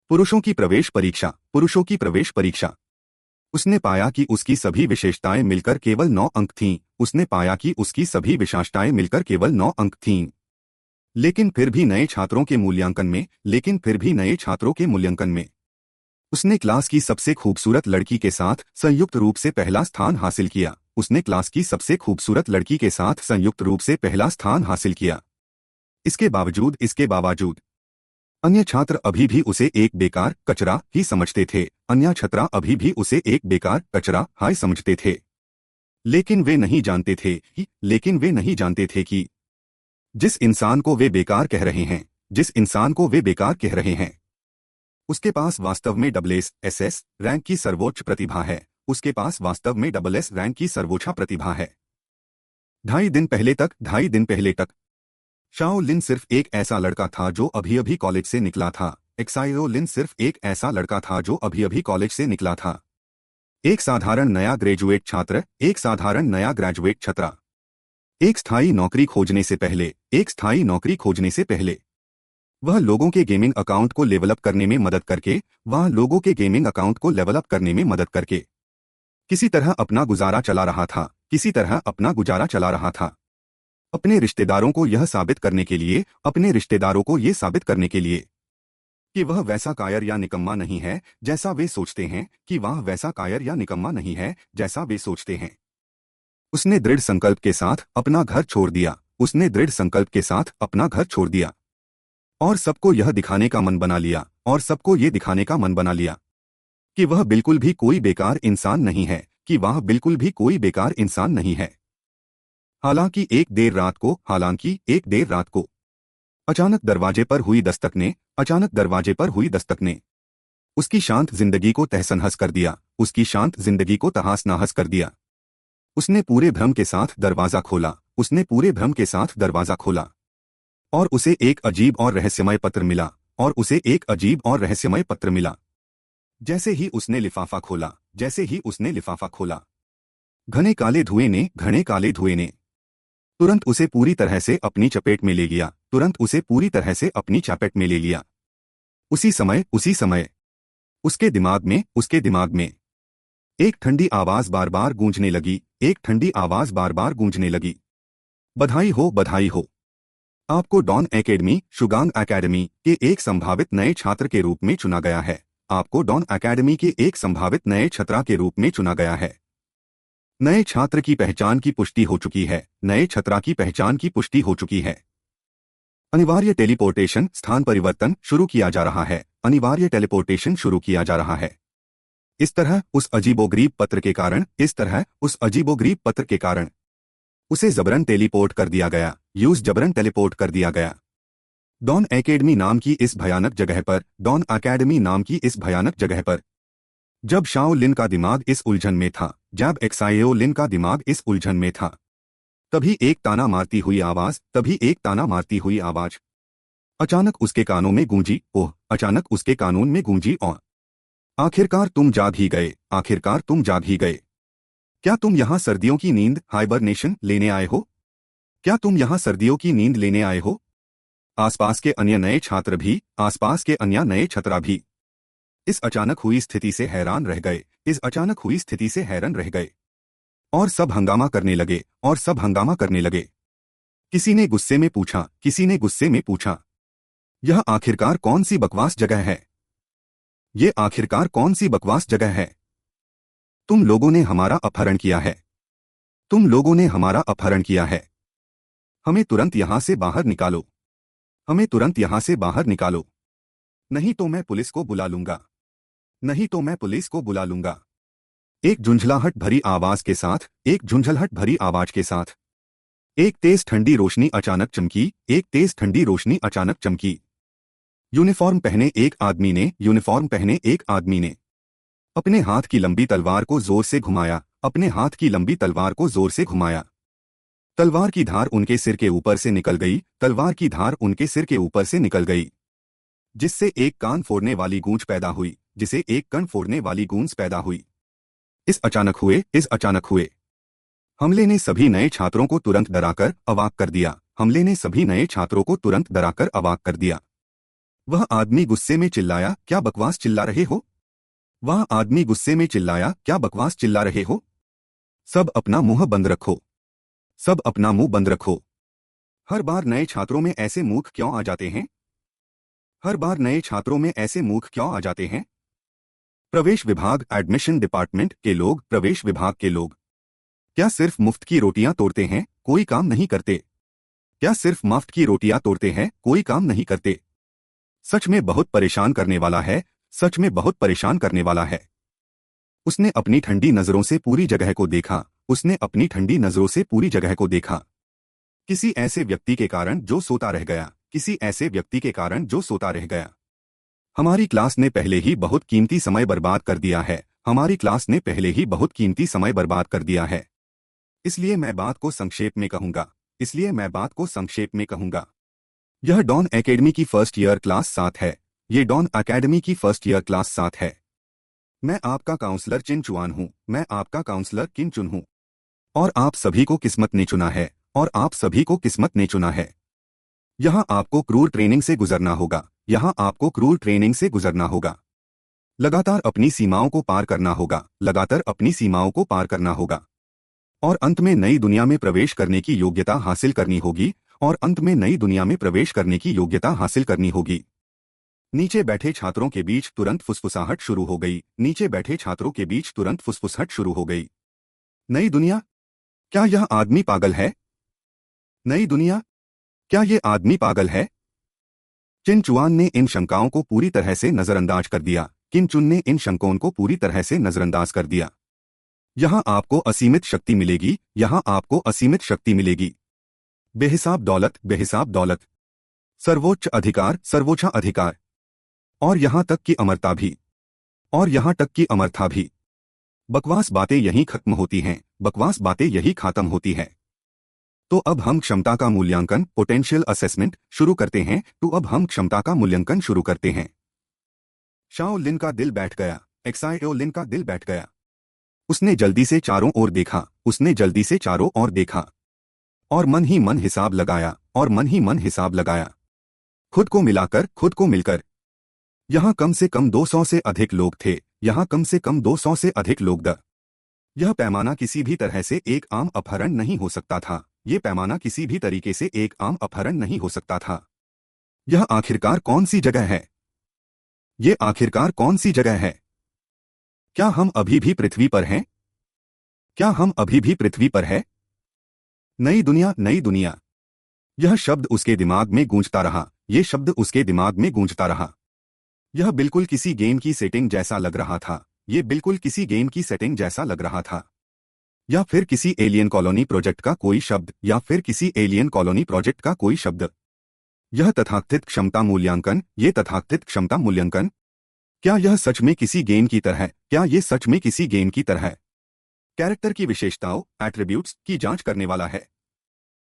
पुरुषों की प्रवेश परीक्षा, पुरुषों की प्रवेश परीक्षा। उसने पाया कि उसकी सभी विशेषताएं मिलकर केवल 9 अंक थीं। उसने पाया कि उसकी सभी विशेषताएं मिलकर केवल 9 अंक थीं। लेकिन फिर भी नए छात्रों के मूल्यांकन में उसने क्लास की सबसे खूबसूरत लड़की के साथ संयुक्त रूप से पहला स्थान हासिल किया। उसने क्लास की सबसे खूबसूरत लड़की के साथ संयुक्त रूप से पहला स्थान हासिल किया। इसके बावजूद अन्य छात्र अभी भी उसे एक बेकार कचरा ही समझते थे। अन्य छात्र अभी भी उसे एक बेकार कचरा हाय समझते थे। लेकिन वे नहीं जानते थे कि जिस इंसान को वे बेकार कह रहे हैं, उसके पास वास्तव में SS रैंक की सर्वोच्च प्रतिभा है। उसके पास वास्तव में SS रैंक की सर्वोच्च प्रतिभा है। 2.5 दिन पहले तक शाओ लिन सिर्फ एक ऐसा लड़का था जो अभी अभी कॉलेज से निकला था। एक्साइओ लिन सिर्फ एक ऐसा लड़का था जो अभी अभी कॉलेज से निकला था। एक साधारण नया ग्रेजुएट छात्र। एक स्थायी नौकरी खोजने से पहले वह लोगों के गेमिंग अकाउंट को लेवलअप करने में मदद करके किसी तरह अपना गुजारा चला रहा था। अपने रिश्तेदारों को यह साबित करने के लिए कि वह वैसा कायर या निकम्मा नहीं है जैसा वे सोचते हैं। उसने दृढ़ संकल्प के साथ अपना घर छोड़ दिया और सबको यह दिखाने का मन बना लिया कि वह बिल्कुल भी कोई बेकार इंसान नहीं है। हालांकि एक देर रात को अचानक दरवाजे पर हुई दस्तक ने उसकी शांत जिंदगी को तहस-नहस कर दिया। उसने पूरे भ्रम के साथ दरवाजा खोला और उसे एक अजीब और रहस्यमय पत्र मिला। जैसे ही उसने लिफाफा खोला, घने काले धुएं ने तुरंत उसे पूरी तरह से अपनी चपेट में ले लिया। उसी समय उसके दिमाग में एक ठंडी आवाज बार बार गूंजने लगी। बधाई हो। आपको डॉन एकेडमी शुगांग एकेडमी के एक संभावित नए छात्र के रूप में चुना गया है। नए छात्र की पहचान की पुष्टि हो चुकी है। अनिवार्य टेलीपोर्टेशन स्थान परिवर्तन शुरू किया जा रहा है। इस तरह उस अजीबोगरीब पत्र के कारण उसे जबरन टेलीपोर्ट कर दिया गया। डॉन एकेडमी नाम की इस भयानक जगह पर जब शाओ लिन का दिमाग इस उलझन में था, तभी एक ताना मारती हुई आवाज अचानक उसके कानों में गूंजी। और आखिरकार तुम जाग ही गए। क्या तुम यहाँ सर्दियों की नींद हाइबरनेशन लेने आए हो? आसपास के अन्य नए छात्र भी इस अचानक हुई स्थिति से हैरान रह गए और सब हंगामा करने लगे। किसी ने गुस्से में पूछा, यह आखिरकार कौन सी बकवास जगह है? तुम लोगों ने हमारा अपहरण किया है। हमें तुरंत यहाँ से बाहर निकालो। नहीं तो मैं पुलिस को बुला लूंगा। एक झुंझलाहट भरी आवाज के साथ एक तेज ठंडी रोशनी अचानक चमकी। यूनिफॉर्म पहने एक आदमी ने अपने हाथ की लंबी तलवार को जोर से घुमाया। तलवार की धार उनके सिर के ऊपर से निकल गई, जिससे एक कान फोड़ने वाली गूंज पैदा हुई। इस अचानक हुए हमले ने सभी नए छात्रों को तुरंत डराकर अवाक कर दिया। वह आदमी गुस्से में चिल्लाया, क्या बकवास चिल्ला रहे हो? वह आदमी गुस्से में चिल्लाया, क्या बकवास चिल्ला रहे हो? सब अपना मुंह बंद रखो। सब अपना मुंह बंद रखो। हर बार नए छात्रों में ऐसे मूर्ख क्यों आ जाते हैं? हर बार नए छात्रों में ऐसे मूर्ख क्यों आ जाते हैं? प्रवेश विभाग, एडमिशन डिपार्टमेंट के लोग, प्रवेश विभाग के लोग क्या सिर्फ मुफ्त की रोटियां तोड़ते हैं, कोई काम नहीं करते? क्या सिर्फ मुफ्त की रोटियां तोड़ते हैं, कोई काम नहीं करते? सच में बहुत परेशान करने वाला है। सच में बहुत परेशान करने वाला है। उसने अपनी ठंडी नजरों से पूरी जगह को देखा। उसने अपनी ठंडी नजरों से पूरी जगह को देखा। किसी ऐसे व्यक्ति के कारण जो सोता रह गया। किसी ऐसे व्यक्ति के कारण जो सोता रह गया। हमारी क्लास ने पहले ही बहुत कीमती समय बर्बाद कर दिया है। हमारी क्लास ने पहले ही बहुत कीमती समय बर्बाद कर दिया है। इसलिए मैं बात को संक्षेप में कहूंगा। इसलिए मैं बात को संक्षेप में कहूंगा। यह डॉन एकेडमी की फर्स्ट ईयर क्लास 7 है। ये डॉन एकेडमी की फर्स्ट ईयर क्लास 7 है। मैं आपका काउंसलर चिन चुआन हूं। मैं आपका काउंसलर किन चुन हूं। और आप सभी को किस्मत ने चुना है। और आप सभी को किस्मत ने चुना है। यहां आपको क्रूर ट्रेनिंग से गुजरना होगा। यहां आपको क्रूर ट्रेनिंग से गुजरना होगा। लगातार अपनी सीमाओं को पार करना होगा। लगातार अपनी सीमाओं को पार करना होगा। और अंत में नई दुनिया में प्रवेश करने की योग्यता हासिल करनी होगी। और अंत में नई दुनिया में प्रवेश करने की योग्यता हासिल करनी होगी। नीचे बैठे छात्रों के बीच तुरंत फुसफुसाहट शुरू हो गई। नीचे बैठे छात्रों के बीच तुरंत फुसफुसाहट शुरू हो गई। नई दुनिया? क्या यह आदमी पागल है? नई दुनिया? क्या ये आदमी पागल है? चिन चुआन ने इन शंकाओं को पूरी तरह से नजरअंदाज कर दिया। किन चुन ने इन शंकाओं को पूरी तरह से नजरअंदाज कर दिया। यहां आपको असीमित शक्ति मिलेगी। यहां आपको असीमित शक्ति मिलेगी। बेहिसाब दौलत, बेहिसाब दौलत, सर्वोच्च अधिकार, सर्वोच्च अधिकार, और यहां तक कि अमरता भी। और यहां तक कि अमरता भी। बकवास बातें यहीं खत्म होती हैं। बकवास बातें यही खत्म होती हैं। तो अब हम क्षमता का मूल्यांकन, पोटेंशियल असेसमेंट शुरू करते हैं। तो अब हम क्षमता का मूल्यांकन शुरू करते हैं। शाओ लिन का दिल बैठ गया। एक्साइओ लिन का दिल बैठ गया। उसने जल्दी से चारों ओर देखा। उसने जल्दी से चारों ओर देखा। और मन ही मन हिसाब लगाया। और मन ही मन हिसाब लगाया। खुद को मिलाकर, खुद को मिलकर। यहां कम से कम 200 से अधिक लोग थे। यहां कम से कम 200 से अधिक लोग यह पैमाना किसी भी तरह से एक आम अपहरण नहीं हो सकता था। यह पैमाना किसी भी तरीके से एक आम अपहरण नहीं हो सकता था। यह आखिरकार कौन सी जगह है? यह आखिरकार कौन सी जगह है? क्या हम अभी भी पृथ्वी पर हैं? क्या हम अभी भी पृथ्वी पर हैं? नई दुनिया, नई दुनिया। यह शब्द उसके दिमाग में गूंजता रहा। यह शब्द उसके दिमाग में गूंजता रहा। यह बिल्कुल किसी गेम की सेटिंग जैसा लग रहा था। यह बिल्कुल किसी गेम की सेटिंग जैसा लग रहा था। या फिर किसी एलियन कॉलोनी प्रोजेक्ट का कोई शब्द। या फिर किसी एलियन कॉलोनी प्रोजेक्ट का कोई शब्द। यह तथाकथित क्षमता मूल्यांकन। यह तथाकथित क्षमता मूल्यांकन। क्या यह सच में किसी गेम की तरह? क्या यह सच में किसी गेम की तरह? कैरेक्टर की विशेषताओं, एट्रीब्यूट्स की जांच करने वाला है।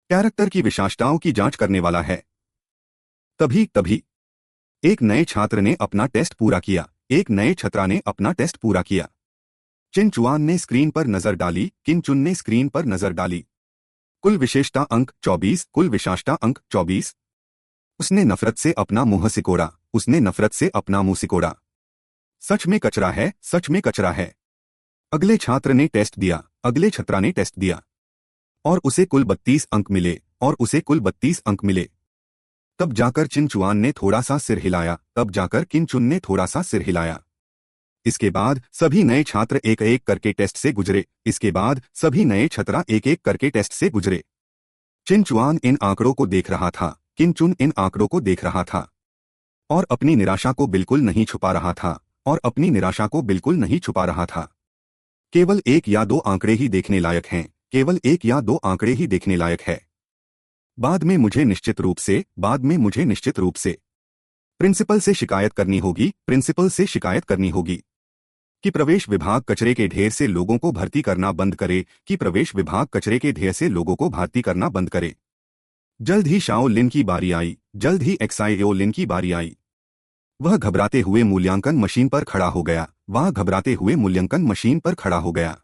कैरेक्टर की विशेषताओं की जांच करने वाला है। तभी तभी एक नए छात्र ने अपना टेस्ट पूरा किया। एक नए छात्रा ने अपना टेस्ट पूरा किया। चिन चुआन ने स्क्रीन पर नजर डाली। किन चुन ने स्क्रीन पर नजर डाली। कुल विशेषता अंक 24। कुल विशेषता अंक 24। उसने नफरत से अपना मुंह सिकोड़ा। उसने नफरत से अपना मुंह सिकोड़ा। सच में कचरा है। सच में कचरा है। अगले छात्र ने टेस्ट दिया। अगले छात्रा ने टेस्ट दिया। और उसे कुल 32 अंक मिले। और उसे कुल 32 अंक मिले। तब जाकर चिन चुआन ने थोड़ा सा सिर हिलाया। तब जाकर किन चुन ने थोड़ा सा सिर हिलाया। इसके बाद सभी नए छात्र एक एक करके टेस्ट से गुजरे। इसके बाद सभी नए छात्र एक एक करके टेस्ट से गुजरे। चिन चुआन इन आंकड़ों को देख रहा था। किन चुन इन आंकड़ों को देख रहा था। और अपनी निराशा को बिल्कुल नहीं छुपा रहा था। और अपनी निराशा को बिल्कुल नहीं छुपा रहा था। केवल एक या दो आंकड़े ही देखने लायक हैं। केवल एक या दो आंकड़े ही देखने लायक है। बाद में मुझे निश्चित रूप से प्रिंसिपल से शिकायत करनी होगी। प्रिंसिपल से शिकायत करनी होगी कि प्रवेश विभाग कचरे के ढेर से लोगों को भर्ती करना बंद करे। कि प्रवेश विभाग कचरे के ढेर से लोगों को भर्ती करना बंद करे। जल्द ही शाओ लिन की बारी आई। जल्द ही एक्साइओ लिन की बारी आई। वह घबराते हुए मूल्यांकन मशीन पर खड़ा हो गया। वह घबराते हुए मूल्यांकन मशीन पर खड़ा हो गया।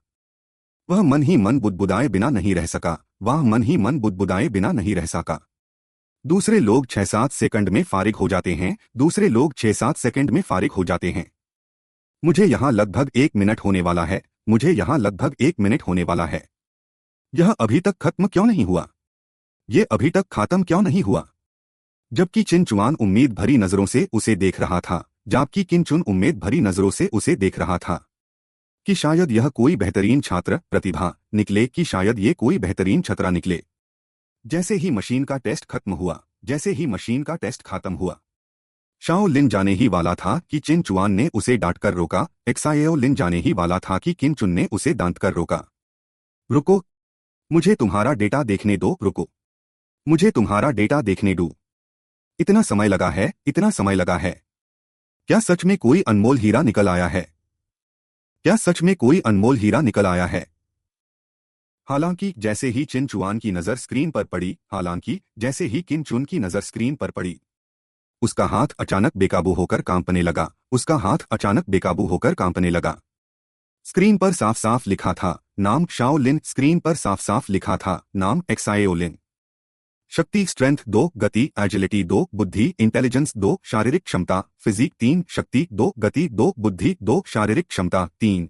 वह मन ही मन बुदबुदाए बिना नहीं रह सका। वह मन ही मन बुदबुदाए बिना नहीं रह सका। दूसरे लोग 6-7 सेकंड में फारिग हो जाते हैं, दूसरे लोग 6-7 सेकंड में फारिग हो जाते हैं। मुझे यहाँ लगभग 1 मिनट होने वाला है, मुझे यहाँ लगभग 1 मिनट होने वाला है। यह अभी तक खत्म क्यों नहीं हुआ? ये अभी तक खत्म क्यों नहीं हुआ? जबकि चिनचुआन उम्मीद भरी नजरों से उसे देख रहा था, जबकि किंचुन उम्मीद भरी नजरों से उसे देख रहा था कि शायद यह कोई बेहतरीन छात्र प्रतिभा निकले, कि शायद ये कोई बेहतरीन छात्रा निकले। जैसे ही मशीन का टेस्ट खत्म हुआ, जैसे ही मशीन का टेस्ट खत्म हुआ, शाओ लिन जाने ही वाला था कि चिनचुआन ने उसे डांटकर रोका। एक्साओ लिन जाने ही वाला था कि किंचुन ने उसे डांटकर रोका। रुको, मुझे तुम्हारा डेटा देखने दो, रुको, मुझे तुम्हारा डेटा देखने दो। इतना समय लगा है, इतना समय लगा है। क्या सच में कोई अनमोल हीरा निकल आया है? क्या सच में कोई अनमोल हीरा निकल आया है? हालांकि जैसे ही चिनचुआन की नजर स्क्रीन पर पड़ी, हालांकि जैसे ही किंचुन की नजर स्क्रीन पर पड़ी, उसका हाथ अचानक बेकाबू होकर कांपने लगा, उसका हाथ अचानक बेकाबू होकर कांपने लगा। स्क्रीन पर साफ साफ लिखा था नाम शाओ लिन, स्क्रीन पर साफ साफ लिखा था नाम एक्साओ लिन। शक्ति स्ट्रेंथ 2, गति एजिलिटी 2, बुद्धि इंटेलिजेंस 2, शारीरिक क्षमता फिजिक 3, शक्ति 2, गति 2, बुद्धि 2, शारीरिक क्षमता 3।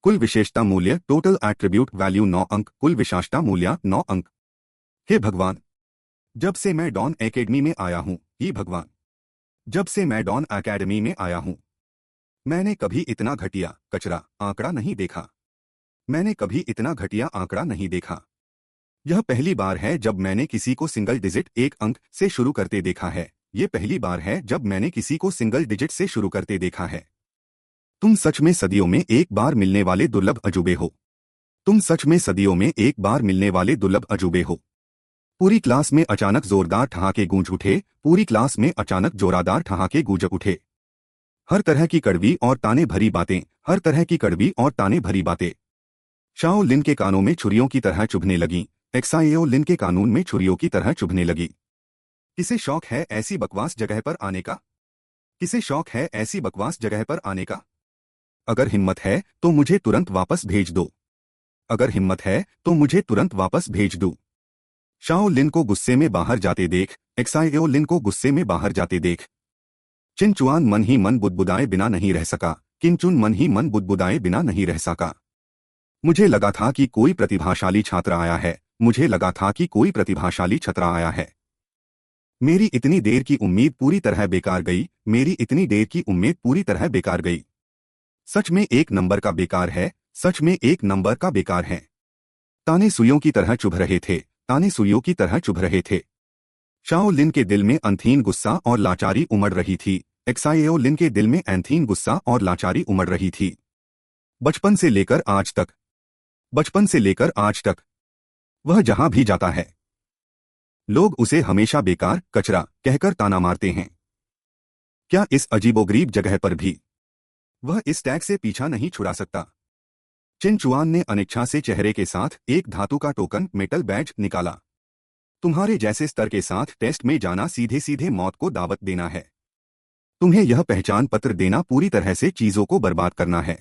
कुल विशेषता मूल्य टोटल एट्रीब्यूट वैल्यू 9 अंक, कुल विशेषता मूल्य 9 अंक। हे भगवान, जब से मैं डॉन एकेडमी में आया हूं, हे भगवान, जब से मैं डॉन एकेडमी में आया हूं, मैंने कभी इतना घटिया कचरा आंकड़ा नहीं देखा। मैंने कभी इतना घटिया आंकड़ा नहीं देखा। यह पहली बार है जब मैंने किसी को सिंगल डिजिट 1 अंक से शुरू करते देखा है। यह पहली बार है जब मैंने किसी को सिंगल डिजिट से शुरू करते देखा है। तुम सच में सदियों में एक बार मिलने वाले दुर्लभ अजूबे हो। तुम सच में सदियों में एक बार मिलने वाले दुर्लभ अजूबे हो। पूरी क्लास में अचानक जोरदार ठहाके गूंज उठे, पूरी क्लास में अचानक जोरदार ठहाके गूंज उठे। हर तरह की कड़वी और ताने भरी बातें, हर तरह की कड़वी और ताने भरी बातें शाओ लिन के कानों में छुरियों की तरह चुभने लगीं। एक्साओ लिन के कानून में छुरियों की तरह चुभने लगी। किसे शौक है ऐसी बकवास जगह पर आने का? किसे शौक है ऐसी बकवास जगह पर आने का? अगर हिम्मत है तो मुझे तुरंत वापस भेज दो। अगर हिम्मत है तो मुझे तुरंत वापस भेज दो। शाओ लिन को गुस्से में बाहर जाते देख, एक्साओ लिन को गुस्से में बाहर जाते देख, चिनचुआन मन ही मन बुदबुदाए बिना नहीं रह सका। किंचुन मन ही मन बुदबुदाए बिना नहीं रह सका। मुझे लगा था कि कोई प्रतिभाशाली छात्र आया है, मुझे लगा था कि कोई प्रतिभाशाली छात्र आया है। मेरी इतनी देर की उम्मीद पूरी तरह बेकार गई, मेरी इतनी देर की उम्मीद पूरी तरह बेकार गई। सच में 1 नंबर का बेकार है, सच में 1 नंबर का बेकार है। ताने सुइयों की तरह चुभ रहे थे, ताने सुइयों की तरह चुभ रहे थे। शाओ लिन के दिल में अनथीन गुस्सा और लाचारी उमड़ रही थी। एक्साओ लिन के दिल में अनथीन गुस्सा और लाचारी उमड़ रही थी। बचपन से लेकर आज तक, बचपन से लेकर आज तक वह जहां भी जाता है, लोग उसे हमेशा बेकार कचरा कहकर ताना मारते हैं। क्या इस अजीबोगरीब जगह पर भी वह इस टैग से पीछा नहीं छुड़ा सकता? चिनचुआन ने अनिच्छा से चेहरे के साथ एक धातु का टोकन मेटल बैज निकाला। तुम्हारे जैसे स्तर के साथ टेस्ट में जाना सीधे सीधे मौत को दावत देना है। तुम्हें यह पहचान पत्र देना पूरी तरह से चीजों को बर्बाद करना है।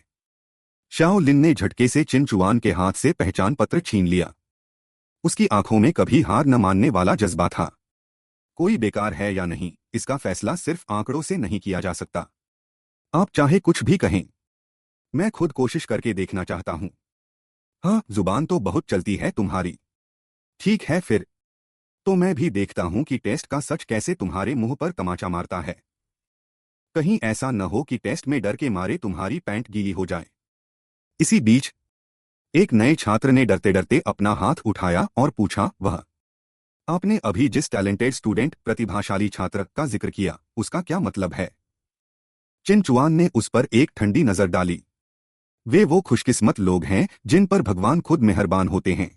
शाओ लिन ने झटके से चिनचुआन के हाथ से पहचान पत्र छीन लिया। उसकी आंखों में कभी हार न मानने वाला जज्बा था। कोई बेकार है या नहीं, इसका फैसला सिर्फ आंकड़ों से नहीं किया जा सकता। आप चाहे कुछ भी कहें, मैं खुद कोशिश करके देखना चाहता हूं। हाँ, जुबान तो बहुत चलती है तुम्हारी। ठीक है फिर, तो मैं भी देखता हूं कि टेस्ट का सच कैसे तुम्हारे मुंह पर तमाचा मारता है। कहीं ऐसा न हो कि टेस्ट में डर के मारे तुम्हारी पैंट गीली हो जाए। इसी बीच एक नए छात्र ने डरते डरते अपना हाथ उठाया और पूछा, वह आपने अभी जिस टैलेंटेड स्टूडेंट प्रतिभाशाली छात्र का जिक्र किया, उसका क्या मतलब है? चिनचुआन ने उस पर एक ठंडी नजर डाली। वे वो खुशकिस्मत लोग हैं जिन पर भगवान खुद मेहरबान होते हैं।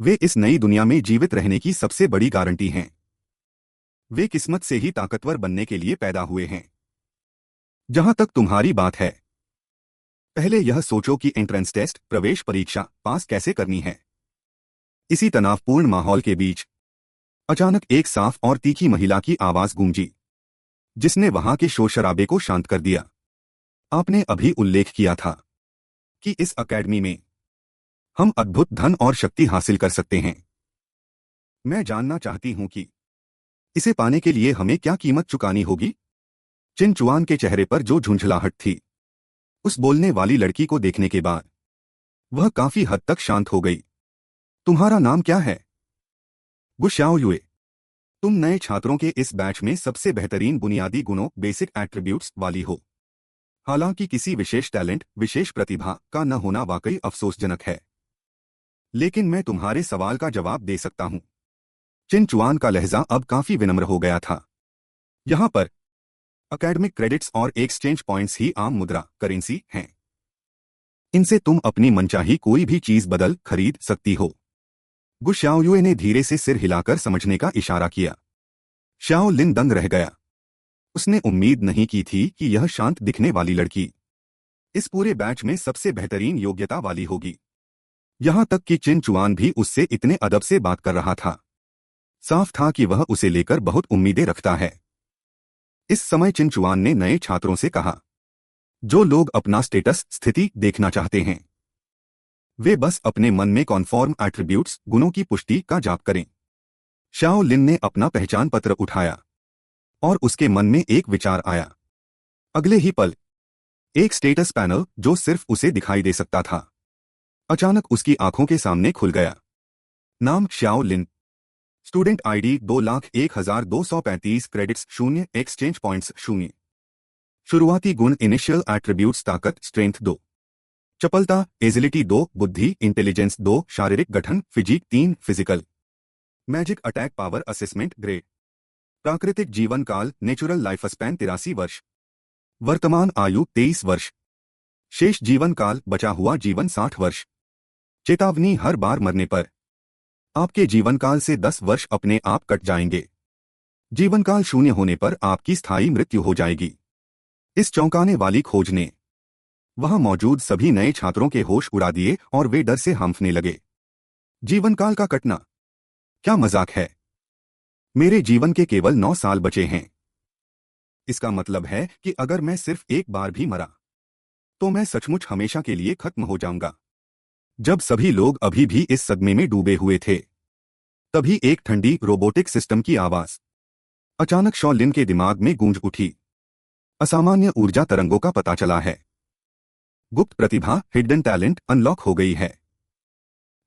वे इस नई दुनिया में जीवित रहने की सबसे बड़ी गारंटी हैं। वे किस्मत से ही ताकतवर बनने के लिए पैदा हुए हैं। जहां तक तुम्हारी बात है, पहले यह सोचो कि एंट्रेंस टेस्ट प्रवेश परीक्षा पास कैसे करनी है। इसी तनावपूर्ण माहौल के बीच अचानक एक साफ और तीखी महिला की आवाज गूंजी, जिसने वहां के शोर शराबे को शांत कर दिया। आपने अभी उल्लेख किया था कि इस अकेडमी में हम अद्भुत धन और शक्ति हासिल कर सकते हैं। मैं जानना चाहती हूं कि इसे पाने के लिए हमें क्या कीमत चुकानी होगी। चिन चुआन के चेहरे पर जो झुंझलाहट थी, उस बोलने वाली लड़की को देखने के बाद वह काफी हद तक शांत हो गई। तुम्हारा नाम क्या है? गु शाओयुए। तुम नए छात्रों के इस बैच में सबसे बेहतरीन बुनियादी गुणों बेसिक एट्रीब्यूट्स वाली हो। हालांकि किसी विशेष टैलेंट विशेष प्रतिभा का न होना वाकई अफसोसजनक है, लेकिन मैं तुम्हारे सवाल का जवाब दे सकता हूं। चिन चुआन का लहजा अब काफी विनम्र हो गया था। यहां पर एकेडमिक क्रेडिट्स और एक्सचेंज पॉइंट्स ही आम मुद्रा करेंसी हैं। इनसे तुम अपनी मनचाही कोई भी चीज बदल खरीद सकती हो। गु शाओयुए ने धीरे से सिर हिलाकर समझने का इशारा किया। शाओ लिन दंग रह गया। उसने उम्मीद नहीं की थी कि यह शांत दिखने वाली लड़की इस पूरे बैच में सबसे बेहतरीन योग्यता वाली होगी। यहां तक कि चिन चुआन भी उससे इतने अदब से बात कर रहा था। साफ था कि वह उसे लेकर बहुत उम्मीदें रखता है। इस समय चिन चुआन ने नए छात्रों से कहा, जो लोग अपना स्टेटस स्थिति देखना चाहते हैं वे बस अपने मन में कॉन्फॉर्म एट्रीब्यूट्स गुणों की पुष्टि का जाप करें। शाओ लिन ने अपना पहचान पत्र उठाया और उसके मन में एक विचार आया। अगले ही पल एक स्टेटस पैनल जो सिर्फ उसे दिखाई दे सकता था, अचानक उसकी आंखों के सामने खुल गया। नाम Shao Lin, student ID 2,01,235 credits 0 exchange points 0। शुरुआती गुण इनिशियल एट्रीब्यूट्स ताकत स्ट्रेंथ 2, चपलता एजिलिटी 2, बुद्धि इंटेलिजेंस 2, शारीरिक गठन physique 3, physical magic attack power assessment grade. प्राकृतिक जीवन काल नेचुरल लाइफ स्पैन 83 वर्ष, वर्तमान आयु 23 वर्ष, शेष जीवन काल बचा हुआ जीवन 60 वर्ष। चेतावनी, हर बार मरने पर आपके जीवन काल से 10 वर्ष अपने आप कट जाएंगे। जीवन काल शून्य होने पर आपकी स्थायी मृत्यु हो जाएगी। इस चौंकाने वाली खोज ने वहां मौजूद सभी नए छात्रों के होश उड़ा दिए और वे डर से हांफने लगे। जीवन काल का कटना? क्या मजाक है? मेरे जीवन के केवल 9 साल बचे हैं। इसका मतलब है कि अगर मैं सिर्फ एक बार भी मरा तो मैं सचमुच हमेशा के लिए खत्म हो जाऊंगा। जब सभी लोग अभी भी इस सदमे में डूबे हुए थे, तभी एक ठंडी रोबोटिक सिस्टम की आवाज अचानक शॉ लिन के दिमाग में गूंज उठी। असामान्य ऊर्जा तरंगों का पता चला है। गुप्त प्रतिभा हिडन टैलेंट अनलॉक हो गई है।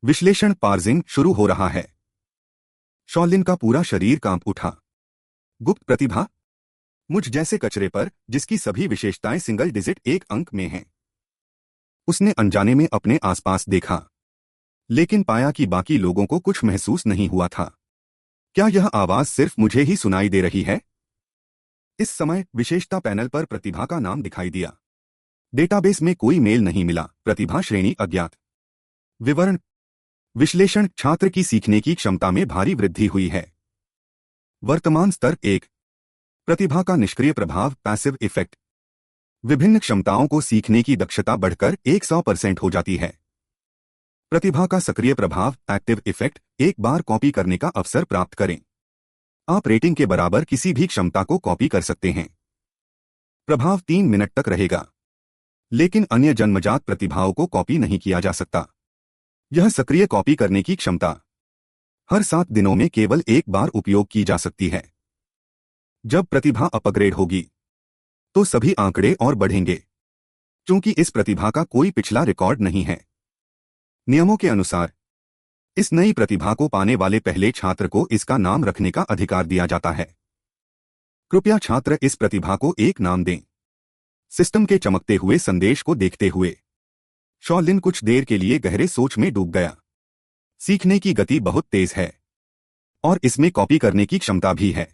विश्लेषण पार्सिंग शुरू हो रहा है। शॉ लिन का पूरा शरीर कांप उठा। गुप्त प्रतिभा? मुझ जैसे कचरे पर जिसकी सभी विशेषताएं सिंगल डिजिट एक अंक में हैं। उसने अनजाने में अपने आसपास देखा, लेकिन पाया कि बाकी लोगों को कुछ महसूस नहीं हुआ था। क्या यह आवाज सिर्फ मुझे ही सुनाई दे रही है? इस समय विशेषता पैनल पर प्रतिभा का नाम दिखाई दिया। डेटाबेस में कोई मेल नहीं मिला। प्रतिभा श्रेणी अज्ञात। विवरण: विश्लेषण, छात्र की सीखने की क्षमता में भारी वृद्धि हुई है। वर्तमान स्तर 1। प्रतिभा का निष्क्रिय प्रभाव पैसिव इफेक्ट। विभिन्न क्षमताओं को सीखने की दक्षता बढ़कर 100% हो जाती है। प्रतिभा का सक्रिय प्रभाव एक्टिव इफेक्ट, एक बार कॉपी करने का अवसर प्राप्त करें। आप रेटिंग के बराबर किसी भी क्षमता को कॉपी कर सकते हैं। प्रभाव 3 मिनट तक रहेगा, लेकिन अन्य जन्मजात प्रतिभाओं को कॉपी नहीं किया जा सकता। यह सक्रिय कॉपी करने की क्षमता हर 7 दिनों में केवल एक बार उपयोग की जा सकती है। जब प्रतिभा अपग्रेड होगी तो सभी आंकड़े और बढ़ेंगे। चूंकि इस प्रतिभा का कोई पिछला रिकॉर्ड नहीं है, नियमों के अनुसार इस नई प्रतिभा को पाने वाले पहले छात्र को इसका नाम रखने का अधिकार दिया जाता है। कृपया छात्र इस प्रतिभा को एक नाम दें। सिस्टम के चमकते हुए संदेश को देखते हुए शॉ लिन कुछ देर के लिए गहरे सोच में डूब गया। सीखने की गति बहुत तेज है और इसमें कॉपी करने की क्षमता भी है।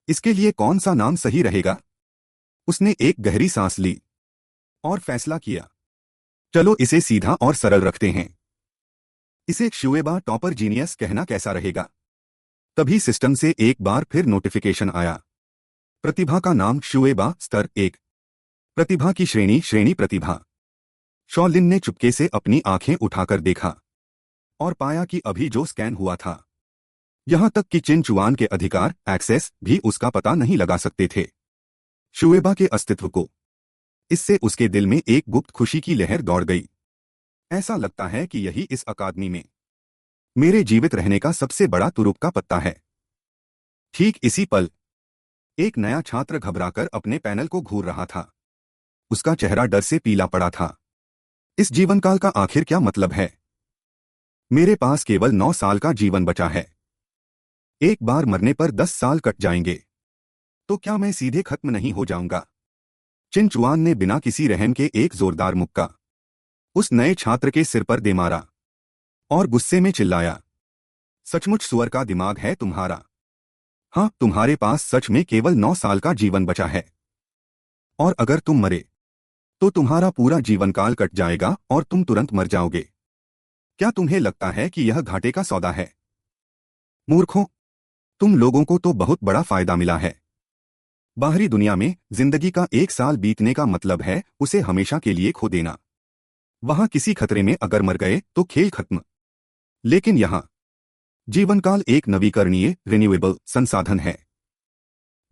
इसके लिए कौन सा नाम सही रहेगा? उसने एक गहरी सांस ली और फैसला किया, चलो इसे सीधा और सरल रखते हैं। इसे शुएबा टॉपर जीनियस कहना कैसा रहेगा? तभी सिस्टम से एक बार फिर नोटिफिकेशन आया। प्रतिभा का नाम शुएबा स्तर 1। प्रतिभा की श्रेणी प्रतिभा। शॉ लिन ने चुपके से अपनी आंखें उठाकर देखा और पाया कि अभी जो स्कैन हुआ था, यहां तक कि चिन चुआन के अधिकार एक्सेस भी उसका पता नहीं लगा सकते थे। शुएबा के अस्तित्व को इससे उसके दिल में एक गुप्त खुशी की लहर दौड़ गई। ऐसा लगता है कि यही इस अकादमी में मेरे जीवित रहने का सबसे बड़ा तुरुप का पत्ता है। ठीक इसी पल एक नया छात्र घबराकर अपने पैनल को घूर रहा था। उसका चेहरा डर से पीला पड़ा था। इस जीवनकाल का आखिर क्या मतलब है? मेरे पास केवल 9 साल का जीवन बचा है। एक बार मरने पर 10 साल कट जाएंगे, तो क्या मैं सीधे खत्म नहीं हो जाऊंगा? चिनचुआन ने बिना किसी रहम के एक जोरदार मुक्का उस नए छात्र के सिर पर दे मारा और गुस्से में चिल्लाया, सचमुच सुअर का दिमाग है तुम्हारा। हाँ, तुम्हारे पास सच में केवल 9 साल का जीवन बचा है, और अगर तुम मरे तो तुम्हारा पूरा जीवनकाल कट जाएगा और तुम तुरंत मर जाओगे। क्या तुम्हें लगता है कि यह घाटे का सौदा है? मूर्खों, तुम लोगों को तो बहुत बड़ा फायदा मिला है। बाहरी दुनिया में जिंदगी का 1 साल बीतने का मतलब है उसे हमेशा के लिए खो देना। वहां किसी खतरे में अगर मर गए तो खेल खत्म। लेकिन यहां जीवनकाल एक नवीकरणीय रिन्यूएबल संसाधन है।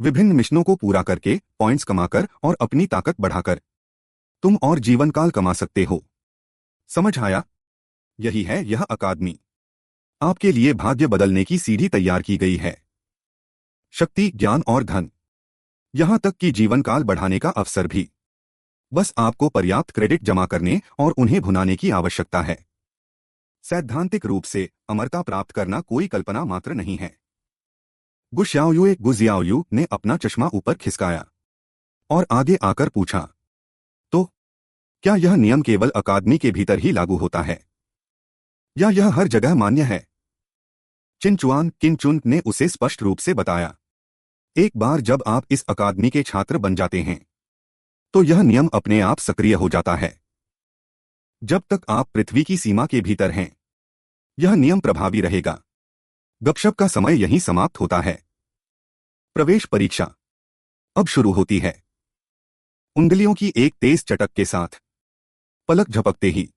विभिन्न मिशनों को पूरा करके, पॉइंट्स कमाकर और अपनी ताकत बढ़ाकर तुम और जीवनकाल कमा सकते हो। समझ आया? यही है यह अकादमी। आपके लिए भाग्य बदलने की सीढ़ी तैयार की गई है। शक्ति, ज्ञान और धन, यहां तक कि जीवनकाल बढ़ाने का अवसर भी। बस आपको पर्याप्त क्रेडिट जमा करने और उन्हें भुनाने की आवश्यकता है। सैद्धांतिक रूप से अमरता प्राप्त करना कोई कल्पना मात्र नहीं है। गुजियाओयू ने अपना चश्मा ऊपर खिसकाया और आगे आकर पूछा, तो क्या यह नियम केवल अकादमी के भीतर ही लागू होता है, या यह हर जगह मान्य है? चिनचुआन किनचुन ने उसे स्पष्ट रूप से बताया, एक बार जब आप इस अकादमी के छात्र बन जाते हैं तो यह नियम अपने आप सक्रिय हो जाता है। जब तक आप पृथ्वी की सीमा के भीतर हैं, यह नियम प्रभावी रहेगा। गपशप का समय यहीं समाप्त होता है। प्रवेश परीक्षा अब शुरू होती है। उंगलियों की एक तेज चटक के साथ पलक झपकते ही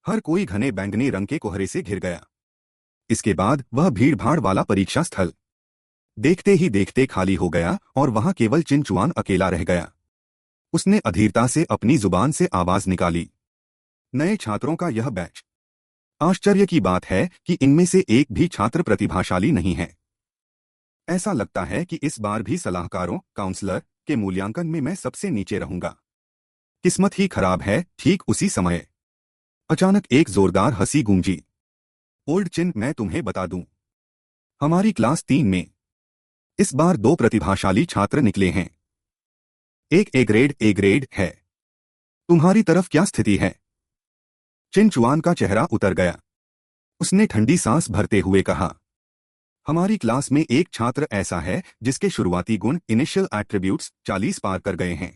हर कोई घने बैंगनी रंग के कोहरे से घिर गया। इसके बाद वह भीड़भाड़ वाला परीक्षा स्थल देखते ही देखते खाली हो गया और वहां केवल चिनचुआन अकेला रह गया। उसने अधीरता से अपनी जुबान से आवाज निकाली, नए छात्रों का यह बैच। आश्चर्य की बात है कि इनमें से एक भी छात्र प्रतिभाशाली नहीं है। ऐसा लगता है कि इस बार भी सलाहकारों, काउंसलर के मूल्यांकन में मैं सबसे नीचे रहूंगा। किस्मत ही खराब है। ठीक उसी समय अचानक एक जोरदार हंसी गूंजी। ओल्ड चिन, मैं तुम्हें बता दूं, हमारी क्लास 3 में इस बार 2 प्रतिभाशाली छात्र निकले हैं। एक ए ग्रेड है। तुम्हारी तरफ क्या स्थिति है? चिनचुआन का चेहरा उतर गया। उसने ठंडी सांस भरते हुए कहा, हमारी क्लास में एक छात्र ऐसा है जिसके शुरुआती गुण इनिशियल एट्रीब्यूट्स 40 पार कर गए हैं।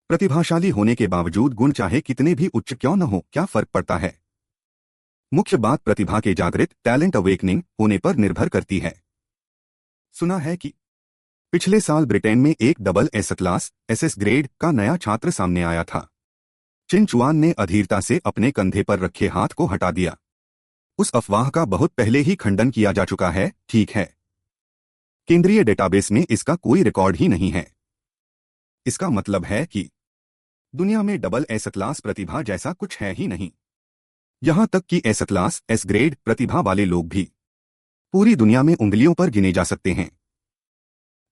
प्रतिभाशाली होने के बावजूद गुण चाहे कितने भी उच्च क्यों न हो, क्या फर्क पड़ता है? मुख्य बात प्रतिभा के जागृत टैलेंट अवेकनिंग होने पर निर्भर करती है। सुना है कि पिछले साल ब्रिटेन में एक double S class SS grade का नया छात्र सामने आया था। चिनचुआन ने अधीरता से अपने कंधे पर रखे हाथ को हटा दिया। उस अफवाह का बहुत पहले ही खंडन किया जा चुका है। ठीक है, केंद्रीय डेटाबेस में इसका कोई रिकॉर्ड ही नहीं है। इसका मतलब है कि दुनिया में डबल एस क्लास प्रतिभा जैसा कुछ है ही नहीं। यहां तक कि एस क्लास एस ग्रेड प्रतिभा वाले लोग भी पूरी दुनिया में उंगलियों पर गिने जा सकते हैं।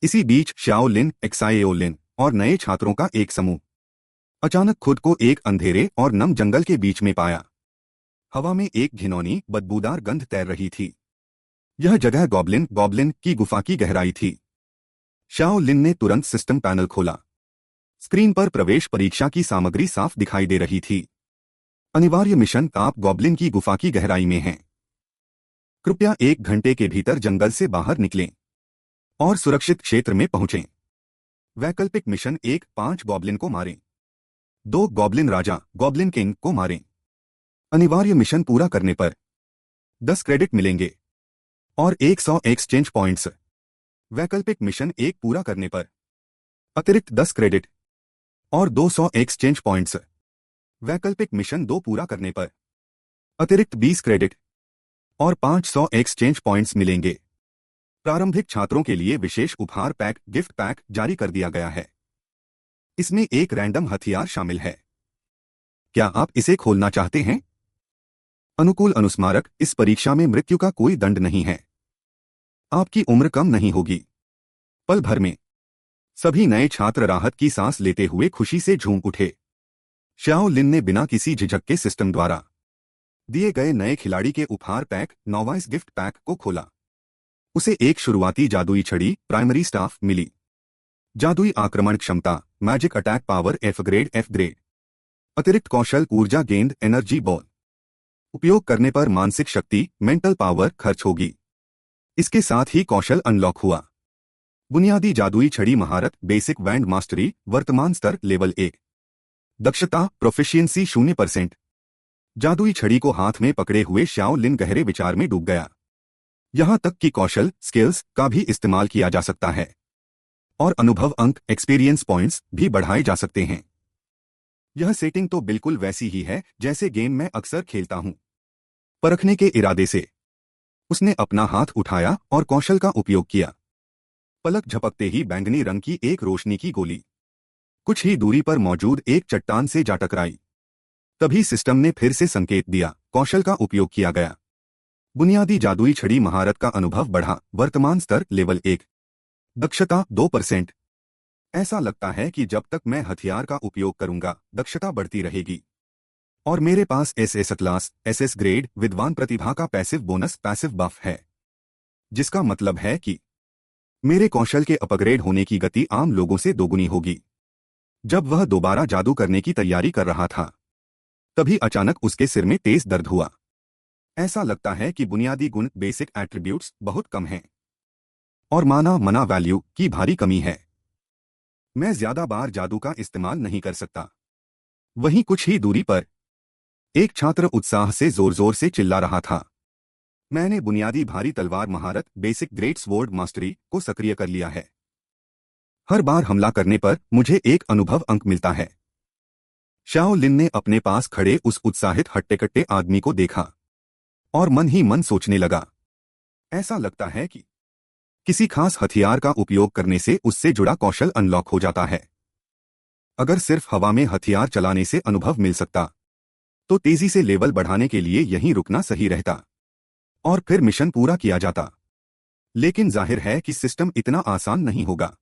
इसी बीच शाओलिन, एक्साओलिन और नए छात्रों का एक समूह अचानक खुद को एक अंधेरे और नम जंगल के बीच में पाया। हवा में एक घिनौनी बदबूदार गंध तैर रही थी। यह जगह गॉब्लिन की गुफा की गहराई थी। शाओलिन ने तुरंत सिस्टम पैनल खोला। स्क्रीन पर प्रवेश परीक्षा की सामग्री साफ दिखाई दे रही थी। अनिवार्य मिशन, आप गॉब्लिन की गुफा की गहराई में हैं। कृपया 1 घंटे के भीतर जंगल से बाहर निकलें और सुरक्षित क्षेत्र में पहुंचें। वैकल्पिक मिशन 1, 5 गॉब्लिन को मारें। 2 गॉब्लिन राजा, गॉब्लिन किंग को मारें। अनिवार्य मिशन पूरा करने पर 10 क्रेडिट मिलेंगे और 100 एक्सचेंज पॉइंट्स। वैकल्पिक मिशन 1 पूरा करने पर अतिरिक्त 10 क्रेडिट और 200 एक्सचेंज पॉइंट्स। वैकल्पिक मिशन 2 पूरा करने पर अतिरिक्त 20 क्रेडिट और 500 एक्सचेंज पॉइंट्स मिलेंगे। प्रारंभिक छात्रों के लिए विशेष उपहार पैक, गिफ्ट पैक जारी कर दिया गया है। इसमें एक रैंडम हथियार शामिल है। क्या आप इसे खोलना चाहते हैं? अनुकूल अनुस्मारक, इस परीक्षा में मृत्यु का कोई दंड नहीं है। आपकी उम्र कम नहीं होगी। पल भर में सभी नए छात्र राहत की सांस लेते हुए खुशी से झूम उठे। श्याओ लिन ने बिना किसी झिझक के सिस्टम द्वारा दिए गए नए खिलाड़ी के उपहार पैक नोवाइस गिफ्ट पैक को खोला। उसे एक शुरुआती जादुई छड़ी प्राइमरी स्टाफ मिली। जादुई आक्रमण क्षमता magic attack power F grade. अतिरिक्त कौशल ऊर्जा गेंद एनर्जी बॉल। उपयोग करने पर मानसिक शक्ति मेंटल पावर खर्च होगी। इसके साथ ही कौशल अनलॉक हुआ। बुनियादी जादुई छड़ी महारत बेसिक वैंड मास्टरी वर्तमान स्तर लेवल 1। दक्षता प्रोफिशिएंसी 0%। जादुई छड़ी को हाथ में पकड़े हुए श्याओ लिन गहरे विचार में डूब गया। यहां तक कि कौशल स्किल्स का भी इस्तेमाल किया जा सकता है और अनुभव अंक एक्सपीरियंस पॉइंट्स भी बढ़ाए जा सकते हैं। यह सेटिंग तो बिल्कुल वैसी ही है जैसे गेम में अक्सर खेलता हूं। परखने के इरादे से उसने अपना हाथ उठाया और कौशल का उपयोग किया। पलक झपकते ही बैंगनी रंग की एक रोशनी की गोली कुछ ही दूरी पर मौजूद एक चट्टान से जा टकराई। तभी सिस्टम ने फिर से संकेत दिया, कौशल का उपयोग किया गया। बुनियादी जादुई छड़ी महारत का अनुभव बढ़ा, वर्तमान स्तर लेवल 1। दक्षता 2%। ऐसा लगता है कि जब तक मैं हथियार का उपयोग करूंगा दक्षता बढ़ती रहेगी। और मेरे पास एसएस क्लास एसएस ग्रेड विद्वान प्रतिभा का पैसिव बफ है, जिसका मतलब है कि मेरे कौशल के अपग्रेड होने की गति आम लोगों से दोगुनी होगी। जब वह दोबारा जादू करने की तैयारी कर रहा था तभी अचानक उसके सिर में तेज दर्द हुआ। ऐसा लगता है कि बुनियादी गुण बेसिक एट्रीब्यूट्स बहुत कम हैं और मना वैल्यू की भारी कमी है। मैं ज्यादा बार जादू का इस्तेमाल नहीं कर सकता। वहीं कुछ ही दूरी पर एक छात्र उत्साह से जोर जोर से चिल्ला रहा था, मैंने बुनियादी भारी तलवार महारत बेसिक ग्रेट स्वॉर्ड मास्टरी को सक्रिय कर लिया है। हर बार हमला करने पर मुझे एक अनुभव अंक मिलता है। श्याओ लिन ने अपने पास खड़े उस उत्साहित हट्टे-कट्टे आदमी को देखा और मन ही मन सोचने लगा, ऐसा लगता है कि किसी खास हथियार का उपयोग करने से उससे जुड़ा कौशल अनलॉक हो जाता है। अगर सिर्फ हवा में हथियार चलाने से अनुभव मिल सकता तो तेजी से लेवल बढ़ाने के लिए यहीं रुकना सही रहता और फिर मिशन पूरा किया जाता। लेकिन जाहिर है कि सिस्टम इतना आसान नहीं होगा।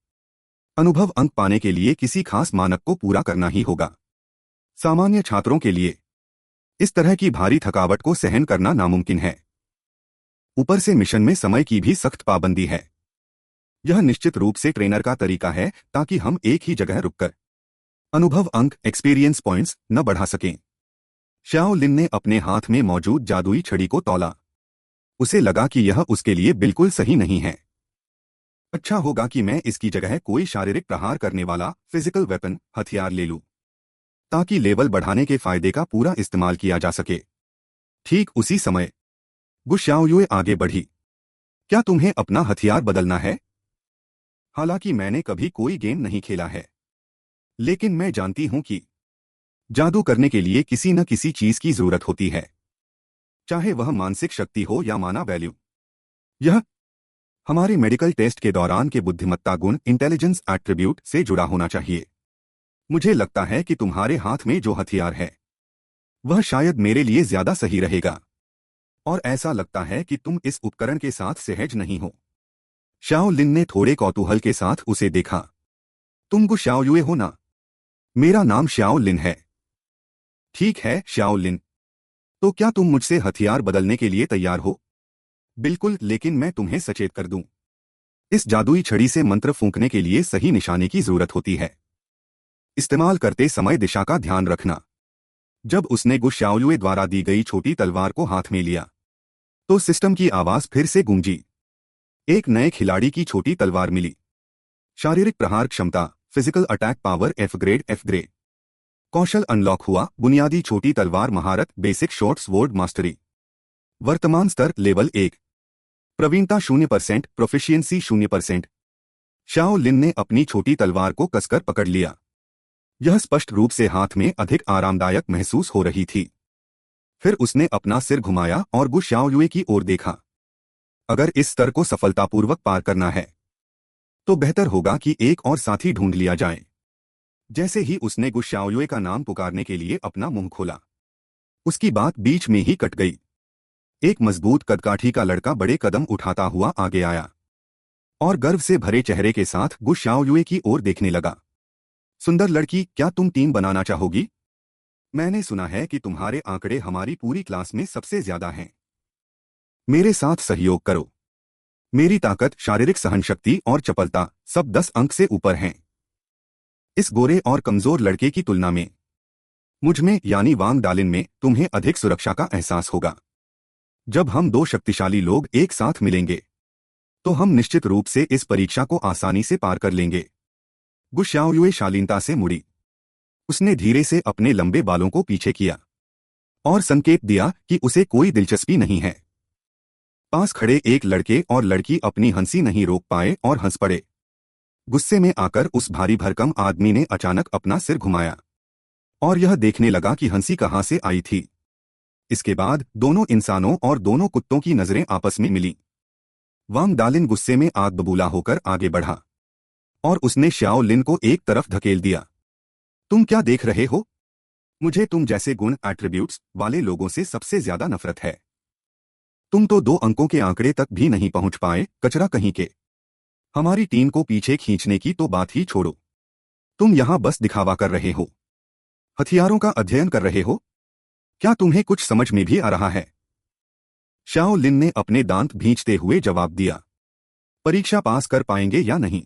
अनुभव अंक पाने के लिए किसी खास मानक को पूरा करना ही होगा। सामान्य छात्रों के लिए इस तरह की भारी थकावट को सहन करना नामुमकिन है। ऊपर से मिशन में समय की भी सख्त पाबंदी है। यह निश्चित रूप से ट्रेनर का तरीका है ताकि हम एक ही जगह रुककर अनुभव अंक एक्सपीरियंस पॉइंट्स न बढ़ा सकें। श्याओ लिन ने अपने हाथ में मौजूद जादुई छड़ी को तौला। उसे लगा कि यह उसके लिए बिल्कुल सही नहीं है। अच्छा होगा कि मैं इसकी जगह कोई शारीरिक प्रहार करने वाला फिजिकल वेपन हथियार ले लूं, ताकि लेवल बढ़ाने के फायदे का पूरा इस्तेमाल किया जा सके। ठीक उसी समय गु शाओयुए आगे बढ़ी। क्या तुम्हें अपना हथियार बदलना है? हालांकि मैंने कभी कोई गेम नहीं खेला है, लेकिन मैं जानती हूं कि जादू करने के लिए किसी न किसी चीज की जरूरत होती है, चाहे वह मानसिक शक्ति हो या माना वैल्यू। यह हमारे मेडिकल टेस्ट के दौरान के बुद्धिमत्ता गुण इंटेलिजेंस एट्रीब्यूट से जुड़ा होना चाहिए। मुझे लगता है कि तुम्हारे हाथ में जो हथियार है वह शायद मेरे लिए ज्यादा सही रहेगा, और ऐसा लगता है कि तुम इस उपकरण के साथ सहज नहीं हो। श्याओ लिन ने थोड़े कौतूहल के साथ उसे देखा। तुम गु शाओयुए हो ना? मेरा नाम श्याओ लिन है। ठीक है श्याओ लिन, तो क्या तुम मुझसे हथियार बदलने के लिए तैयार हो? बिल्कुल, लेकिन मैं तुम्हें सचेत कर दूं, इस जादुई छड़ी से मंत्र फूंकने के लिए सही निशाने की जरूरत होती है। इस्तेमाल करते समय दिशा का ध्यान रखना। जब उसने गु शाओयुए द्वारा दी गई छोटी तलवार को हाथ में लिया तो सिस्टम की आवाज फिर से गूंजी। एक नए खिलाड़ी की छोटी तलवार मिली। शारीरिक प्रहार क्षमता physical attack power F grade. कौशल अनलॉक हुआ, बुनियादी छोटी तलवार महारत बेसिक शॉर्ट स्वॉर्ड मास्टरी। वर्तमान स्तर लेवल 1। प्रवीणता 0%, प्रोफिशिएंसी 0%। श्याओ लिन ने अपनी छोटी तलवार को कसकर पकड़ लिया। यह स्पष्ट रूप से हाथ में अधिक आरामदायक महसूस हो रही थी। फिर उसने अपना सिर घुमाया और गु शाओयुए की ओर देखा। अगर इस स्तर को सफलतापूर्वक पार करना है तो बेहतर होगा कि एक और साथी ढूंढ लिया जाए। जैसे ही उसने गु शाओयुए का नाम पुकारने के लिए अपना मुंह खोला उसकी बात बीच में ही कट गई। एक मजबूत कदकाठी का लड़का बड़े कदम उठाता हुआ आगे आया और गर्व से भरे चेहरे के साथ गु शाओयुए की ओर देखने लगा। सुंदर लड़की, क्या तुम टीम बनाना चाहोगी? मैंने सुना है कि तुम्हारे आंकड़े हमारी पूरी क्लास में सबसे ज्यादा हैं। मेरे साथ सहयोग करो। मेरी ताकत, शारीरिक सहनशक्ति और चपलता सब 10 अंक से ऊपर हैं। इस गोरे और कमजोर लड़के की तुलना में मुझ में यानी वांग डालिन में तुम्हें अधिक सुरक्षा का एहसास होगा। जब हम दो शक्तिशाली लोग एक साथ मिलेंगे तो हम निश्चित रूप से इस परीक्षा को आसानी से पार कर लेंगे। गु शाओयुए शालीनता से मुड़ी। उसने धीरे से अपने लंबे बालों को पीछे किया और संकेत दिया कि उसे कोई दिलचस्पी नहीं है। पास खड़े एक लड़के और लड़की अपनी हंसी नहीं रोक पाए और हंस पड़े। गुस्से में आकर उस भारी भरकम आदमी ने अचानक अपना सिर घुमाया और यह देखने लगा कि हंसी कहां से आई थी। इसके बाद दोनों इंसानों और दोनों कुत्तों की नजरें आपस में मिली। वांग डालिन गुस्से में आग बबूला होकर आगे बढ़ा और उसने श्याओ लिन को एक तरफ धकेल दिया। तुम क्या देख रहे हो? मुझे तुम जैसे गुण एट्रीब्यूट्स वाले लोगों से सबसे ज्यादा नफरत है। तुम तो 2 अंकों के आंकड़े तक भी नहीं पहुंच पाए, कचरा कहीं के। हमारी टीम को पीछे खींचने की तो बात ही छोड़ो। तुम यहां बस दिखावा कर रहे हो, हथियारों का अध्ययन कर रहे हो। क्या तुम्हें कुछ समझ में भी आ रहा है? श्याओ लिन ने अपने दांत भींचते हुए जवाब दिया। परीक्षा पास कर पाएंगे या नहीं,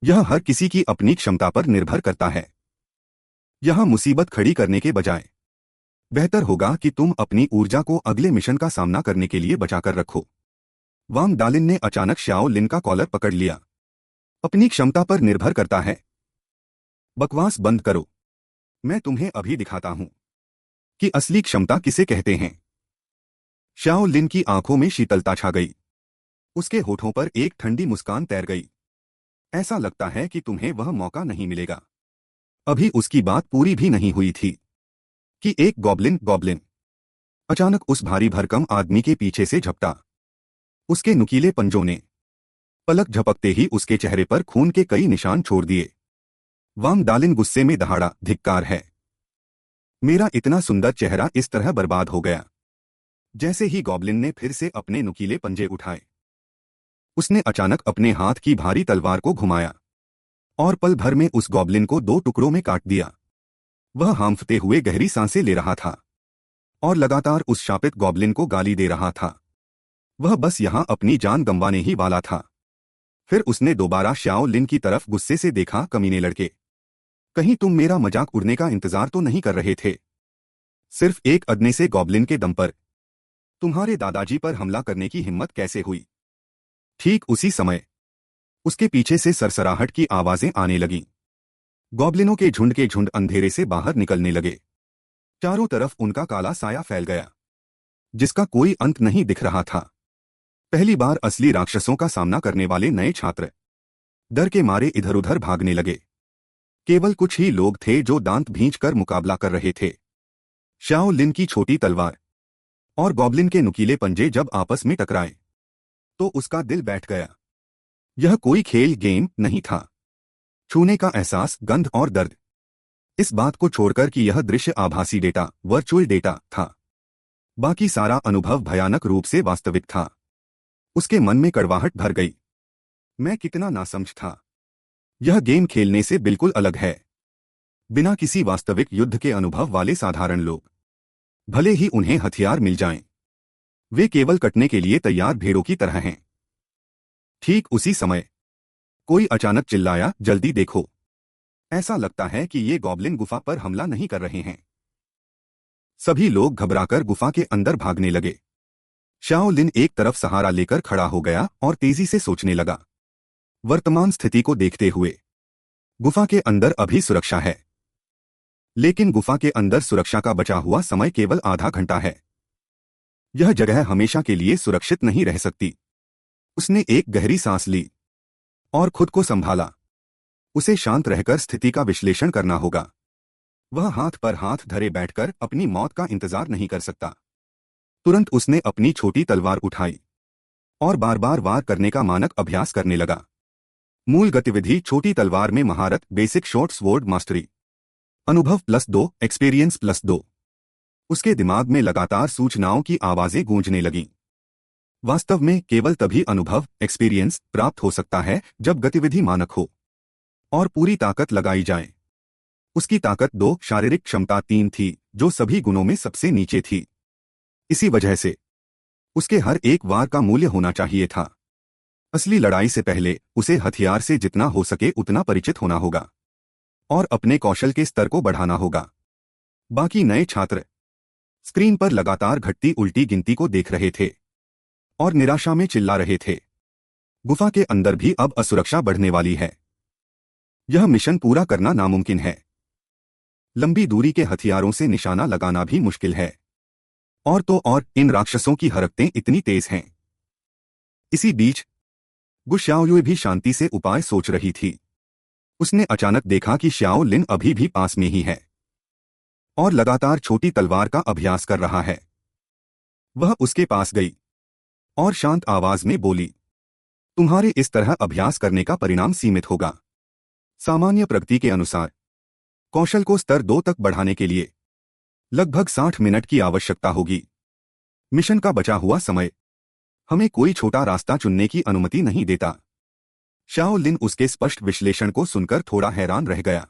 यह हर किसी की अपनी क्षमता पर निर्भर करता है। यहां मुसीबत खड़ी करने के बजाय बेहतर होगा कि तुम अपनी ऊर्जा को अगले मिशन का सामना करने के लिए बचाकर रखो। वांग डालिन ने अचानक श्याओ लिन का कॉलर पकड़ लिया। अपनी क्षमता पर निर्भर करता है। बकवास बंद करो। मैं तुम्हें अभी दिखाता हूं कि असली क्षमता किसे कहते हैं। श्याओ लिन की आंखों में शीतलता छा गई। उसके होठों पर एक ठंडी मुस्कान तैर गई। ऐसा लगता है कि तुम्हें वह मौका नहीं मिलेगा। अभी उसकी बात पूरी भी नहीं हुई थी कि एक गॉब्लिन अचानक उस भारी भरकम आदमी के पीछे से झपटा। उसके नुकीले पंजों ने पलक झपकते ही उसके चेहरे पर खून के कई निशान छोड़ दिए। वांग डालिन गुस्से में दहाड़ा, धिक्कार है। मेरा इतना सुंदर चेहरा इस तरह बर्बाद हो गया। जैसे ही गॉब्लिन ने फिर से अपने नुकीले पंजे उठाए, उसने अचानक अपने हाथ की भारी तलवार को घुमाया और पल भर में उस गॉब्लिन को 2 टुकड़ों में काट दिया। वह हांफते हुए गहरी सांसें ले रहा था और लगातार उस शापित गॉब्लिन को गाली दे रहा था। वह बस यहां अपनी जान गंवाने ही वाला था। फिर उसने दोबारा श्याओ लिन की तरफ गुस्से से देखा। कमीने लड़के, कहीं तुम मेरा मजाक उड़ने का इंतजार तो नहीं कर रहे थे? सिर्फ एक अदने से गॉब्लिन के दम पर तुम्हारे दादाजी पर हमला करने की हिम्मत कैसे हुई? ठीक उसी समय उसके पीछे से सरसराहट की आवाजें आने लगीं। गॉब्लिनों के झुंड अंधेरे से बाहर निकलने लगे। चारों तरफ उनका काला साया फैल गया, जिसका कोई अंत नहीं दिख रहा था। पहली बार असली राक्षसों का सामना करने वाले नए छात्र डर के मारे इधर उधर भागने लगे। केवल कुछ ही लोग थे जो दांत भींचकर मुकाबला कर रहे थे। श्याओ लिन की छोटी तलवार और गॉब्लिन के नुकीले पंजे जब आपस में टकराए तो उसका दिल बैठ गया। यह कोई खेल गेम नहीं था। छूने का एहसास, गंध और दर्द, इस बात को छोड़कर कि यह दृश्य आभासी डेटा, वर्चुअल डेटा था, बाकी सारा अनुभव भयानक रूप से वास्तविक था। उसके मन में कड़वाहट भर गई। मैं कितना नासमझ था। यह गेम खेलने से बिल्कुल अलग है। बिना किसी वास्तविक युद्ध के अनुभव वाले साधारण लोग, भले ही उन्हें हथियार मिल जाएं, वे केवल कटने के लिए तैयार भेड़ों की तरह हैं। ठीक उसी समय कोई अचानक चिल्लाया, जल्दी देखो। ऐसा लगता है कि ये गॉब्लिन गुफा पर हमला नहीं कर रहे हैं। सभी लोग घबराकर गुफा के अंदर भागने लगे। श्याओ लिन एक तरफ सहारा लेकर खड़ा हो गया और तेजी से सोचने लगा। वर्तमान स्थिति को देखते हुए गुफा के अंदर अभी सुरक्षा है, लेकिन गुफा के अंदर सुरक्षा का बचा हुआ समय केवल आधा घंटा है। यह जगह हमेशा के लिए सुरक्षित नहीं रह सकती। उसने एक गहरी सांस ली और खुद को संभाला। उसे शांत रहकर स्थिति का विश्लेषण करना होगा। वह हाथ पर हाथ धरे बैठकर अपनी मौत का इंतजार नहीं कर सकता। तुरंत उसने अपनी छोटी तलवार उठाई और बार बार वार करने का मानक अभ्यास करने लगा। मूल गतिविधि, छोटी तलवार में महारत, बेसिक शॉर्ट स्वॉर्ड मास्टरी, अनुभव +2, एक्सपीरियंस +2। उसके दिमाग में लगातार सूचनाओं की आवाजें गूंजने लगीं। वास्तव में केवल तभी अनुभव एक्सपीरियंस प्राप्त हो सकता है जब गतिविधि मानक हो और पूरी ताकत लगाई जाए। उसकी ताकत 2, शारीरिक क्षमता 3 थी, जो सभी गुणों में सबसे नीचे थी। इसी वजह से उसके हर एक वार का मूल्य होना चाहिए था। असली लड़ाई से पहले उसे हथियार से जितना हो सके उतना परिचित होना होगा और अपने कौशल के स्तर को बढ़ाना होगा। बाकी नए छात्र स्क्रीन पर लगातार घटती उल्टी गिनती को देख रहे थे और निराशा में चिल्ला रहे थे। गुफा के अंदर भी अब असुरक्षा बढ़ने वाली है। यह मिशन पूरा करना नामुमकिन है। लंबी दूरी के हथियारों से निशाना लगाना भी मुश्किल है। और तो और इन राक्षसों की हरकतें इतनी तेज हैं। इसी बीच गु शाओयुए भी शांति से उपाय सोच रही थी। उसने अचानक देखा कि शाओ लिन अभी भी पास में ही है और लगातार छोटी तलवार का अभ्यास कर रहा है। वह उसके पास गई और शांत आवाज में बोली, तुम्हारे इस तरह अभ्यास करने का परिणाम सीमित होगा। सामान्य प्रगति के अनुसार कौशल को स्तर 2 तक बढ़ाने के लिए लगभग 60 मिनट की आवश्यकता होगी। मिशन का बचा हुआ समय हमें कोई छोटा रास्ता चुनने की अनुमति नहीं देता। शाओ लिन उसके स्पष्ट विश्लेषण को सुनकर थोड़ा हैरान रह गया।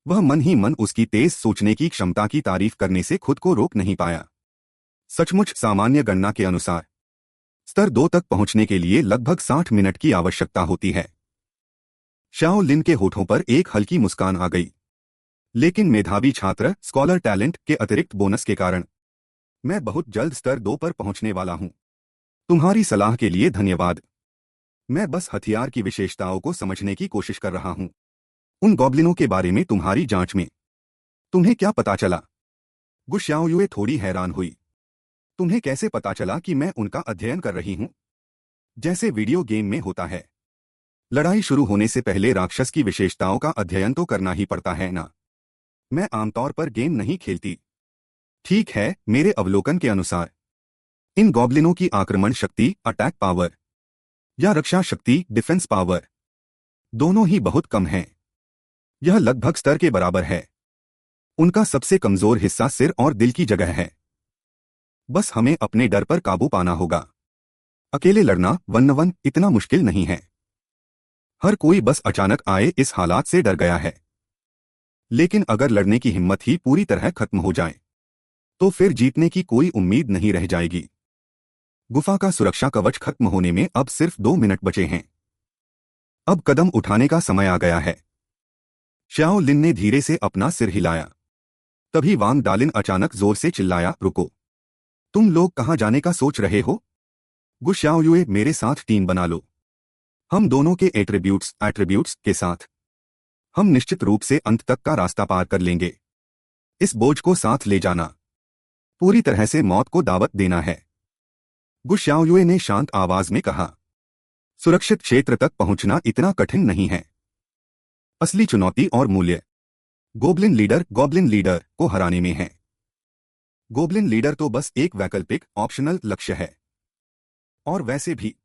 वह मन ही मन उसकी तेज सोचने की क्षमता की तारीफ करने से खुद को रोक नहीं पाया। सचमुच सामान्य गणना के अनुसार स्तर 2 तक पहुंचने के लिए लगभग 60 मिनट की आवश्यकता होती है। शाओ लिन के होठों पर एक हल्की मुस्कान आ गई। लेकिन मेधावी छात्र स्कॉलर टैलेंट के अतिरिक्त बोनस के कारण मैं बहुत जल्द स्तर 2 पर पहुंचने वाला हूं। तुम्हारी सलाह के लिए धन्यवाद। मैं बस हथियार की विशेषताओं को समझने की कोशिश कर रहा हूं। उन गॉब्लिनों के बारे में तुम्हारी जांच में तुम्हें क्या पता चला? गु शाओयुए थोड़ी हैरान हुई। तुम्हें कैसे पता चला कि मैं उनका अध्ययन कर रही हूं? जैसे वीडियो गेम में होता है। लड़ाई शुरू होने से पहले राक्षस की विशेषताओं का अध्ययन तो करना ही पड़ता है ना। मैं आमतौर पर गेम नहीं खेलती। ठीक है, मेरे अवलोकन के अनुसार इन गॉब्लिनों की आक्रमण शक्ति अटैक पावर या रक्षा शक्ति डिफेंस पावर दोनों ही बहुत कम है। यह लगभग स्तर के बराबर है। उनका सबसे कमजोर हिस्सा सिर और दिल की जगह है। बस हमें अपने डर पर काबू पाना होगा। अकेले लड़ना 1v1 इतना मुश्किल नहीं है। हर कोई बस अचानक आए इस हालात से डर गया है। लेकिन अगर लड़ने की हिम्मत ही पूरी तरह खत्म हो जाए तो फिर जीतने की कोई उम्मीद नहीं रह जाएगी। गुफा का सुरक्षा कवच खत्म होने में अब सिर्फ 2 मिनट बचे हैं। अब कदम उठाने का समय आ गया है। शाओ लिन ने धीरे से अपना सिर हिलाया। तभी वांग डालिन अचानक जोर से चिल्लाया, रुको। तुम लोग कहां जाने का सोच रहे हो? गु शाओयुए, मेरे साथ टीम बना लो। हम दोनों के एट्रीब्यूट्स के साथ हम निश्चित रूप से अंत तक का रास्ता पार कर लेंगे। इस बोझ को साथ ले जाना पूरी तरह से मौत को दावत देना है। गु शाओयुए ने शांत आवाज में कहा, सुरक्षित क्षेत्र तक पहुंचना इतना कठिन नहीं है। असली चुनौती और मूल्य गॉब्लिन लीडर को हराने में है। गॉब्लिन लीडर तो बस एक वैकल्पिक ऑप्शनल लक्ष्य है। और वैसे भी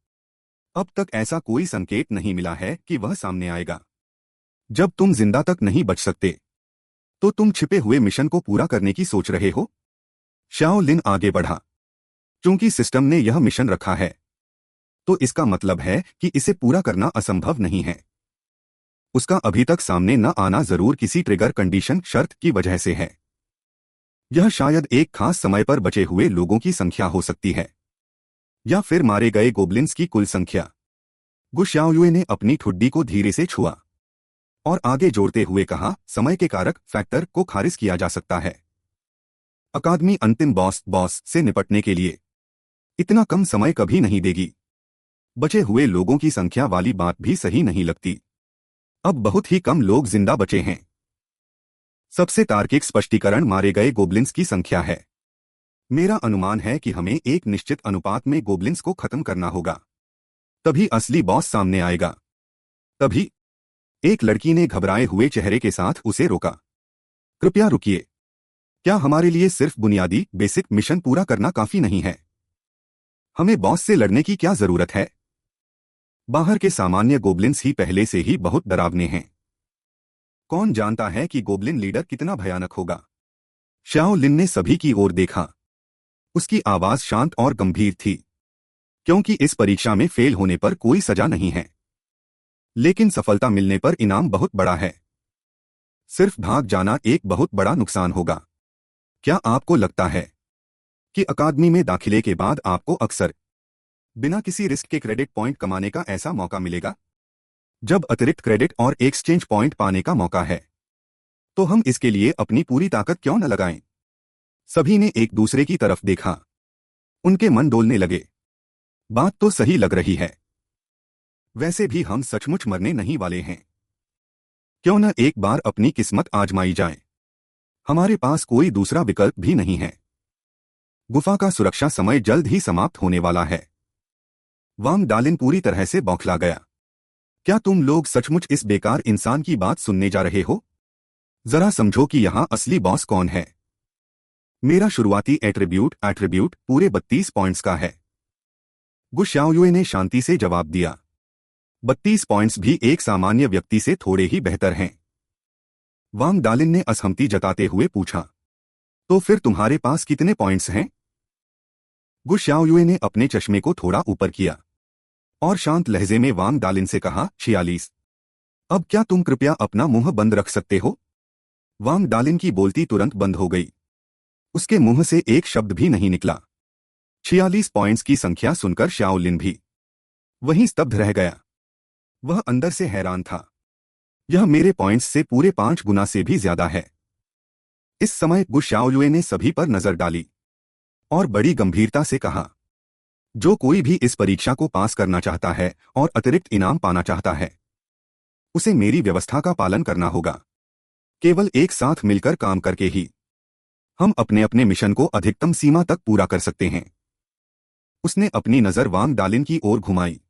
अब तक ऐसा कोई संकेत नहीं मिला है कि वह सामने आएगा। जब तुम जिंदा तक नहीं बच सकते तो तुम छिपे हुए मिशन को पूरा करने की सोच रहे हो? शाओ लिन आगे बढ़ा। चूंकि सिस्टम ने यह मिशन रखा है तो इसका मतलब है कि इसे पूरा करना असंभव नहीं है। उसका अभी तक सामने न आना जरूर किसी ट्रिगर कंडीशन शर्त की वजह से है। यह शायद एक खास समय पर बचे हुए लोगों की संख्या हो सकती है या फिर मारे गए गोब्लिन्स की कुल संख्या। गु शाओयुए ने अपनी ठुड्डी को धीरे से छुआ और आगे जोड़ते हुए कहा, समय के कारक फैक्टर को खारिज किया जा सकता है। अकादमी अंतिम बॉस से निपटने के लिए इतना कम समय कभी नहीं देगी। बचे हुए लोगों की संख्या वाली बात भी सही नहीं लगती। अब बहुत ही कम लोग जिंदा बचे हैं। सबसे तार्किक स्पष्टीकरण मारे गए गोब्लिन्स की संख्या है। मेरा अनुमान है कि हमें एक निश्चित अनुपात में गोब्लिन्स को खत्म करना होगा, तभी असली बॉस सामने आएगा। तभी एक लड़की ने घबराए हुए चेहरे के साथ उसे रोका। कृपया रुकिए। क्या हमारे लिए सिर्फ बुनियादी बेसिक मिशन पूरा करना काफी नहीं है? हमें बॉस से लड़ने की क्या जरूरत है? बाहर के सामान्य गोब्लिन्स ही पहले से ही बहुत डरावने हैं। कौन जानता है कि गोब्लिन लीडर कितना भयानक होगा? श्याओ लिन ने सभी की ओर देखा। उसकी आवाज शांत और गंभीर थी। क्योंकि इस परीक्षा में फेल होने पर कोई सजा नहीं है, लेकिन सफलता मिलने पर इनाम बहुत बड़ा है। सिर्फ भाग जाना एक बहुत बड़ा नुकसान होगा। क्या आपको लगता है कि अकादमी में दाखिले के बाद आपको अक्सर बिना किसी रिस्क के क्रेडिट पॉइंट कमाने का ऐसा मौका मिलेगा? जब अतिरिक्त क्रेडिट और एक्सचेंज पॉइंट पाने का मौका है, तो हम इसके लिए अपनी पूरी ताकत क्यों न लगाएं? सभी ने एक दूसरे की तरफ देखा। उनके मन डोलने लगे। बात तो सही लग रही है। वैसे भी हम सचमुच मरने नहीं वाले हैं। क्यों न एक बार अपनी किस्मत आजमाई जाए। हमारे पास कोई दूसरा विकल्प भी नहीं है। गुफा का सुरक्षा समय जल्द ही समाप्त होने वाला है। वांग डालिन पूरी तरह से बौखला गया। क्या तुम लोग सचमुच इस बेकार इंसान की बात सुनने जा रहे हो? जरा समझो कि यहां असली बॉस कौन है। मेरा शुरुआती एट्रीब्यूट पूरे 32 पॉइंट्स का है। गु शाओयुए ने शांति से जवाब दिया। 32 पॉइंट्स भी एक सामान्य व्यक्ति से थोड़े ही बेहतर हैं। वांग डालिन ने असहमति जताते हुए पूछा, तो फिर तुम्हारे पास कितने पॉइंट्स हैं? गु शाओयुए ने अपने चश्मे को थोड़ा ऊपर किया और शांत लहजे में वांग डालिन से कहा, 46। अब क्या तुम कृपया अपना मुंह बंद रख सकते हो? वांग डालिन की बोलती तुरंत बंद हो गई। उसके मुंह से एक शब्द भी नहीं निकला। 46 पॉइंट्स की संख्या सुनकर श्याओ लिन भी वहीं स्तब्ध रह गया। वह अंदर से हैरान था। यह मेरे पॉइंट्स से पूरे 5 गुना से भी ज्यादा है। इस समय गु शाओयुए ने सभी पर नजर डाली और बड़ी गंभीरता से कहा, जो कोई भी इस परीक्षा को पास करना चाहता है और अतिरिक्त इनाम पाना चाहता है, उसे मेरी व्यवस्था का पालन करना होगा। केवल एक साथ मिलकर काम करके ही हम अपने अपने मिशन को अधिकतम सीमा तक पूरा कर सकते हैं। उसने अपनी नजर वांग डालिन की ओर घुमाई।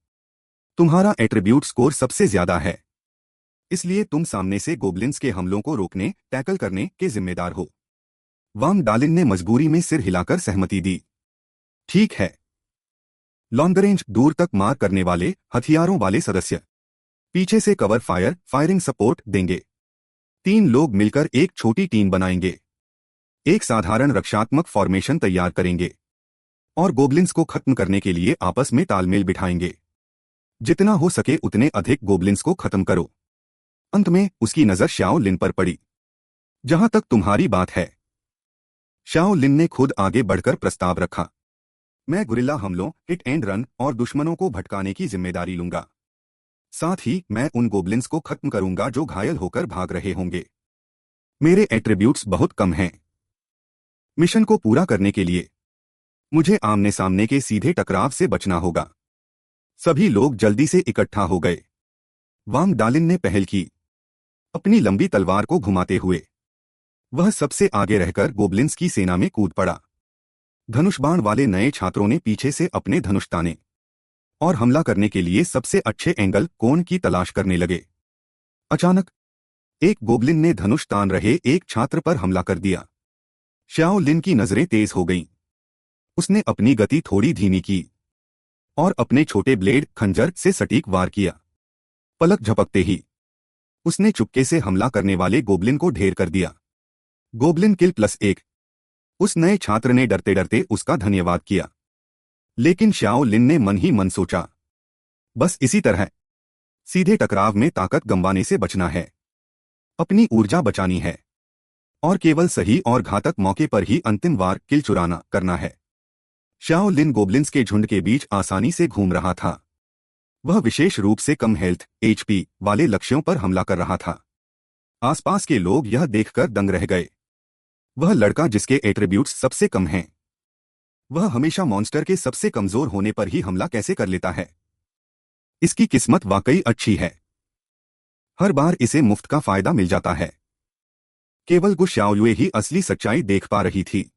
तुम्हारा एट्रीब्यूट स्कोर सबसे ज्यादा है, इसलिए तुम सामने से गोब्लिन्स के हमलों को रोकने, टैकल करने के जिम्मेदार हो। वांग डालिन ने मजबूरी में सिर हिलाकर सहमति दी। ठीक है। लॉन्ग रेंज दूर तक मार करने वाले हथियारों वाले सदस्य पीछे से कवर फायरिंग सपोर्ट देंगे। 3 लोग मिलकर एक छोटी टीम बनाएंगे। एक साधारण रक्षात्मक फॉर्मेशन तैयार करेंगे और गोब्लिन्स को खत्म करने के लिए आपस में तालमेल बिठाएंगे। जितना हो सके उतने अधिक गोब्लिन्स को खत्म करो। अंत में उसकी नजर श्याओ लिन पर पड़ी। जहां तक तुम्हारी बात है, श्याओ लिन ने खुद आगे बढ़कर प्रस्ताव रखा, मैं गुरिल्ला हमलों, हिट एंड रन और दुश्मनों को भटकाने की जिम्मेदारी लूंगा। साथ ही मैं उन गोब्लिन्स को खत्म करूंगा जो घायल होकर भाग रहे होंगे। मेरे एट्रीब्यूट्स बहुत कम हैं। मिशन को पूरा करने के लिए मुझे आमने सामने के सीधे टकराव से बचना होगा। सभी लोग जल्दी से इकट्ठा हो गए। वांग डालिन ने पहल की। अपनी लंबी तलवार को घुमाते हुए वह सबसे आगे रहकर गोब्लिन्स की सेना में कूद पड़ा। धनुषबाण वाले नए छात्रों ने पीछे से अपने धनुष ताने और हमला करने के लिए सबसे अच्छे एंगल कोण की तलाश करने लगे। अचानक एक गोब्लिन ने धनुष तान रहे एक छात्र पर हमला कर दिया। श्याओ लिन की नजरें तेज हो गईं। उसने अपनी गति थोड़ी धीमी की और अपने छोटे ब्लेड खंजर से सटीक वार किया। पलक झपकते ही उसने चुपके से हमला करने वाले गोब्लिन को ढेर कर दिया। गोब्लिन किल +1। उस नए छात्र ने डरते डरते उसका धन्यवाद किया। लेकिन श्याओ लिन ने मन ही मन सोचा, बस इसी तरह सीधे टकराव में ताकत गंवाने से बचना है, अपनी ऊर्जा बचानी है और केवल सही और घातक मौके पर ही अंतिम वार किल चुराना करना है। श्याओ लिन गोब्लिन्स के झुंड के बीच आसानी से घूम रहा था। वह विशेष रूप से कम हेल्थ HP वाले लक्ष्यों पर हमला कर रहा था। आसपास के लोग यह देखकर दंग रह गए। वह लड़का जिसके एट्रीब्यूट्स सबसे कम हैं, वह हमेशा मॉन्स्टर के सबसे कमजोर होने पर ही हमला कैसे कर लेता है? इसकी किस्मत वाकई अच्छी है। हर बार इसे मुफ्त का फायदा मिल जाता है। केवल गु शाओयुए ही असली सच्चाई देख पा रही थी।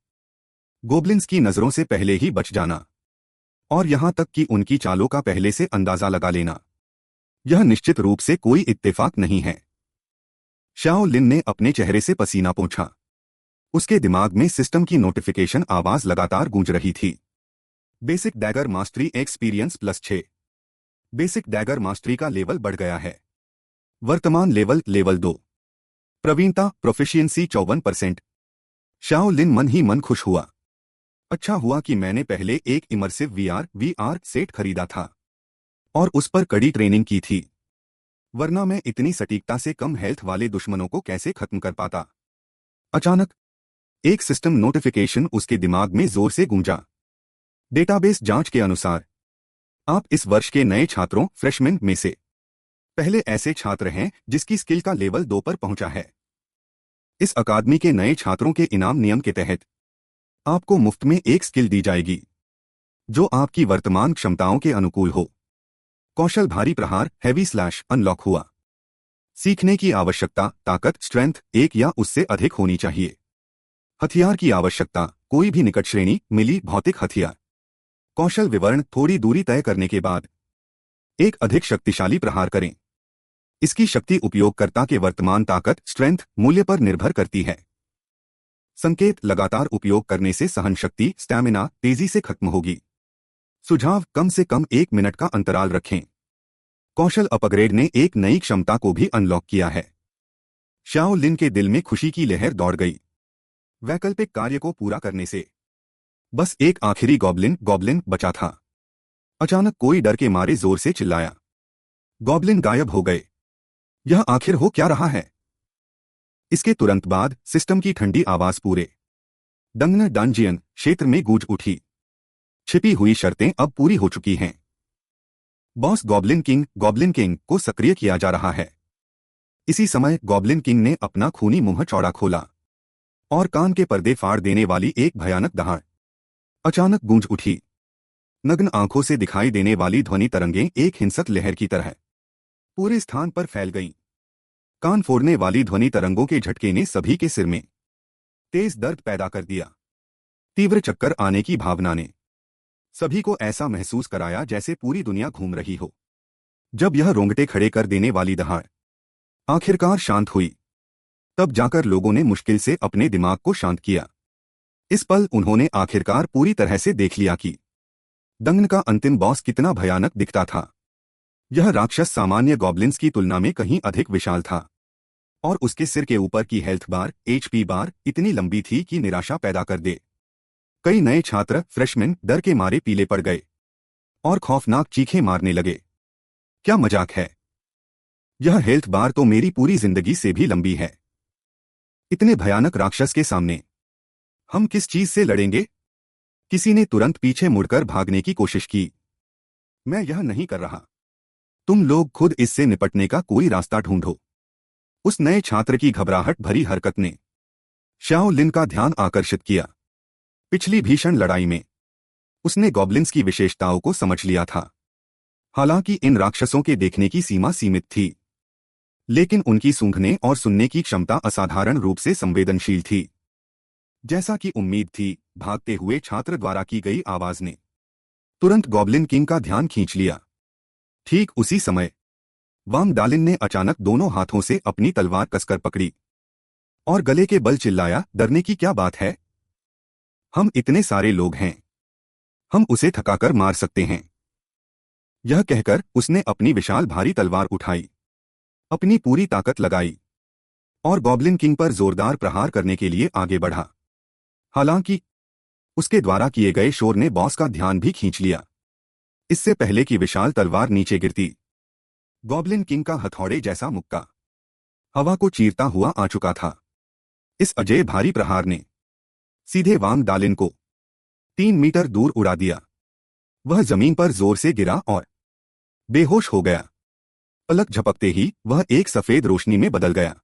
गोब्लिन्स की नजरों से पहले ही बच जाना और यहां तक कि उनकी चालों का पहले से अंदाजा लगा लेना, यह निश्चित रूप से कोई इत्तेफाक नहीं है। श्याओ लिन ने अपने चेहरे से पसीना पोंछा। उसके दिमाग में सिस्टम की नोटिफिकेशन आवाज लगातार गूंज रही थी। Basic dagger mastery experience +6। Basic dagger mastery का लेवल बढ़ गया है। वर्तमान लेवल 2। प्रवीणता प्रोफिशिएंसी 54%। शाओ लिन मन ही मन खुश हुआ। अच्छा हुआ कि मैंने पहले एक इमर्सिव वीआर सेट खरीदा था और उस पर कड़ी ट्रेनिंग की थी, वरना मैं इतनी सटीकता से कम हेल्थ वाले दुश्मनों को कैसे खत्म कर पाता। अचानक एक सिस्टम नोटिफिकेशन उसके दिमाग में जोर से गूंजा। डेटाबेस जांच के अनुसार आप इस वर्ष के नए छात्रों फ्रेशमैन में से पहले ऐसे छात्र हैं जिसकी स्किल का लेवल 2 पर पहुंचा है। इस अकादमी के नए छात्रों के इनाम नियम के तहत आपको मुफ्त में एक स्किल दी जाएगी जो आपकी वर्तमान क्षमताओं के अनुकूल हो। कौशल भारी प्रहार हैवी स्लैश अनलॉक हुआ। सीखने की आवश्यकता ताकत स्ट्रेंथ 1 या उससे अधिक होनी चाहिए। हथियार की आवश्यकता कोई भी निकट श्रेणी मिली भौतिक हथियार। कौशल विवरण थोड़ी दूरी तय करने के बाद एक अधिक शक्तिशाली प्रहार करें। इसकी शक्ति उपयोगकर्ता के वर्तमान ताकत स्ट्रेंथ मूल्य पर निर्भर करती है। संकेत लगातार उपयोग करने से सहन शक्ति स्टैमिना तेजी से खत्म होगी। सुझाव कम से कम 1 मिनट का अंतराल रखें। कौशल अपग्रेड ने एक नई क्षमता को भी अनलॉक किया है। शाओ लिन के दिल में खुशी की लहर दौड़ गई। वैकल्पिक कार्य को पूरा करने से बस एक आखिरी गॉब्लिन बचा था। अचानक कोई डर के मारे जोर से चिल्लाया। गॉब्लिन गायब हो गए। यह आखिर हो क्या रहा है? इसके तुरंत बाद सिस्टम की ठंडी आवाज पूरे डंजियन क्षेत्र में गूंज उठी। छिपी हुई शर्तें अब पूरी हो चुकी हैं। बॉस गॉब्लिन किंग को सक्रिय किया जा रहा है। इसी समय गॉब्लिन किंग ने अपना खूनी मुंह चौड़ा खोला और कान के पर्दे फाड़ देने वाली एक भयानक दहाड़ अचानक गूंज उठी। नग्न आंखों से दिखाई देने वाली ध्वनि तरंगें एक हिंसक लहर की तरह पूरे स्थान पर फैल गईं। कान फोड़ने वाली ध्वनि तरंगों के झटके ने सभी के सिर में तेज दर्द पैदा कर दिया। तीव्र चक्कर आने की भावना ने सभी को ऐसा महसूस कराया जैसे पूरी दुनिया घूम रही हो। जब यह रोंगटे खड़े कर देने वाली दहाड़ आखिरकार शांत हुई, तब जाकर लोगों ने मुश्किल से अपने दिमाग को शांत किया। इस पल उन्होंने आखिरकार पूरी तरह से देख लिया कि दंगन का अंतिम बॉस कितना भयानक दिखता था। यह राक्षस सामान्य गॉब्लिन्स की तुलना में कहीं अधिक विशाल था और उसके सिर के ऊपर की हेल्थ बार HP बार इतनी लंबी थी कि निराशा पैदा कर दे। कई नए छात्र फ्रेशमैन डर के मारे पीले पड़ गए और खौफनाक चीखें मारने लगे। क्या मजाक है? यह हेल्थ बार तो मेरी पूरी जिंदगी से भी लंबी है। इतने भयानक राक्षस के सामने हम किस चीज से लड़ेंगे? किसी ने तुरंत पीछे मुड़कर भागने की कोशिश की। मैं यह नहीं कर रहा। तुम लोग खुद इससे निपटने का कोई रास्ता ढूंढो। उस नए छात्र की घबराहट भरी हरकत ने शाओ लिन का ध्यान आकर्षित किया। पिछली भीषण लड़ाई में उसने गॉब्लिन्स की विशेषताओं को समझ लिया था। हालांकि इन राक्षसों के देखने की सीमा सीमित थी, लेकिन उनकी सूंघने और सुनने की क्षमता असाधारण रूप से संवेदनशील थी। जैसा कि उम्मीद थी, भागते हुए छात्र द्वारा की गई आवाज ने तुरंत गॉब्लिन किंग का ध्यान खींच लिया। ठीक उसी समय वांग डालिन ने अचानक दोनों हाथों से अपनी तलवार कसकर पकड़ी और गले के बल चिल्लाया, डरने की क्या बात है? हम इतने सारे लोग हैं, हम उसे थकाकर मार सकते हैं। यह कहकर उसने अपनी विशाल भारी तलवार उठाई, अपनी पूरी ताकत लगाई और गॉब्लिन किंग पर जोरदार प्रहार करने के लिए आगे बढ़ा। हालांकि उसके द्वारा किए गए शोर ने बॉस का ध्यान भी खींच लिया। इससे पहले कि विशाल तलवार नीचे गिरती, गॉब्लिन किंग का हथौड़े जैसा मुक्का हवा को चीरता हुआ आ चुका था। इस अजय भारी प्रहार ने सीधे वांग डालिन को 3 मीटर दूर उड़ा दिया। वह जमीन पर जोर से गिरा और बेहोश हो गया। पलक झपकते ही वह एक सफेद रोशनी में बदल गया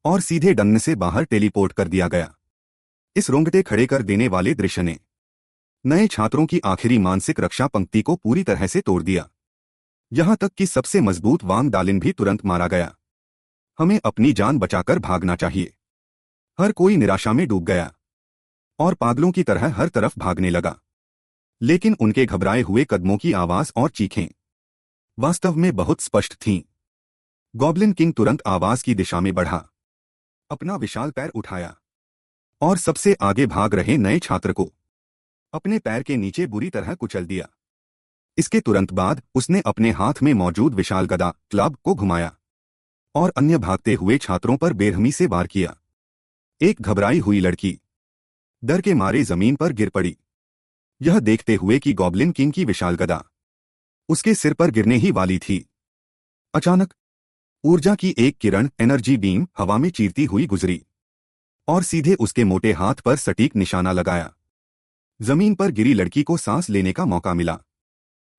और सीधे डंगन से बाहर टेलीपोर्ट कर दिया गया। इस रोंगटे खड़े कर देने वाले दृश्य ने नए छात्रों की आखिरी मानसिक रक्षा पंक्ति को पूरी तरह से तोड़ दिया। यहां तक कि सबसे मजबूत वांग डालिन भी तुरंत मारा गया। हमें अपनी जान बचाकर भागना चाहिए। हर कोई निराशा में डूब गया और पागलों की तरह हर तरफ भागने लगा। लेकिन उनके घबराए हुए कदमों की आवाज और चीखें वास्तव में बहुत स्पष्ट थीं। गॉब्लिन किंग तुरंत आवाज की दिशा में बढ़ा, अपना विशाल पैर उठाया और सबसे आगे भाग रहे नए छात्र को अपने पैर के नीचे बुरी तरह कुचल दिया। इसके तुरंत बाद उसने अपने हाथ में मौजूद विशाल गदा क्लब को घुमाया और अन्य भागते हुए छात्रों पर बेरहमी से वार किया। एक घबराई हुई लड़की डर के मारे जमीन पर गिर पड़ी, यह देखते हुए कि गॉब्लिन किंग की विशाल गदा उसके सिर पर गिरने ही वाली थी। अचानक ऊर्जा की एक किरण, एनर्जी बीम, हवा में चीरती हुई गुजरी और सीधे उसके मोटे हाथ पर सटीक निशाना लगाया। जमीन पर गिरी लड़की को सांस लेने का मौका मिला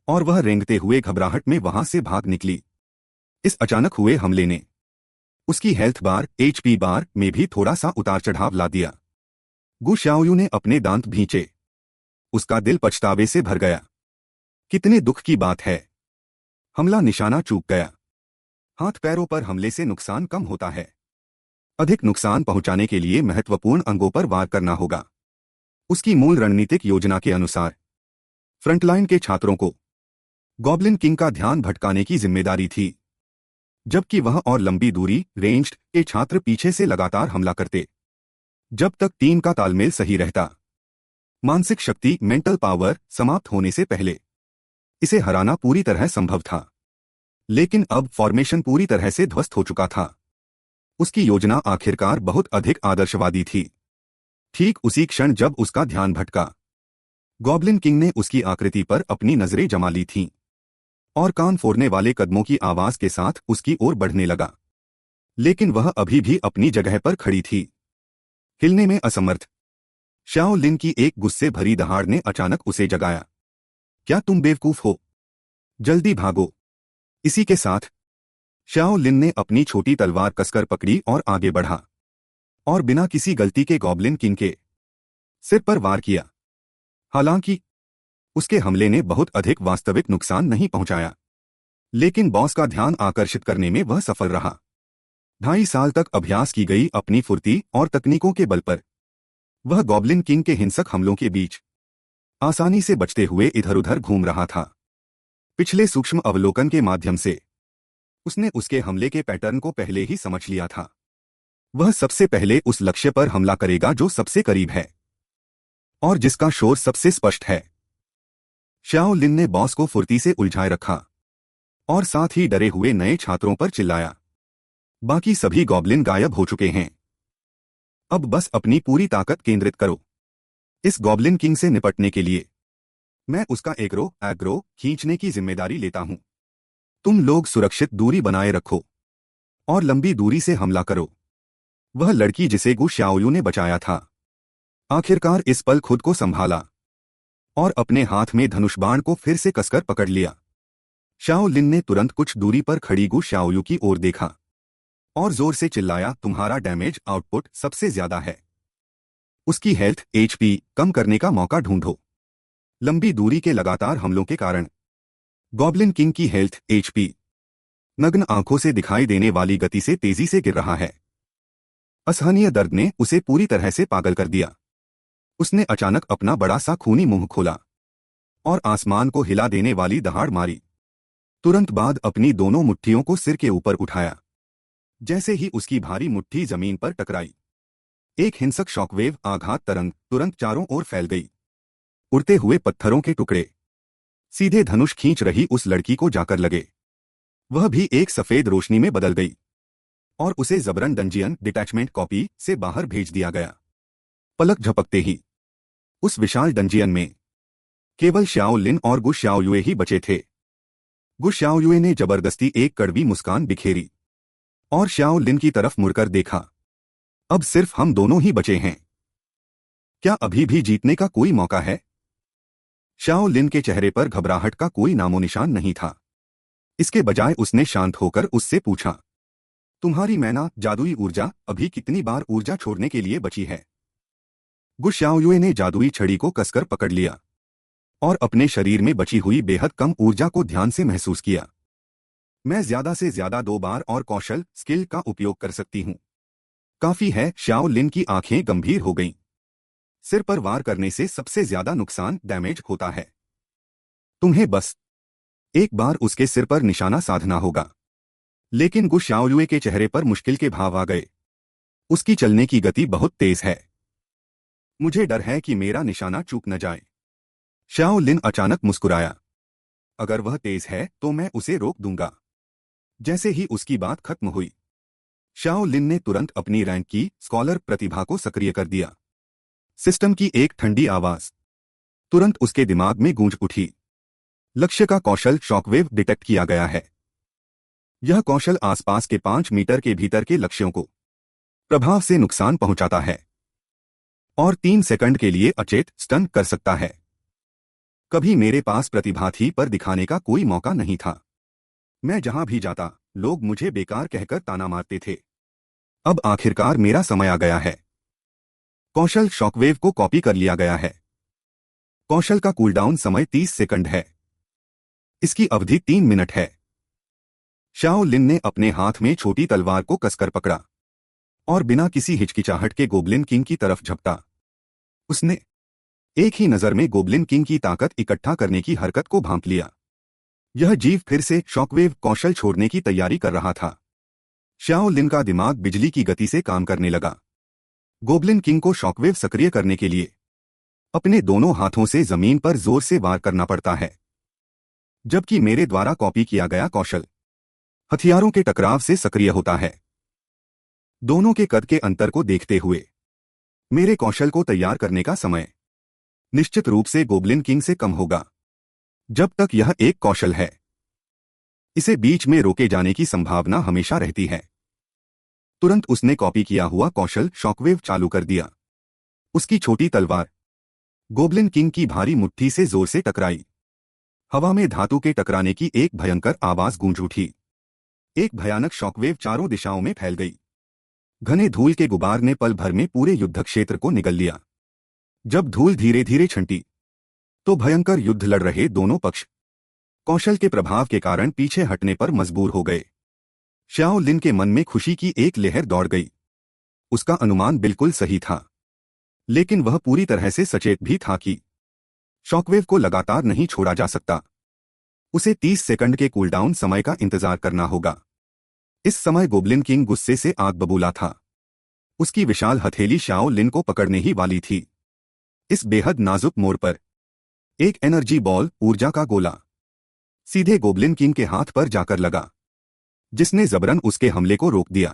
और वह रेंगते हुए घबराहट में वहां से भाग निकली। इस अचानक हुए हमले ने उसकी हेल्थ बार, एचपी बार में भी थोड़ा सा उतार चढ़ाव ला दिया। गु शाओयू ने अपने दांत भींचे, उसका दिल पछतावे से भर गया। कितने दुख की बात है, हमला निशाना चूक गया। हाथ पैरों पर हमले से नुकसान कम होता है, अधिक नुकसान पहुंचाने के लिए महत्वपूर्ण अंगों पर वार करना होगा। उसकी मूल रणनीतिक योजना के अनुसार फ्रंटलाइन के छात्रों को गॉब्लिन किंग का ध्यान भटकाने की जिम्मेदारी थी, जबकि वह और लंबी दूरी रेंज्ड के छात्र पीछे से लगातार हमला करते। जब तक टीम का तालमेल सही रहता, मानसिक शक्ति, मेंटल पावर समाप्त होने से पहले इसे हराना पूरी तरह संभव था। लेकिन अब फॉर्मेशन पूरी तरह से ध्वस्त हो चुका था। उसकी योजना आखिरकार बहुत अधिक आदर्शवादी थी। ठीक उसी क्षण जब उसका ध्यान भटका, गॉब्लिन किंग ने उसकी आकृति पर अपनी नजरें जमा ली थीं और कान फोड़ने वाले कदमों की आवाज के साथ उसकी ओर बढ़ने लगा। लेकिन वह अभी भी अपनी जगह पर खड़ी थी, हिलने में असमर्थ। शाओ लिन की एक गुस्से भरी दहाड़ ने अचानक उसे जगाया। क्या तुम बेवकूफ हो? जल्दी भागो। इसी के साथ शाओ लिन ने अपनी छोटी तलवार कसकर पकड़ी और आगे बढ़ा और बिना किसी गलती के गॉब्लिन किंग के सिर पर वार किया। हालांकि उसके हमले ने बहुत अधिक वास्तविक नुकसान नहीं पहुंचाया, लेकिन बॉस का ध्यान आकर्षित करने में वह सफल रहा। 2.5 साल तक अभ्यास की गई अपनी फुर्ती और तकनीकों के बल पर वह गॉब्लिन किंग के हिंसक हमलों के बीच आसानी से बचते हुए इधर उधर घूम रहा था। पिछले सूक्ष्म अवलोकन के माध्यम से उसने उसके हमले के पैटर्न को पहले ही समझ लिया था। वह सबसे पहले उस लक्ष्य पर हमला करेगा जो सबसे करीब है और जिसका शोर सबसे स्पष्ट है। शाओ लिन ने बॉस को फुर्ती से उलझाए रखा और साथ ही डरे हुए नए छात्रों पर चिल्लाया, बाकी सभी गॉब्लिन गायब हो चुके हैं, अब बस अपनी पूरी ताकत केंद्रित करो। इस गॉब्लिन किंग से निपटने के लिए मैं उसका एग्रो खींचने की जिम्मेदारी लेता हूं। तुम लोग सुरक्षित दूरी बनाए रखो और लंबी दूरी से हमला करो। वह लड़की जिसे गु शाओयू ने बचाया था, आखिरकार इस पल खुद को संभाला और अपने हाथ में धनुष बाण को फिर से कसकर पकड़ लिया। शाओ लिन ने तुरंत कुछ दूरी पर खड़ी गु शाओयू की ओर देखा और जोर से चिल्लाया, तुम्हारा डैमेज आउटपुट सबसे ज्यादा है, उसकी हेल्थ एचपी कम करने का मौका ढूंढो। लंबी दूरी के लगातार हमलों के कारण गॉब्लिन किंग की हेल्थ एचपी नग्न आंखों से दिखाई देने वाली गति से तेजी से गिर रहा है। असहनीय दर्द ने उसे पूरी तरह से पागल कर दिया। उसने अचानक अपना बड़ा सा खूनी मुंह खोला और आसमान को हिला देने वाली दहाड़ मारी। तुरंत बाद अपनी दोनों मुट्ठियों को सिर के ऊपर उठाया। जैसे ही उसकी भारी मुट्ठी जमीन पर टकराई, एक हिंसक शॉकवेव आघात तरंग तुरंत चारों ओर फैल गई। उड़ते हुए पत्थरों के टुकड़े सीधे धनुष खींच रही उस लड़की को जाकर लगे। वह भी एक सफेद रोशनी में बदल गई और उसे जबरन डंजियन डिटैचमेंट कॉपी से बाहर भेज दिया गया। पलक झपकते ही उस विशाल डंजियन में केवल शाओ लिन और गु शाओयुए ही बचे थे। गु शाओयुए ने जबरदस्ती एक कड़वी मुस्कान बिखेरी और शाओ लिन की तरफ मुड़कर देखा। अब सिर्फ हम दोनों ही बचे हैं, क्या अभी भी जीतने का कोई मौका है? शाओ लिन के चेहरे पर घबराहट का कोई नामो निशान नहीं था। इसके बजाय उसने शांत होकर उससे पूछा, तुम्हारी मैना जादुई ऊर्जा अभी कितनी बार ऊर्जा छोड़ने के लिए बची है? गु शाओयुए ने जादुई छड़ी को कसकर पकड़ लिया और अपने शरीर में बची हुई बेहद कम ऊर्जा को ध्यान से महसूस किया। मैं ज्यादा से ज्यादा 2 बार और कौशल स्किल का उपयोग कर सकती हूं, काफी है। शाओ लिन की आंखें गंभीर हो गईं। सिर पर वार करने से सबसे ज्यादा नुकसान डैमेज होता है। तुम्हें बस एक बार उसके सिर पर निशाना साधना होगा। लेकिन गु शाओयुए के चेहरे पर मुश्किल के भाव आ गए। उसकी चलने की गति बहुत तेज है, मुझे डर है कि मेरा निशाना चूक न जाए। शाओ लिन अचानक मुस्कुराया, अगर वह तेज है तो मैं उसे रोक दूंगा। जैसे ही उसकी बात खत्म हुई, शाओ लिन ने तुरंत अपनी रैंक की स्कॉलर प्रतिभा को सक्रिय कर दिया। सिस्टम की एक ठंडी आवाज तुरंत उसके दिमाग में गूंज उठी। लक्ष्य का कौशल शॉकवेव डिटेक्ट किया गया है। यह कौशल आसपास के 5 मीटर के भीतर के लक्ष्यों को प्रभाव से नुकसान पहुंचाता है और 3 सेकंड के लिए अचेत स्टन कर सकता है। कभी मेरे पास प्रतिभा थी पर दिखाने का कोई मौका नहीं था। मैं जहां भी जाता लोग मुझे बेकार कहकर ताना मारते थे। अब आखिरकार मेरा समय आ गया है। कौशल शॉकवेव को कॉपी कर लिया गया है। कौशल का कूलडाउन समय 30 सेकंड है। इसकी अवधि 3 मिनट है। शाओ लिन ने अपने हाथ में छोटी तलवार को कसकर पकड़ा और बिना किसी हिचकिचाहट के गोब्लिन किंग की तरफ झपटा। उसने एक ही नजर में गोब्लिन किंग की ताकत इकट्ठा करने की हरकत को भांप लिया। यह जीव फिर से शॉकवेव कौशल छोड़ने की तैयारी कर रहा था। शाओ लिन का दिमाग बिजली की गति से काम करने लगा। गोब्लिन किंग को शॉकवेव सक्रिय करने के लिए अपने दोनों हाथों से जमीन पर जोर से वार करना पड़ता है, जबकि मेरे द्वारा कॉपी किया गया कौशल हथियारों के टकराव से सक्रिय होता है। दोनों के कद के अंतर को देखते हुए मेरे कौशल को तैयार करने का समय निश्चित रूप से गोब्लिन किंग से कम होगा। जब तक यह एक कौशल है, इसे बीच में रोके जाने की संभावना हमेशा रहती है। तुरंत उसने कॉपी किया हुआ कौशल शॉकवेव चालू कर दिया। उसकी छोटी तलवार गोब्लिन किंग की भारी मुट्ठी से जोर से टकराई। हवा में धातु के टकराने की एक भयंकर आवाज गूंज उठी। एक भयानक शॉकवेव चारों दिशाओं में फैल गई। घने धूल के गुबार ने पल भर में पूरे युद्ध क्षेत्र को निगल लिया। जब धूल धीरे धीरे छंटी तो भयंकर युद्ध लड़ रहे दोनों पक्ष कौशल के प्रभाव के कारण पीछे हटने पर मजबूर हो गए। शाओ लिन के मन में खुशी की एक लहर दौड़ गई। उसका अनुमान बिल्कुल सही था, लेकिन वह पूरी तरह से सचेत भी था कि शॉकवेव को लगातार नहीं छोड़ा जा सकता। उसे 30 सेकंड के कूलडाउन समय का इंतजार करना होगा। इस समय गोब्लिन किंग गुस्से से आग बबूला था। उसकी विशाल हथेली शाओ लिन को पकड़ने ही वाली थी। इस बेहद नाजुक मोड़ पर एक एनर्जी बॉल ऊर्जा का गोला सीधे गोब्लिन किंग के हाथ पर जाकर लगा, जिसने जबरन उसके हमले को रोक दिया।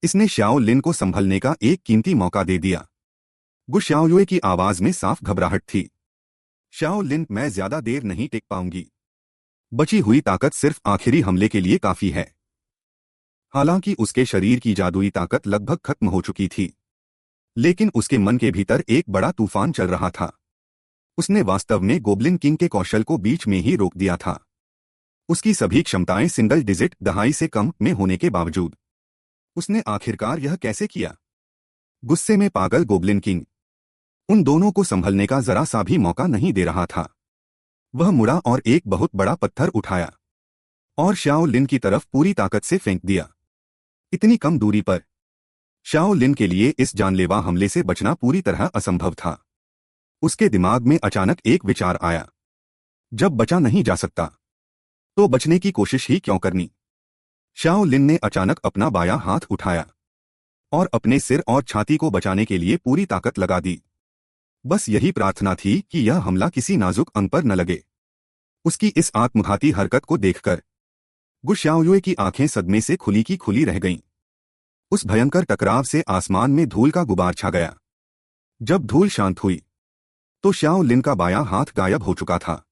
इसने शाओ लिन को संभलने का एक कीमती मौका दे दिया। गु शाओयुए की आवाज में साफ घबराहट थी। शाओ लिन, मैं ज्यादा देर नहीं टिक पाऊंगी। बची हुई ताकत सिर्फ आखिरी हमले के लिए काफी है। हालांकि उसके शरीर की जादुई ताकत लगभग खत्म हो चुकी थी, लेकिन उसके मन के भीतर एक बड़ा तूफान चल रहा था। उसने वास्तव में गोब्लिन किंग के कौशल को बीच में ही रोक दिया था। उसकी सभी क्षमताएं सिंगल डिजिट दहाई से कम में होने के बावजूद उसने आखिरकार यह कैसे किया? गुस्से में पागल गोब्लिन किंग उन दोनों को संभलने का जरा सा भी मौका नहीं दे रहा था। वह मुड़ा और एक बहुत बड़ा पत्थर उठाया और शाओ लिन की तरफ पूरी ताकत से फेंक दिया। इतनी कम दूरी पर शाओ लिन के लिए इस जानलेवा हमले से बचना पूरी तरह असंभव था। उसके दिमाग में अचानक एक विचार आया, जब बचा नहीं जा सकता तो बचने की कोशिश ही क्यों करनी। शाओ लिन ने अचानक अपना बायां हाथ उठाया और अपने सिर और छाती को बचाने के लिए पूरी ताकत लगा दी। बस यही प्रार्थना थी कि यह हमला किसी नाजुक अंग पर न लगे। उसकी इस आत्मघाती हरकत को देखकर गु शाओयुए की आंखें सदमे से खुली की खुली रह गईं। उस भयंकर टकराव से आसमान में धूल का गुबार छा गया। जब धूल शांत हुई तो शाओ लिन का बायां हाथ गायब हो चुका था।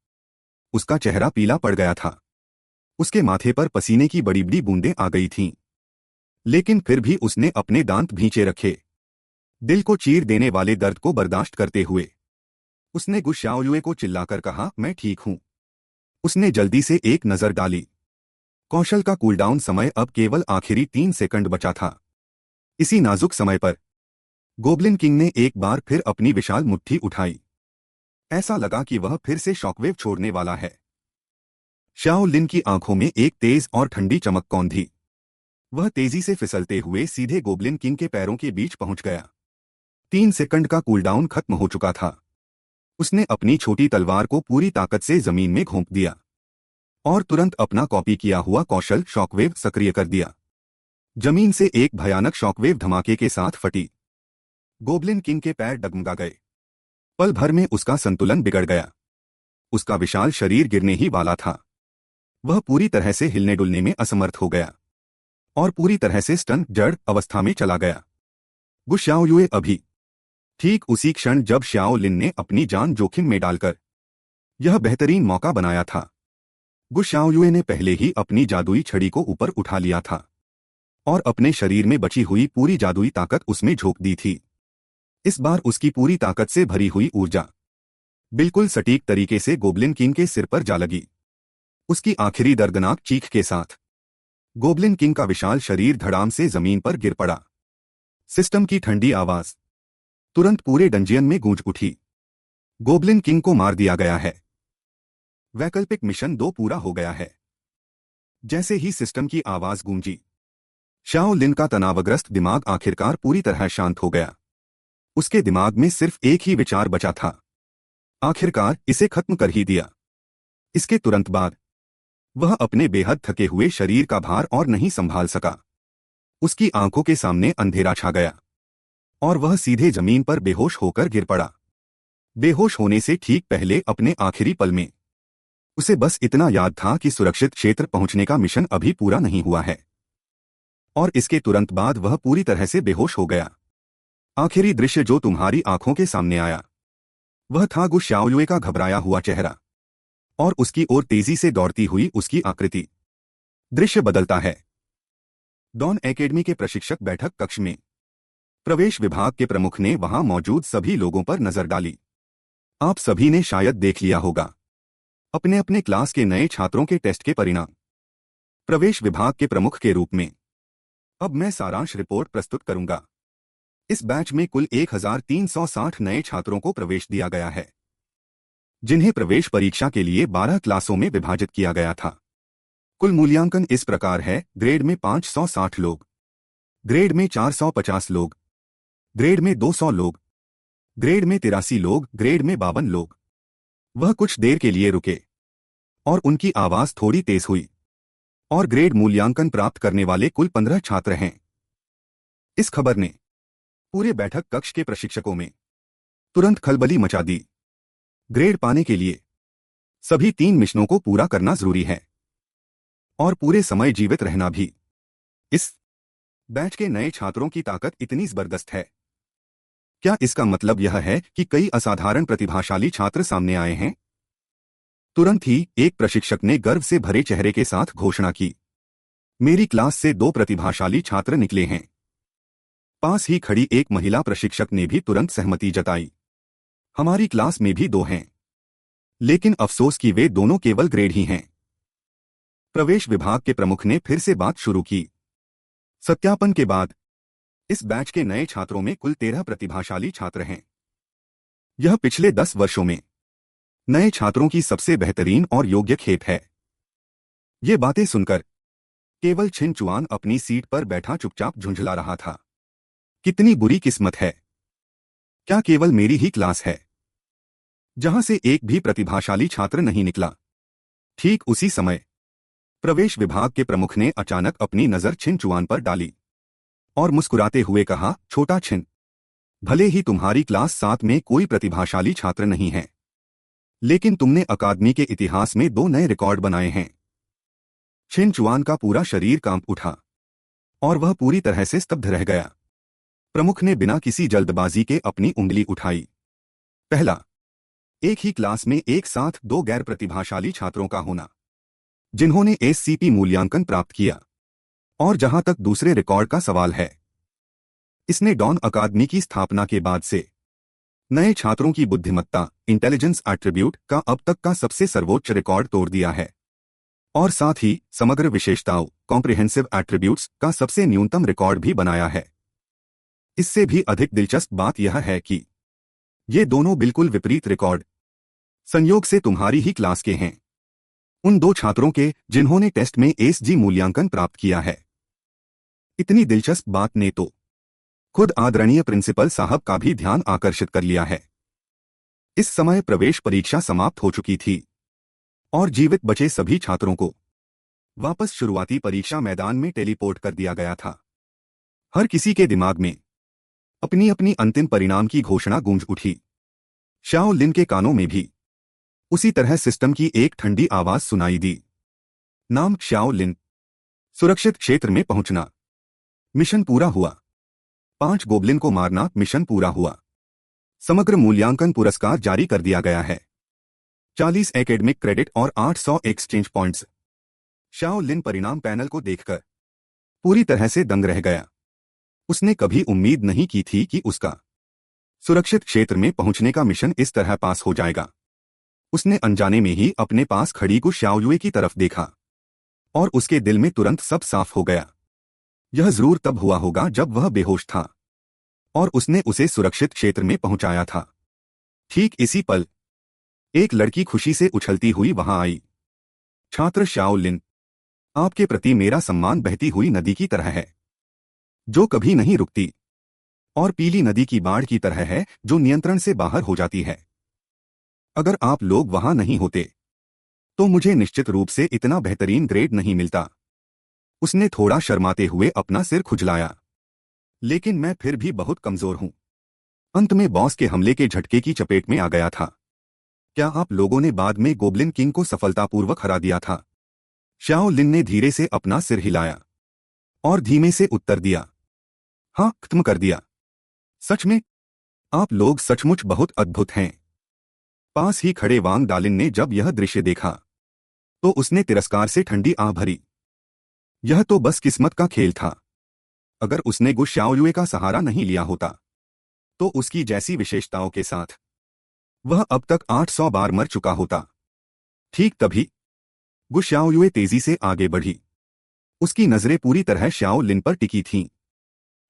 उसका चेहरा पीला पड़ गया था। उसके माथे पर पसीने की बड़ी बड़ी बूंदें आ गई थीं, लेकिन फिर भी उसने अपने दांत भींचे रखे। दिल को चीर देने वाले दर्द को बर्दाश्त करते हुए उसने गु शाओयुए को चिल्लाकर कहा, मैं ठीक हूं। उसने जल्दी से एक नजर डाली। कौशल का कूलडाउन समय अब केवल आखिरी 3 सेकंड बचा था। इसी नाजुक समय पर गोब्लिन किंग ने एक बार फिर अपनी विशाल मुट्ठी उठाई। ऐसा लगा कि वह फिर से शॉकवेव छोड़ने वाला है। शाओ लिन की आंखों में एक तेज और ठंडी चमक कौंधी। वह तेजी से फिसलते हुए सीधे गोब्लिन किंग के पैरों के बीच पहुंच गया। 3 सेकंड का कूलडाउन खत्म हो चुका था। उसने अपनी छोटी तलवार को पूरी ताकत से जमीन में घोंप दिया और तुरंत अपना कॉपी किया हुआ कौशल शॉकवेव सक्रिय कर दिया। जमीन से एक भयानक शॉकवेव धमाके के साथ फटी। गोब्लिन किंग के पैर डगमगा गए। पल भर में उसका संतुलन बिगड़ गया। उसका विशाल शरीर गिरने ही वाला था। वह पूरी तरह से हिलने डुलने में असमर्थ हो गया और पूरी तरह से स्टन जड़ अवस्था में चला गया। गु शाओयुए अभी ठीक उसी क्षण जब श्याओ लिन ने अपनी जान जोखिम में डालकर यह बेहतरीन मौका बनाया था, गु शाओयुए ने पहले ही अपनी जादुई छड़ी को ऊपर उठा लिया था और अपने शरीर में बची हुई पूरी जादुई ताकत उसमें झोंक दी थी। इस बार उसकी पूरी ताकत से भरी हुई ऊर्जा बिल्कुल सटीक तरीके से गोब्लिन किंग के सिर पर जा लगी। उसकी आखिरी दर्दनाक चीख के साथ गोब्लिन किंग का विशाल शरीर धड़ाम से जमीन पर गिर पड़ा। सिस्टम की ठंडी आवाज तुरंत पूरे डंजियन में गूंज उठी। गोब्लिन किंग को मार दिया गया है। वैकल्पिक मिशन 2 पूरा हो गया है। जैसे ही सिस्टम की आवाज गूंजी, शाओ लिन का तनावग्रस्त दिमाग आखिरकार पूरी तरह शांत हो गया। उसके दिमाग में सिर्फ एक ही विचार बचा था, आखिरकार इसे खत्म कर ही दिया। इसके तुरंत बाद वह अपने बेहद थके हुए शरीर का भार और नहीं संभाल सका। उसकी आंखों के सामने अंधेरा छा गया और वह सीधे जमीन पर बेहोश होकर गिर पड़ा। बेहोश होने से ठीक पहले अपने आखिरी पल में उसे बस इतना याद था कि सुरक्षित क्षेत्र पहुंचने का मिशन अभी पूरा नहीं हुआ है, और इसके तुरंत बाद वह पूरी तरह से बेहोश हो गया। आखिरी दृश्य जो तुम्हारी आंखों के सामने आया वह था गु शाओयुए का घबराया हुआ चेहरा और उसकी ओर तेजी से दौड़ती हुई उसकी आकृति। दृश्य बदलता है। डॉन एकेडमी के प्रशिक्षक बैठक कक्ष में प्रवेश विभाग के प्रमुख ने वहां मौजूद सभी लोगों पर नजर डाली। आप सभी ने शायद देख लिया होगा अपने अपने क्लास के नए छात्रों के टेस्ट के परिणाम। प्रवेश विभाग के प्रमुख के रूप में अब मैं सारांश रिपोर्ट प्रस्तुत करूंगा। इस बैच में कुल 1360 नए छात्रों को प्रवेश दिया गया है, जिन्हें प्रवेश परीक्षा के लिए 12 क्लासों में विभाजित किया गया था। कुल मूल्यांकन इस प्रकार है: ग्रेड में 560 लोग, ग्रेड में 450 लोग, ग्रेड में 200 लोग, ग्रेड में 83 लोग, ग्रेड में 52 लोग। वह कुछ देर के लिए रुके और उनकी आवाज थोड़ी तेज हुई। और ग्रेड मूल्यांकन प्राप्त करने वाले कुल 15 छात्र हैं। इस खबर ने पूरे बैठक कक्ष के प्रशिक्षकों में तुरंत खलबली मचा दी। ग्रेड पाने के लिए सभी 3 मिशनों को पूरा करना जरूरी है और पूरे समय जीवित रहना भी। इस बैच के नए छात्रों की ताकत इतनी जबरदस्त है। क्या इसका मतलब यह है कि कई असाधारण प्रतिभाशाली छात्र सामने आए हैं? तुरंत ही एक प्रशिक्षक ने गर्व से भरे चेहरे के साथ घोषणा की, मेरी क्लास से 2 प्रतिभाशाली छात्र निकले हैं। पास ही खड़ी एक महिला प्रशिक्षक ने भी तुरंत सहमति जताई, हमारी क्लास में भी 2 हैं, लेकिन अफसोस कि वे दोनों केवल ग्रेड ही हैं। प्रवेश विभाग के प्रमुख ने फिर से बात शुरू की, सत्यापन के बाद इस बैच के नए छात्रों में कुल 13 प्रतिभाशाली छात्र हैं। यह पिछले 10 वर्षों में नए छात्रों की सबसे बेहतरीन और योग्य खेप है। ये बातें सुनकर केवल छिन चुआन अपनी सीट पर बैठा चुपचाप झुंझला रहा था। कितनी बुरी किस्मत है। क्या केवल मेरी ही क्लास है जहां से एक भी प्रतिभाशाली छात्र नहीं निकला? ठीक उसी समय प्रवेश विभाग के प्रमुख ने अचानक अपनी नजर छिन चुआन पर डाली और मुस्कुराते हुए कहा, छोटा छिन, भले ही तुम्हारी क्लास 7 में कोई प्रतिभाशाली छात्र नहीं है, लेकिन तुमने अकादमी के इतिहास में 2 नए रिकॉर्ड बनाए हैं। छिन चुआन का पूरा शरीर कांप उठा और वह पूरी तरह से स्तब्ध रह गया। प्रमुख ने बिना किसी जल्दबाजी के अपनी उंगली उठाई। पहला, एक ही क्लास में एक साथ 2 गैर प्रतिभाशाली छात्रों का होना जिन्होंने एससीपी मूल्यांकन प्राप्त किया। और जहां तक दूसरे रिकॉर्ड का सवाल है, इसने डॉन अकादमी की स्थापना के बाद से नए छात्रों की बुद्धिमत्ता इंटेलिजेंस एट्रीब्यूट का अब तक का सबसे सर्वोच्च रिकॉर्ड तोड़ दिया है और साथ ही समग्र विशेषताओं कॉम्प्रिहेंसिव एट्रीब्यूट्स का सबसे न्यूनतम रिकॉर्ड भी बनाया है। इससे भी अधिक दिलचस्प बात यह है कि ये दोनों बिल्कुल विपरीत रिकॉर्ड संयोग से तुम्हारी ही क्लास के हैं, उन 2 छात्रों के जिन्होंने टेस्ट में एसजी मूल्यांकन प्राप्त किया है। इतनी दिलचस्प बात ने तो खुद आदरणीय प्रिंसिपल साहब का भी ध्यान आकर्षित कर लिया है। इस समय प्रवेश परीक्षा समाप्त हो चुकी थी और जीवित बचे सभी छात्रों को वापस शुरुआती परीक्षा मैदान में टेलीपोर्ट कर दिया गया था। हर किसी के दिमाग में अपनी अपनी अंतिम परिणाम की घोषणा गूंज उठी। शाओ लिन के कानों में भी उसी तरह सिस्टम की एक ठंडी आवाज सुनाई दी, नाम शाओ लिन, सुरक्षित क्षेत्र में पहुंचना, मिशन पूरा हुआ, 5 गोब्लिन को मारना, मिशन पूरा हुआ। समग्र मूल्यांकन पुरस्कार जारी कर दिया गया है। 40 एकेडमिक क्रेडिट और 800 एक्सचेंज पॉइंट्स। शाओ लिन परिणाम पैनल को देखकर पूरी तरह से दंग रह गया। उसने कभी उम्मीद नहीं की थी कि उसका सुरक्षित क्षेत्र में पहुंचने का मिशन इस तरह पास हो जाएगा। उसने अनजाने में ही अपने पास खड़ी गु शाओयुए की तरफ देखा और उसके दिल में तुरंत सब साफ हो गया। यह जरूर तब हुआ होगा जब वह बेहोश था और उसने उसे सुरक्षित क्षेत्र में पहुंचाया था। ठीक इसी पल एक लड़की खुशी से उछलती हुई वहां आई। छात्र शाओ लिन, आपके प्रति मेरा सम्मान बहती हुई नदी की तरह है, जो कभी नहीं रुकती, और पीली नदी की बाढ़ की तरह है जो नियंत्रण से बाहर हो जाती है। अगर आप लोग वहां नहीं होते तो मुझे निश्चित रूप से इतना बेहतरीन ग्रेड नहीं मिलता। उसने थोड़ा शर्माते हुए अपना सिर खुजलाया। लेकिन मैं फिर भी बहुत कमजोर हूं। अंत में बॉस के हमले के झटके की चपेट में आ गया था। क्या आप लोगों ने बाद में गोब्लिन किंग को सफलतापूर्वक हरा दिया था? शाओ लिन ने धीरे से अपना सिर हिलाया और धीमे से उत्तर दिया, हाँ, खत्म कर दिया। सच में? आप लोग सचमुच बहुत अद्भुत हैं। पास ही खड़े वांग डालिन ने जब यह दृश्य देखा तो उसने तिरस्कार से ठंडी आह भरी। यह तो बस किस्मत का खेल था। अगर उसने गु शाओयुए का सहारा नहीं लिया होता तो उसकी जैसी विशेषताओं के साथ वह अब तक 800 बार मर चुका होता। ठीक तभी गु शाओयुए तेजी से आगे बढ़ी। उसकी नजरें पूरी तरह शाओ लिन पर टिकी थीं।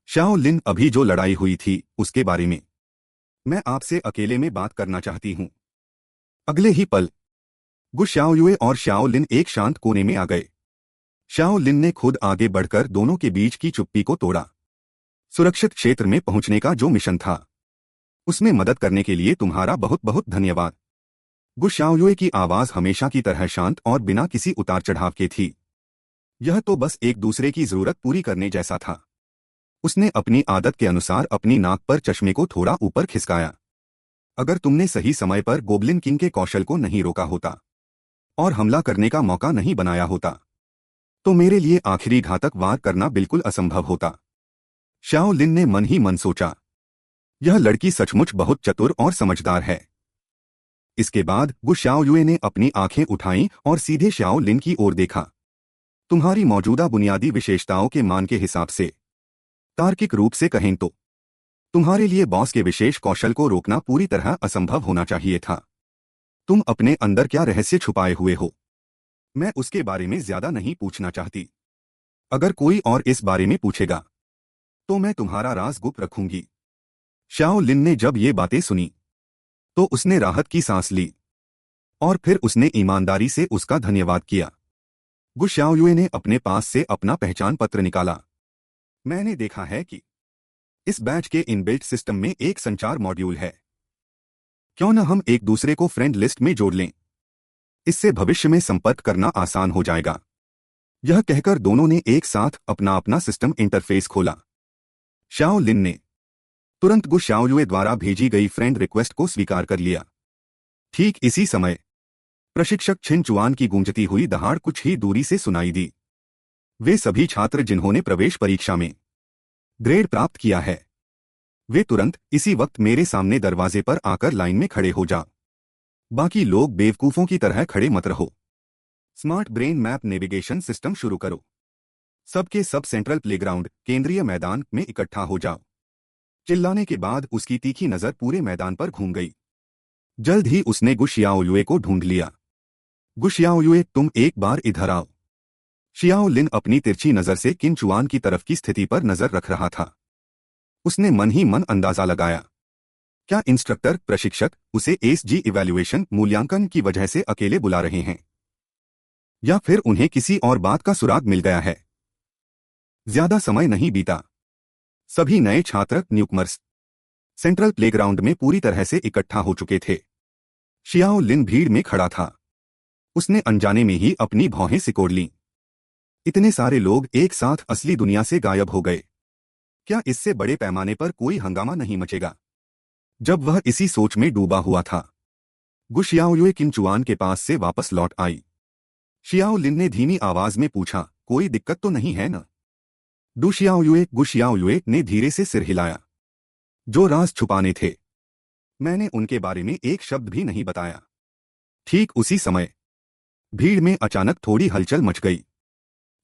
शाओ लिन, अभी जो लड़ाई हुई थी उसके बारे में मैं आपसे अकेले में बात करना चाहती हूं। अगले ही पल गु शाओयुए और शाओ लिन एक शांत कोने में आ गए। शाओ लिन ने खुद आगे बढ़कर दोनों के बीच की चुप्पी को तोड़ा। सुरक्षित क्षेत्र में पहुंचने का जो मिशन था उसमें मदद करने के लिए तुम्हारा बहुत बहुत धन्यवाद। गु शाओयुए की आवाज हमेशा की तरह शांत और बिना किसी उतार चढ़ाव के थी। यह तो बस एक दूसरे की जरूरत पूरी करने जैसा था। उसने अपनी आदत के अनुसार अपनी नाक पर चश्मे को थोड़ा ऊपर खिसकाया। अगर तुमने सही समय पर गोब्लिन किंग के कौशल को नहीं रोका होता और हमला करने का मौका नहीं बनाया होता तो मेरे लिए आखिरी घातक वार करना बिल्कुल असंभव होता। शाओ लिन ने मन ही मन सोचा, यह लड़की सचमुच बहुत चतुर और समझदार है। इसके बाद गु शाओयुए ने अपनी आंखें उठाईं और सीधे शाओ लिन की ओर देखा। तुम्हारी मौजूदा बुनियादी विशेषताओं के मान के हिसाब से, तार्किक रूप से कहें तो तुम्हारे लिए बॉस के विशेष कौशल को रोकना पूरी तरह असंभव होना चाहिए था। तुम अपने अंदर क्या रहस्य छुपाए हुए हो, मैं उसके बारे में ज्यादा नहीं पूछना चाहती। अगर कोई और इस बारे में पूछेगा तो मैं तुम्हारा राज गुप्त रखूंगी। शाओ लिन ने जब ये बातें सुनी तो उसने राहत की सांस ली और फिर उसने ईमानदारी से उसका धन्यवाद किया। गु शाओयुए ने अपने पास से अपना पहचान पत्र निकाला। मैंने देखा है कि इस बैच के इनबिल्ट सिस्टम में एक संचार मॉड्यूल है। क्यों न हम एक दूसरे को फ्रेंड लिस्ट में जोड़ लें? इससे भविष्य में संपर्क करना आसान हो जाएगा। यह कहकर दोनों ने एक साथ अपना अपना सिस्टम इंटरफेस खोला। शाओ लिन ने तुरंत गु शाओयुए द्वारा भेजी गई फ्रेंड रिक्वेस्ट को स्वीकार कर लिया। ठीक इसी समय प्रशिक्षक छिन चुआन की गूंजती हुई दहाड़ कुछ ही दूरी से सुनाई दी। वे सभी छात्र जिन्होंने प्रवेश परीक्षा में ग्रेड प्राप्त किया है, वे तुरंत इसी वक्त मेरे सामने दरवाजे पर आकर लाइन में खड़े हो जा। बाकी लोग बेवकूफों की तरह खड़े मत रहो। Smart brain map navigation system शुरू करो। सबके सब सेंट्रल प्लेग्राउंड केंद्रीय मैदान में इकट्ठा हो जाओ। चिल्लाने के बाद उसकी तीखी नजर पूरे मैदान पर घूम गई। जल्द ही उसने गु शाओयुए को ढूंढ लिया। गु शाओयुए, तुम एक बार इधर आओ। शाओ लिन अपनी तिरछी नजर से किन चुआन की तरफ की स्थिति पर नजर रख रहा था। उसने मन ही मन अंदाजा लगाया, क्या इंस्ट्रक्टर प्रशिक्षक उसे एसजी इवैल्यूएशन मूल्यांकन की वजह से अकेले बुला रहे हैं, या फिर उन्हें किसी और बात का सुराग मिल गया है। ज्यादा समय नहीं बीता। सभी नए छात्र न्यूकमर्स सेंट्रल प्लेग्राउंड में पूरी तरह से इकट्ठा हो चुके थे। शाओ लिन भीड़ में खड़ा था। उसने अनजाने में ही अपनी भौहें सिकोड़ लीं। इतने सारे लोग एक साथ असली दुनिया से गायब हो गए। क्या इससे बड़े पैमाने पर कोई हंगामा नहीं मचेगा? जब वह इसी सोच में डूबा हुआ था, गु शाओयुए किन चुआन के पास से वापस लौट आई। शाओ लिन ने धीमी आवाज में पूछा, कोई दिक्कत तो नहीं है न? गु शाओयुए ने धीरे से सिर हिलाया। जो राज छुपाने थे मैंने उनके बारे में एक शब्द भी नहीं बताया। ठीक उसी समय भीड़ में अचानक थोड़ी हलचल मच गई।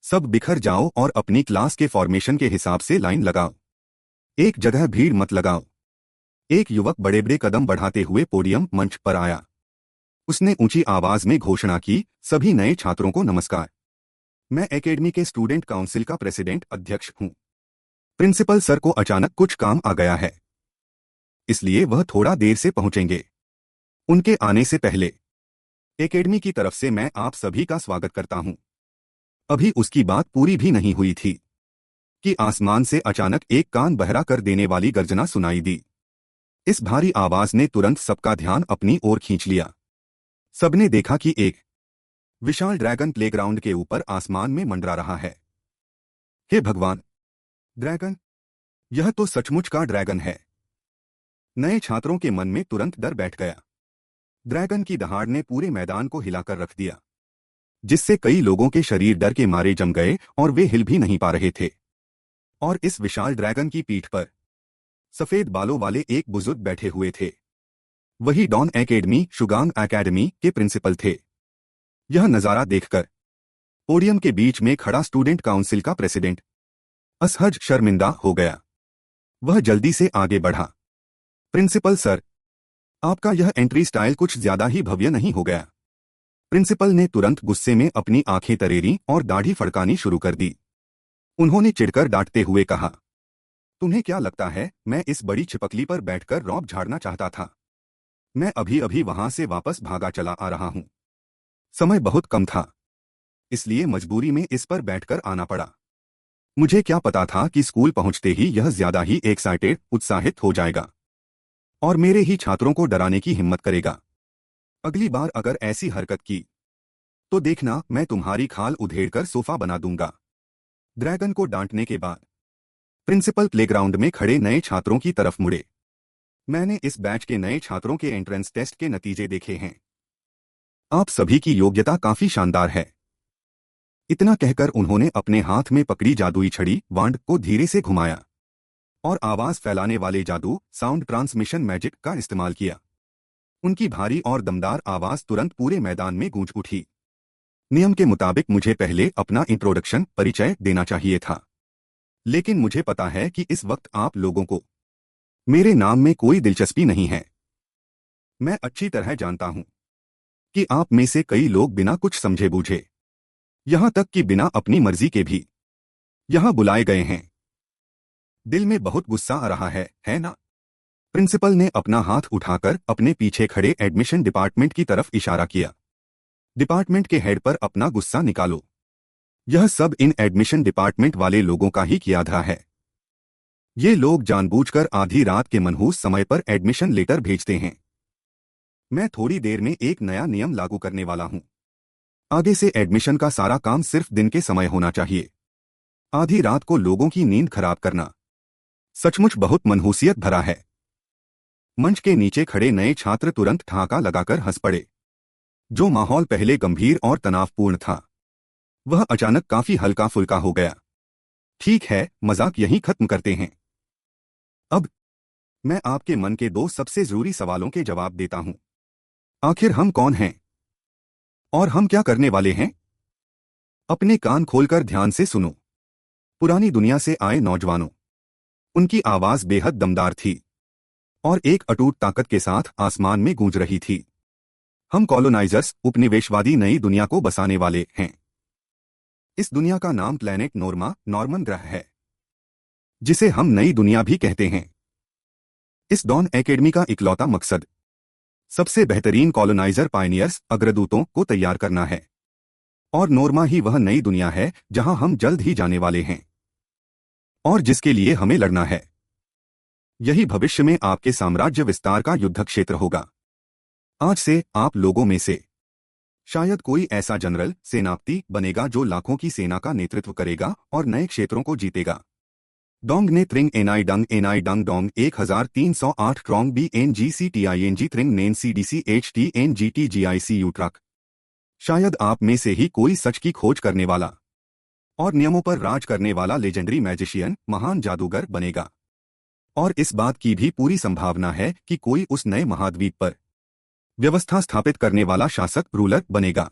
सब बिखर जाओ और अपनी क्लास के फॉर्मेशन के हिसाब से लाइन लगाओ। एक जगह भीड़ मत लगाओ। एक युवक बड़े बड़े कदम बढ़ाते हुए पोडियम मंच पर आया। उसने ऊंची आवाज में घोषणा की, सभी नए छात्रों को नमस्कार। मैं एकेडमी के स्टूडेंट काउंसिल का प्रेसिडेंट अध्यक्ष हूं। प्रिंसिपल सर को अचानक कुछ काम आ गया है, इसलिए वह थोड़ा देर से पहुंचेंगे। उनके आने से पहले एकेडमी की तरफ से मैं आप सभी का स्वागत करता हूं। अभी उसकी बात पूरी भी नहीं हुई थी कि आसमान से अचानक एक कान बहरा कर देने वाली गर्जना सुनाई दी। इस भारी आवाज ने तुरंत सबका ध्यान अपनी ओर खींच लिया। सबने देखा कि एक विशाल ड्रैगन प्लेग्राउंड के ऊपर आसमान में मंडरा रहा है। हे भगवान, ड्रैगन! यह तो सचमुच का ड्रैगन है। नए छात्रों के मन में तुरंत डर बैठ गया। ड्रैगन की दहाड़ ने पूरे मैदान को हिलाकर रख दिया, जिससे कई लोगों के शरीर डर के मारे जम गए और वे हिल भी नहीं पा रहे थे। और इस विशाल ड्रैगन की पीठ पर सफेद बालों वाले एक बुजुर्ग बैठे हुए थे। वही डॉन एकेडमी, शुगांग एकेडमी के प्रिंसिपल थे। यह नजारा देखकर पोडियम के बीच में खड़ा स्टूडेंट काउंसिल का प्रेसिडेंट असहज शर्मिंदा हो गया। वह जल्दी से आगे बढ़ा। प्रिंसिपल सर, आपका यह एंट्री स्टाइल कुछ ज्यादा ही भव्य नहीं हो गया? प्रिंसिपल ने तुरंत गुस्से में अपनी आंखें तरेरी और दाढ़ी फड़कानी शुरू कर दी। उन्होंने चिढ़कर डांटते हुए कहा, तुम्हें क्या लगता है मैं इस बड़ी छिपकली पर बैठकर रौब झाड़ना चाहता था? मैं अभी अभी वहां से वापस भागा चला आ रहा हूं। समय बहुत कम था, इसलिए मजबूरी में इस पर बैठकर आना पड़ा। मुझे क्या पता था कि स्कूल पहुंचते ही यह ज्यादा ही एक्साइटेड, उत्साहित हो जाएगा और मेरे ही छात्रों को डराने की हिम्मत करेगा। अगली बार अगर ऐसी हरकत की तो देखना मैं तुम्हारी खाल उधेड़कर सोफा बना दूंगा। ड्रैगन को डांटने के बाद प्रिंसिपल प्लेग्राउंड में खड़े नए छात्रों की तरफ मुड़े। मैंने इस बैच के नए छात्रों के एंट्रेंस टेस्ट के नतीजे देखे हैं। आप सभी की योग्यता काफी शानदार है। इतना कहकर उन्होंने अपने हाथ में पकड़ी जादुई छड़ी वांड को धीरे से घुमाया और आवाज फैलाने वाले जादू साउंड ट्रांसमिशन मैजिक का इस्तेमाल किया। उनकी भारी और दमदार आवाज तुरंत पूरे मैदान में गूंज उठी। नियम के मुताबिक मुझे पहले अपना इंट्रोडक्शन परिचय देना चाहिए था, लेकिन मुझे पता है कि इस वक्त आप लोगों को मेरे नाम में कोई दिलचस्पी नहीं है। मैं अच्छी तरह जानता हूं कि आप में से कई लोग बिना कुछ समझे बूझे, यहां तक कि बिना अपनी मर्जी के भी यहां बुलाए गए हैं। दिल में बहुत गुस्सा आ रहा है ना? प्रिंसिपल ने अपना हाथ उठाकर अपने पीछे खड़े एडमिशन डिपार्टमेंट की तरफ इशारा किया। डिपार्टमेंट के हेड पर अपना गुस्सा निकालो। यह सब इन एडमिशन डिपार्टमेंट वाले लोगों का ही किया था है। ये लोग जानबूझकर आधी रात के मनहूस समय पर एडमिशन लेटर भेजते हैं। मैं थोड़ी देर में एक नया नियम लागू करने वाला हूं। आगे से एडमिशन का सारा काम सिर्फ दिन के समय होना चाहिए। आधी रात को लोगों की नींद खराब करना सचमुच बहुत मनहूसियत भरा है। मंच के नीचे खड़े नए छात्र तुरंत ठहाका लगाकर हंस पड़े। जो माहौल पहले गंभीर और तनावपूर्ण था, वह अचानक काफी हल्का फुल्का हो गया। ठीक है, मजाक यहीं खत्म करते हैं। अब मैं आपके मन के दो सबसे जरूरी सवालों के जवाब देता हूं। आखिर हम कौन हैं और हम क्या करने वाले हैं? अपने कान खोलकर ध्यान से सुनो। पुरानी दुनिया से आए नौजवानों। उनकी आवाज बेहद दमदार थी और एक अटूट ताकत के साथ आसमान में गूंज रही थी। हम कॉलोनाइजर्स, उपनिवेशवादी नई दुनिया को बसाने वाले हैं। इस दुनिया का नाम प्लैनेट नॉर्मन ग्रह है, जिसे हम नई दुनिया भी कहते हैं। इस डॉन एकेडमी का इकलौता मकसद सबसे बेहतरीन कॉलोनाइजर पायनियर्स, अग्रदूतों को तैयार करना है। और नोर्मा ही वह नई दुनिया है जहां हम जल्द ही जाने वाले हैं और जिसके लिए हमें लड़ना है। यही भविष्य में आपके साम्राज्य विस्तार का युद्ध क्षेत्र होगा। आज से आप लोगों में से शायद कोई ऐसा जनरल, सेनापति बनेगा जो लाखों की सेना का नेतृत्व करेगा और नए क्षेत्रों को जीतेगा। डोंग ने त्रिंग एनाई डंग डोंग 1308 ट्रोंग BNGCTING त्रिंग नेन CDCHTNGTGICU ट्रक। शायद आप में से ही कोई सच की खोज करने वाला और नियमों पर राज करने वाला लेजेंडरी मैजिशियन, महान जादूगर बनेगा। और इस बात की भी पूरी संभावना है कि कोई उस नए महाद्वीप पर व्यवस्था स्थापित करने वाला शासक रूलर बनेगा।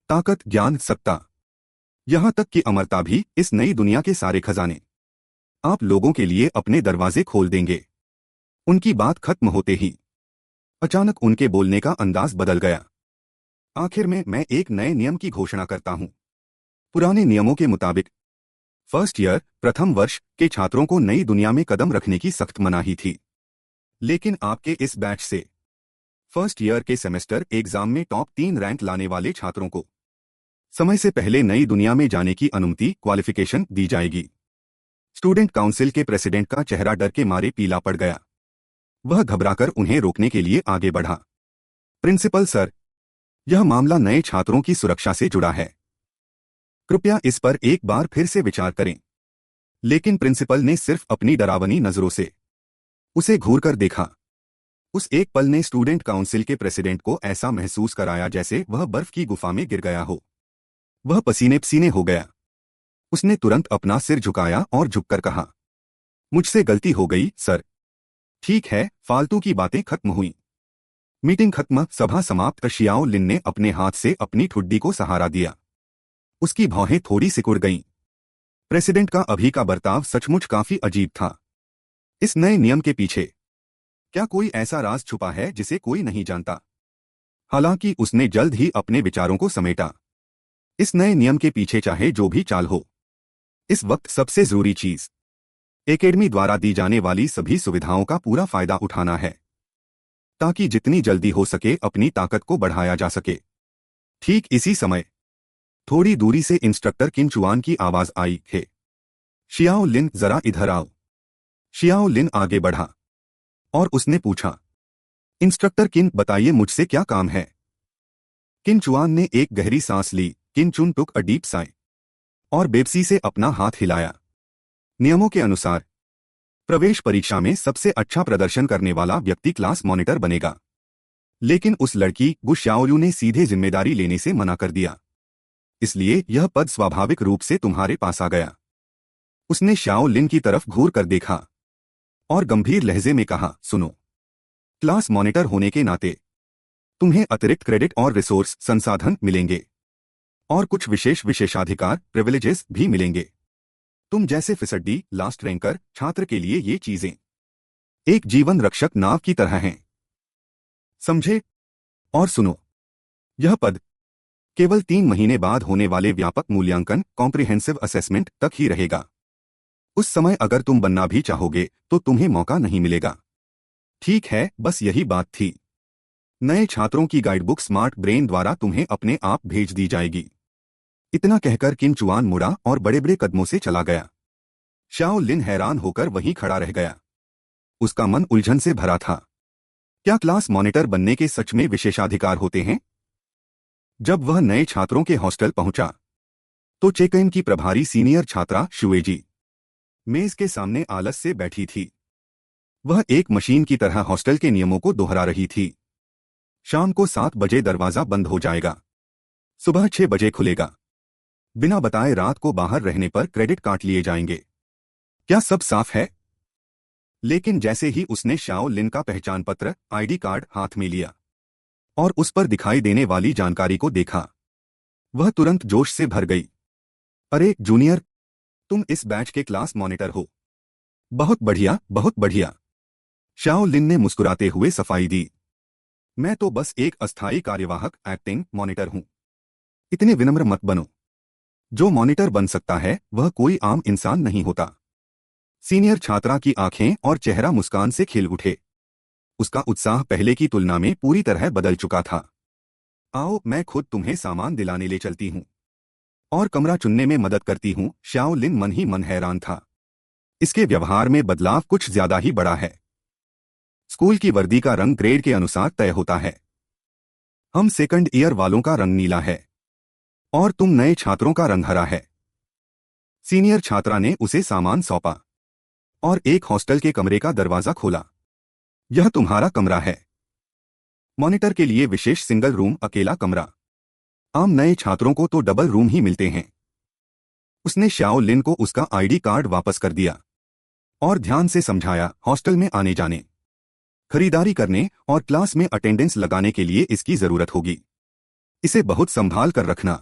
ताकत, ज्ञान, सत्ता, यहां तक कि अमरता भी, इस नई दुनिया के सारे खजाने आप लोगों के लिए अपने दरवाजे खोल देंगे। उनकी बात खत्म होते ही अचानक उनके बोलने का अंदाज बदल गया। आखिर में मैं एक नए नियम की घोषणा करता हूं। पुराने नियमों के मुताबिक फर्स्ट ईयर, प्रथम वर्ष के छात्रों को नई दुनिया में कदम रखने की सख्त मनाही थी। लेकिन आपके इस बैच से फर्स्ट ईयर के सेमेस्टर एग्जाम में टॉप 3 रैंक लाने वाले छात्रों को समय से पहले नई दुनिया में जाने की अनुमति, क्वालिफिकेशन दी जाएगी। स्टूडेंट काउंसिल के प्रेसिडेंट का चेहरा डर के मारे पीला पड़ गया। वह घबराकर उन्हें रोकने के लिए आगे बढ़ा। प्रिंसिपल सर, यह मामला नए छात्रों की सुरक्षा से जुड़ा है। कृपया इस पर एक बार फिर से विचार करें। लेकिन प्रिंसिपल ने सिर्फ अपनी डरावनी नजरों से उसे घूरकर देखा। उस एक पल ने स्टूडेंट काउंसिल के प्रेसिडेंट को ऐसा महसूस कराया जैसे वह बर्फ की गुफा में गिर गया हो। वह पसीने पसीने हो गया। उसने तुरंत अपना सिर झुकाया और झुककर कहा, मुझसे गलती हो गई सर। ठीक है, फालतू की बातें खत्म हुई। मीटिंग खत्म, सभा समाप्त। शियाओ लिन ने अपने हाथ से अपनी ठुड्डी को सहारा दिया। उसकी भौहें थोड़ी सिकुड़ गईं। प्रेसिडेंट का अभी का बर्ताव सचमुच काफी अजीब था। इस नए नियम के पीछे क्या कोई ऐसा राज छुपा है जिसे कोई नहीं जानता? हालांकि उसने जल्द ही अपने विचारों को समेटा। इस नए नियम के पीछे चाहे जो भी चाल हो, इस वक्त सबसे जरूरी चीज एकेडमी द्वारा दी जाने वाली सभी सुविधाओं का पूरा फायदा उठाना है, ताकि जितनी जल्दी हो सके अपनी ताकत को बढ़ाया जा सके। ठीक इसी समय थोड़ी दूरी से इंस्ट्रक्टर किन चुआन की आवाज आई, है शियाओ लिन, जरा इधर आओ। शियाओ लिन आगे बढ़ा और उसने पूछा, इंस्ट्रक्टर किन, बताइए मुझसे क्या काम है? किन चुआन ने एक गहरी सांस ली। किन चुन टुक अ डीप साई और बेबसी से अपना हाथ हिलाया। नियमों के अनुसार प्रवेश परीक्षा में सबसे अच्छा प्रदर्शन करने वाला व्यक्ति क्लास मॉनिटर बनेगा। लेकिन उस लड़की गु शाओयू ने सीधे जिम्मेदारी लेने से मना कर दिया, इसलिए यह पद स्वाभाविक रूप से तुम्हारे पास आ गया। उसने शाओ लिन की तरफ घूर कर देखा और गंभीर लहजे में कहा, सुनो, क्लास मॉनिटर होने के नाते तुम्हें अतिरिक्त क्रेडिट और रिसोर्स संसाधन मिलेंगे और कुछ विशेष विशेषाधिकार, प्रिविलेजेस भी मिलेंगे। तुम जैसे फिसड्डी लास्ट रैंकर छात्र के लिए ये चीजें एक जीवन रक्षक नाव की तरह हैं। समझे? और सुनो, यह पद केवल 3 महीने बाद होने वाले व्यापक मूल्यांकन, कॉम्प्रिहेंसिव असेसमेंट तक ही रहेगा। उस समय अगर तुम बनना भी चाहोगे तो तुम्हें मौका नहीं मिलेगा। ठीक है, बस यही बात थी। नए छात्रों की गाइडबुक स्मार्ट ब्रेन द्वारा तुम्हें अपने आप भेज दी जाएगी। इतना कहकर किन चुआन मुड़ा और बड़े बड़े कदमों से चला गया। शाओ लिन हैरान होकर वहीं खड़ा रह गया। उसका मन उलझन से भरा था। क्या क्लास मॉनिटर बनने के सच में विशेषाधिकार होते हैं? जब वह नए छात्रों के हॉस्टल पहुंचा तो चेक इन की प्रभारी सीनियर छात्रा शुएजी मेज के सामने आलस से बैठी थी। वह एक मशीन की तरह हॉस्टल के नियमों को दोहरा रही थी। शाम को 7 बजे दरवाजा बंद हो जाएगा, सुबह 6 बजे खुलेगा। बिना बताए रात को बाहर रहने पर क्रेडिट काट लिए जाएंगे। क्या सब साफ है? लेकिन जैसे ही उसने शाओ लिन का पहचान पत्र, आईडी कार्ड हाथ में लिया और उस पर दिखाई देने वाली जानकारी को देखा, वह तुरंत जोश से भर गई। अरे जूनियर, तुम इस बैच के क्लास मॉनिटर हो। बहुत बढ़िया, बहुत बढ़िया। शाओ लिन ने मुस्कुराते हुए सफाई दी। मैं तो बस एक अस्थायी कार्यवाहक एक्टिंग मॉनिटर हूं। इतने विनम्र मत बनो। जो मॉनिटर बन सकता है वह कोई आम इंसान नहीं होता। सीनियर छात्रा की आंखें और चेहरा मुस्कान से खिल उठे। उसका उत्साह पहले की तुलना में पूरी तरह बदल चुका था। आओ, मैं खुद तुम्हें सामान दिलाने ले चलती हूं और कमरा चुनने में मदद करती हूं। शाओ लिन मन ही मन हैरान था। इसके व्यवहार में बदलाव कुछ ज्यादा ही बड़ा है। स्कूल की वर्दी का रंग ग्रेड के अनुसार तय होता है। हम सेकंड ईयर वालों का रंग नीला है और तुम नए छात्रों का रंग हरा है। सीनियर छात्रा ने उसे सामान सौंपा और एक हॉस्टल के कमरे का दरवाजा खोला। यह तुम्हारा कमरा है। मॉनिटर के लिए विशेष सिंगल रूम, अकेला कमरा। आम नए छात्रों को तो डबल रूम ही मिलते हैं। उसने शाओ लिन को उसका आईडी कार्ड वापस कर दिया और ध्यान से समझाया, हॉस्टल में आने जाने, खरीदारी करने और क्लास में अटेंडेंस लगाने के लिए इसकी जरूरत होगी। इसे बहुत संभाल कर रखना,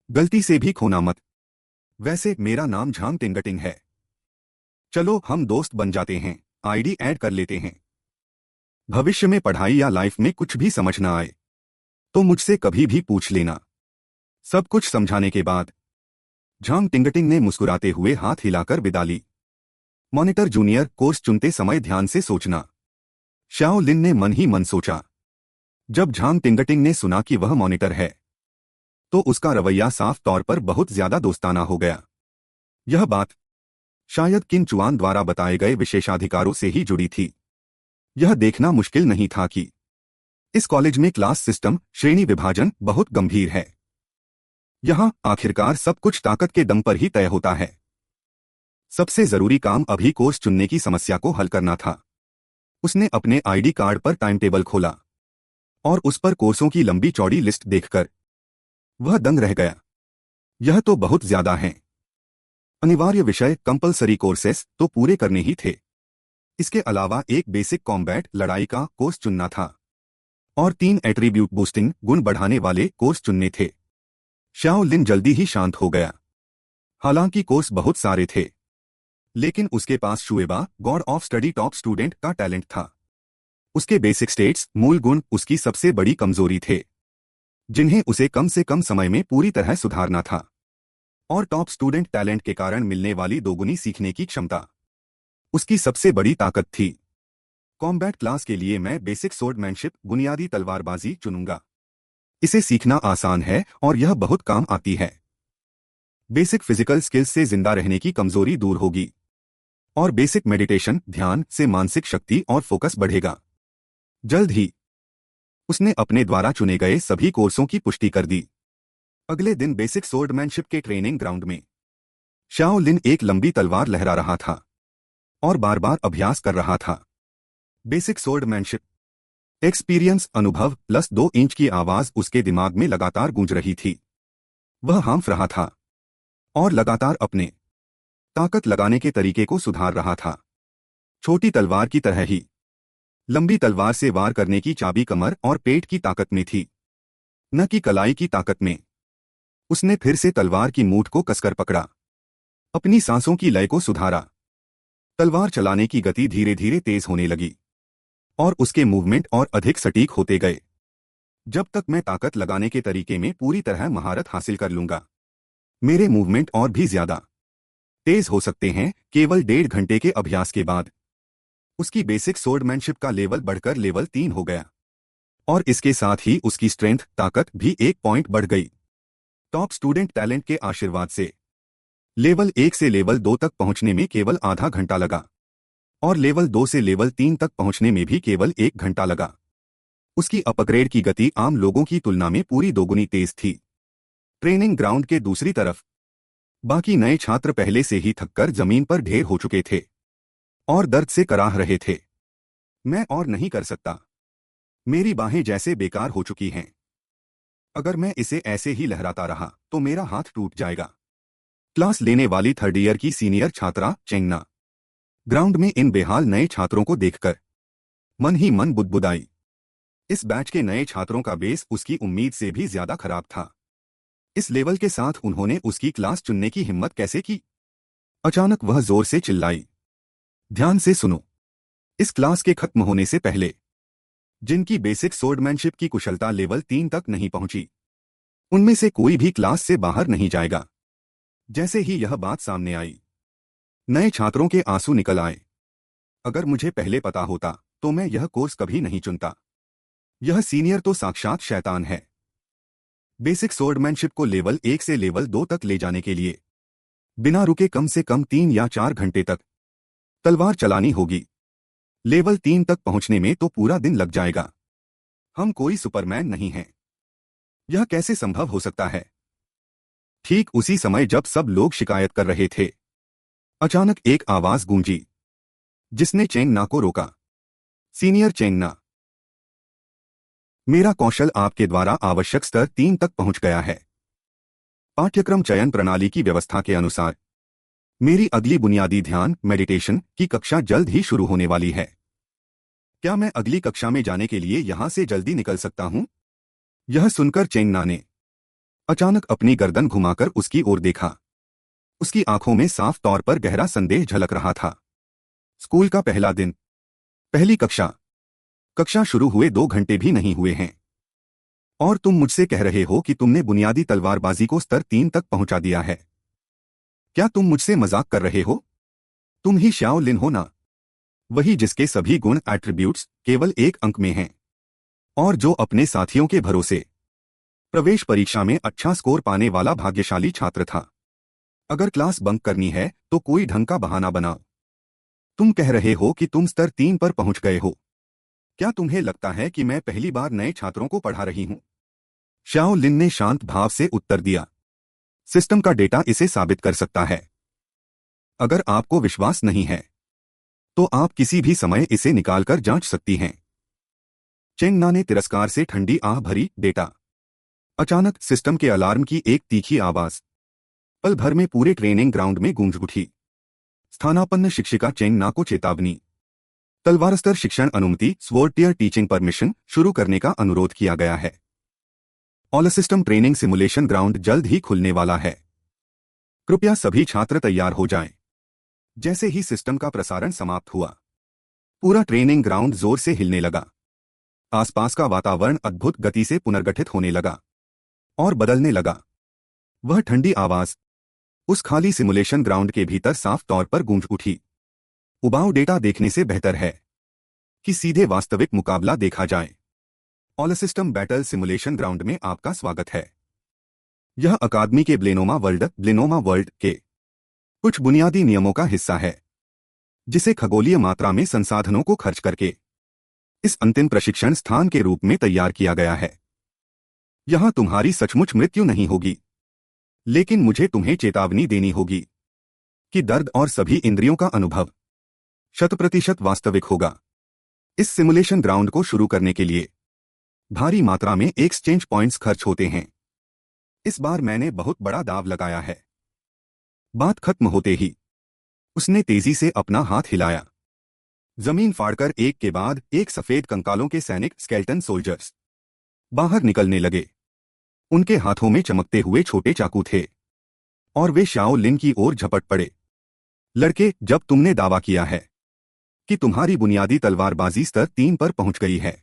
गलती से भी खोना मत। वैसे मेरा नाम झांग टिंगटिंग है। चलो हम दोस्त बन जाते हैं, आईडी ऐड कर लेते हैं। भविष्य में पढ़ाई या लाइफ में कुछ भी समझ ना आए तो मुझसे कभी भी पूछ लेना। सब कुछ समझाने के बाद झांग टिंगटिंग ने मुस्कुराते हुए हाथ हिलाकर विदा ली। मॉनिटर जूनियर कोर्स चुनते समय ध्यान से सोचना, श्याओ लिन ने मन ही मन सोचा। जब झांग टिंगटिंग ने सुना कि वह मॉनिटर है तो उसका रवैया साफ तौर पर बहुत ज्यादा दोस्ताना हो गया। यह बात शायद किन चुआन द्वारा बताए गए विशेषाधिकारों से ही जुड़ी थी। यह देखना मुश्किल नहीं था कि इस कॉलेज में क्लास सिस्टम, श्रेणी विभाजन बहुत गंभीर है। यहां आखिरकार सब कुछ ताकत के दम पर ही तय होता है। सबसे जरूरी काम अभी कोर्स चुनने की समस्या को हल करना था। उसने अपने आईडी कार्ड पर टाइम टेबल खोला और उस पर कोर्सों की लंबी चौड़ी लिस्ट देखकर वह दंग रह गया। यह तो बहुत ज्यादा है। अनिवार्य विषय, कंपलसरी कोर्सेस तो पूरे करने ही थे। इसके अलावा एक बेसिक कॉम्बैट लड़ाई का कोर्स चुनना था और 3 एट्रीब्यूट बूस्टिंग गुण बढ़ाने वाले कोर्स चुनने थे। श्याओ लिन जल्दी ही शांत हो गया। हालांकि कोर्स बहुत सारे थे, लेकिन उसके पास Shueba, god of study top student का टैलेंट था। उसके बेसिक स्टेट्स, मूल गुण उसकी सबसे बड़ी कमजोरी थे, जिन्हें उसे कम से कम समय में पूरी तरह सुधारना था। और टॉप स्टूडेंट टैलेंट के कारण मिलने वाली दोगुनी सीखने की क्षमता उसकी सबसे बड़ी ताकत थी। कॉम्बैट क्लास के लिए मैं बेसिक स्वॉर्डमैनशिप, बुनियादी तलवारबाजी चुनूंगा। इसे सीखना आसान है और यह बहुत काम आती है। बेसिक फिजिकल स्किल्स से जिंदा रहने की कमजोरी दूर होगी और बेसिक मेडिटेशन, ध्यान से मानसिक शक्ति और फोकस बढ़ेगा। जल्द ही उसने अपने द्वारा चुने गए सभी कोर्सों की पुष्टि कर दी। अगले दिन बेसिक स्वॉर्डमैनशिप के ट्रेनिंग ग्राउंड में श्याओ लिन एक लंबी तलवार लहरा रहा था और बार बार अभ्यास कर रहा था। बेसिक स्वॉर्डमैनशिप एक्सपीरियंस, अनुभव प्लस 2 इंच की आवाज उसके दिमाग में लगातार गूंज रही थी। वह हाँफ रहा था और लगातार अपने ताकत लगाने के तरीके को सुधार रहा था। छोटी तलवार की तरह ही लंबी तलवार से वार करने की चाबी कमर और पेट की ताकत में थी, न कि कलाई की ताकत में। उसने फिर से तलवार की मूठ को कसकर पकड़ा, अपनी सांसों की लय को सुधारा। तलवार चलाने की गति धीरे धीरे तेज होने लगी और उसके मूवमेंट और अधिक सटीक होते गए। जब तक मैं ताकत लगाने के तरीके में पूरी तरह महारत हासिल कर लूंगा, मेरे मूवमेंट और भी ज्यादा तेज हो सकते हैं। केवल 1.5 घंटे के अभ्यास के बाद उसकी बेसिक स्वॉर्डमैनशिप का लेवल बढ़कर लेवल 3 हो गया और इसके साथ ही उसकी स्ट्रेंथ, ताकत भी 1 पॉइंट बढ़ गई। टॉप स्टूडेंट टैलेंट के आशीर्वाद से लेवल 1 से लेवल 2 तक पहुंचने में केवल आधा घंटा लगा और लेवल 2 से लेवल 3 तक पहुंचने में भी केवल 1 घंटा लगा। उसकी अपग्रेड की गति आम लोगों की तुलना में पूरी दोगुनी तेज थी। ट्रेनिंग ग्राउंड के दूसरी तरफ बाकी नए छात्र पहले से ही थककर जमीन पर ढेर हो चुके थे और दर्द से कराह रहे थे। मैं और नहीं कर सकता, मेरी बाहें जैसे बेकार हो चुकी हैं। अगर मैं इसे ऐसे ही लहराता रहा तो मेरा हाथ टूट जाएगा। क्लास लेने वाली 3rd ईयर की सीनियर छात्रा चेंगना ग्राउंड में इन बेहाल नए छात्रों को देखकर मन ही मन बुदबुदाई। इस बैच के नए छात्रों का बेस उसकी उम्मीद से भी ज्यादा खराब था। इस लेवल के साथ उन्होंने उसकी क्लास चुनने की हिम्मत कैसे की? अचानक वह जोर से चिल्लाई, ध्यान से सुनो। इस क्लास के खत्म होने से पहले जिनकी बेसिक स्वॉर्डमैनशिप की कुशलता लेवल 3 तक नहीं पहुंची, उनमें से कोई भी क्लास से बाहर नहीं जाएगा। जैसे ही यह बात सामने आई, नए छात्रों के आंसू निकल आए। अगर मुझे पहले पता होता तो मैं यह कोर्स कभी नहीं चुनता। यह सीनियर तो साक्षात शैतान है। बेसिक स्वॉर्डमैनशिप को लेवल 1 से लेवल 2 तक ले जाने के लिए बिना रुके कम से कम 3 या 4 घंटे तक तलवार चलानी होगी। लेवल 3 तक पहुंचने में तो पूरा दिन लग जाएगा। हम कोई सुपरमैन नहीं हैं। यह कैसे संभव हो सकता है? ठीक उसी समय जब सब लोग शिकायत कर रहे थे, अचानक एक आवाज गूंजी जिसने चेंगना को रोका। सीनियर चेंगना, मेरा कौशल आपके द्वारा आवश्यक स्तर 3 तक पहुंच गया है। पाठ्यक्रम चयन प्रणाली की व्यवस्था के अनुसार मेरी अगली बुनियादी ध्यान मेडिटेशन की कक्षा जल्द ही शुरू होने वाली है। क्या मैं अगली कक्षा में जाने के लिए यहां से जल्दी निकल सकता हूं? यह सुनकर चेंग ना ने अचानक अपनी गर्दन घुमाकर उसकी ओर देखा। उसकी आंखों में साफ तौर पर गहरा संदेह झलक रहा था। स्कूल का पहला दिन, पहली कक्षा। कक्षा शुरू हुए 2 घंटे भी नहीं हुए हैं और तुम मुझसे कह रहे हो कि तुमने बुनियादी तलवारबाजी को स्तर 3 तक पहुंचा दिया है। क्या तुम मुझसे मजाक कर रहे हो? तुम ही श्याओ लिन हो ना? वही जिसके सभी गुण एट्रीब्यूट्स केवल 1 अंक में हैं और जो अपने साथियों के भरोसे प्रवेश परीक्षा में अच्छा स्कोर पाने वाला भाग्यशाली छात्र था। अगर क्लास बंक करनी है तो कोई ढंग का बहाना बनाओ। तुम कह रहे हो कि तुम स्तर 3 पर पहुंच गए हो। क्या तुम्हें लगता है कि मैं पहली बार नए छात्रों को पढ़ा रही हूं? श्याओ लिन ने शांत भाव से उत्तर दिया। सिस्टम का डेटा इसे साबित कर सकता है। अगर आपको विश्वास नहीं है तो आप किसी भी समय इसे निकालकर जांच सकती हैं। चेंग ना ने तिरस्कार से ठंडी आह भरी। डेटा? अचानक सिस्टम के अलार्म की एक तीखी आवाज पल भर में पूरे ट्रेनिंग ग्राउंड में गूंज उठी। स्थानापन्न शिक्षिका चेंग ना को चेतावनी। तलवार स्तर शिक्षण अनुमति स्वॉर्ड टियर टीचिंग परमिशन शुरू करने का अनुरोध किया गया है। All system training simulation ground जल्द ही खुलने वाला है। कृपया सभी छात्र तैयार हो जाएं। जैसे ही सिस्टम का प्रसारण समाप्त हुआ, पूरा ट्रेनिंग ग्राउंड जोर से हिलने लगा। आसपास का वातावरण अद्भुत गति से पुनर्गठित होने लगा और बदलने लगा। वह ठंडी आवाज उस खाली सिमुलेशन ग्राउंड के भीतर साफ तौर पर गूंज उठी। उबाऊ डेटा देखने से बेहतर है कि सीधे वास्तविक मुकाबला देखा जाए। All system battle simulation ground में आपका स्वागत है। यह अकादमी के ब्लेनोमा वर्ल्ड के कुछ बुनियादी नियमों का हिस्सा है, जिसे खगोलीय मात्रा में संसाधनों को खर्च करके इस अंतिम प्रशिक्षण स्थान के रूप में तैयार किया गया है। यहां तुम्हारी सचमुच मृत्यु नहीं होगी, लेकिन मुझे तुम्हें चेतावनी देनी होगी कि दर्द और सभी इंद्रियों का अनुभव 100% वास्तविक होगा। इस सिमुलेशन ग्राउंड को शुरू करने के लिए भारी मात्रा में एक्सचेंज पॉइंट्स खर्च होते हैं। इस बार मैंने बहुत बड़ा दाव लगाया है। बात खत्म होते ही उसने तेजी से अपना हाथ हिलाया। जमीन फाड़कर एक के बाद एक सफेद कंकालों के सैनिक स्केल्टन सोल्जर्स बाहर निकलने लगे। उनके हाथों में चमकते हुए छोटे चाकू थे और वे श्याओ लिन की ओर झपट पड़े। लड़के, जब तुमने दावा किया है कि तुम्हारी बुनियादी तलवारबाजी स्तर 3 पर पहुंच गई है,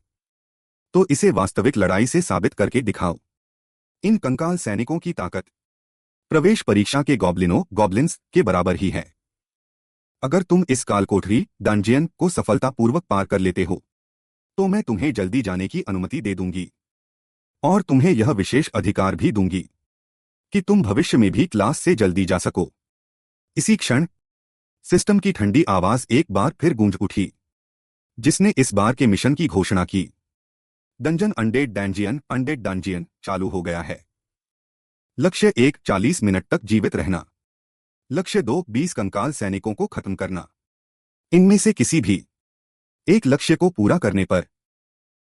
तो इसे वास्तविक लड़ाई से साबित करके दिखाओ। इन कंकाल सैनिकों की ताकत प्रवेश परीक्षा के गॉब्लिन्स के बराबर ही है। अगर तुम इस कालकोठरी डंजियन को सफलतापूर्वक पार कर लेते हो, तो मैं तुम्हें जल्दी जाने की अनुमति दे दूंगी और तुम्हें यह विशेष अधिकार भी दूंगी कि तुम भविष्य में भी क्लास से जल्दी जा सको। इसी क्षण सिस्टम की ठंडी आवाज एक बार फिर गूंज उठी, जिसने इस बार के मिशन की घोषणा की। डंजन अनडेड डंजियन चालू हो गया है। लक्ष्य 1, 40 मिनट तक जीवित रहना। लक्ष्य 2, 20 कंकाल सैनिकों को खत्म करना। इनमें से किसी भी एक लक्ष्य को पूरा करने पर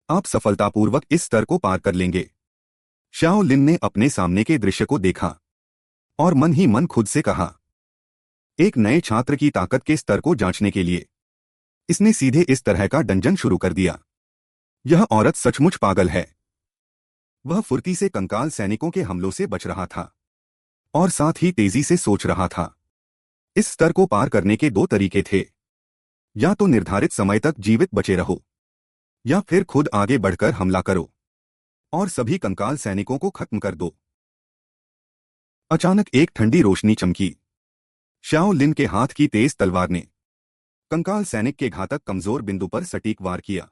आप सफलतापूर्वक इस स्तर को पार कर लेंगे। श्याओ लिन ने अपने सामने के दृश्य को देखा और मन ही मन खुद से कहा। एक नए छात्र की ताकत के स्तर को जांचने के लिए इसने सीधे इस तरह का डंजन शुरू कर दिया। यह औरत सचमुच पागल है। वह फुर्ती से कंकाल सैनिकों के हमलों से बच रहा था और साथ ही तेजी से सोच रहा था। इस स्तर को पार करने के 2 तरीके थे, या तो निर्धारित समय तक जीवित बचे रहो, या फिर खुद आगे बढ़कर हमला करो और सभी कंकाल सैनिकों को खत्म कर दो। अचानक एक ठंडी रोशनी चमकी। श्याओ लिन के हाथ की तेज तलवार ने कंकाल सैनिक के घातक कमजोर बिंदु पर सटीक वार किया।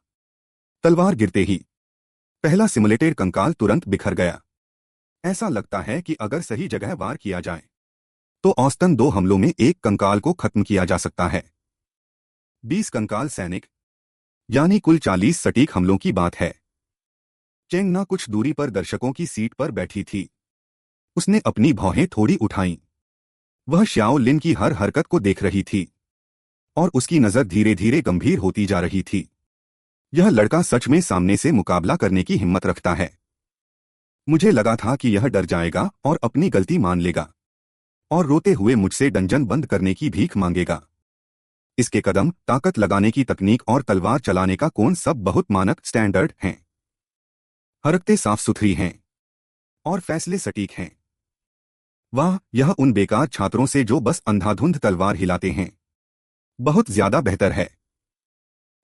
तलवार गिरते ही पहला सिमुलेटेड कंकाल तुरंत बिखर गया। ऐसा लगता है कि अगर सही जगह वार किया जाए तो औसतन 2 हमलों में एक कंकाल को खत्म किया जा सकता है। 20 कंकाल सैनिक, यानी कुल 40 सटीक हमलों की बात है। चेंग ना कुछ दूरी पर दर्शकों की सीट पर बैठी थी। उसने अपनी भौहें थोड़ी उठाईं। वह श्याओ लिन की हर हरकत को देख रही थी और उसकी नजर धीरे धीरे गंभीर होती जा रही थी। यह लड़का सच में सामने से मुकाबला करने की हिम्मत रखता है। मुझे लगा था कि यह डर जाएगा और अपनी गलती मान लेगा और रोते हुए मुझसे डंजन बंद करने की भीख मांगेगा। इसके कदम, ताकत लगाने की तकनीक और तलवार चलाने का कोण सब बहुत मानक स्टैंडर्ड हैं। हरकतें साफ सुथरी हैं और फैसले सटीक हैं। वाह, यह उन बेकार छात्रों से जो बस अंधाधुंध तलवार हिलाते हैं बहुत ज्यादा बेहतर है।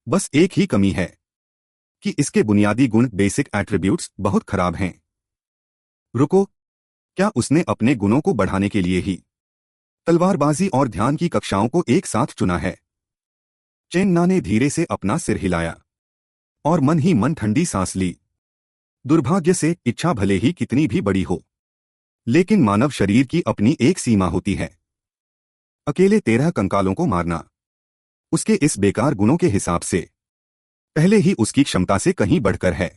बस एक ही कमी है कि इसके बुनियादी गुण, बेसिक एट्रीब्यूट्स, बहुत खराब हैं। रुको, क्या उसने अपने गुणों को बढ़ाने के लिए ही तलवारबाजी और ध्यान की कक्षाओं को एक साथ चुना है? चेंग ना ने धीरे से अपना सिर हिलाया और मन ही मन ठंडी सांस ली। दुर्भाग्य से इच्छा भले ही कितनी भी बड़ी हो, लेकिन मानव शरीर की अपनी एक सीमा होती है। अकेले 13 कंकालों को मारना उसके इस बेकार गुणों के हिसाब से पहले ही उसकी क्षमता से कहीं बढ़कर है।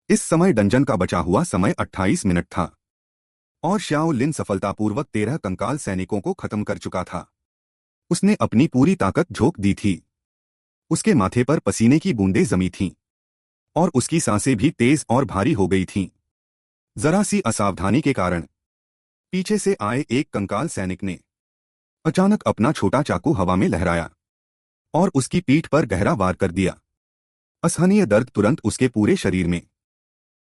इस समय डंजन का बचा हुआ समय 28 मिनट था और श्याओ लिन सफलतापूर्वक 13 कंकाल सैनिकों को खत्म कर चुका था। उसने अपनी पूरी ताकत झोंक दी थी। उसके माथे पर पसीने की बूंदें जमी थीं और उसकी सांसें भी तेज और भारी हो गई थीं। जरा सी असावधानी के कारण पीछे से आए एक कंकाल सैनिक ने अचानक अपना छोटा चाकू हवा में लहराया और उसकी पीठ पर गहरा वार कर दिया। असहनीय दर्द तुरंत उसके पूरे शरीर में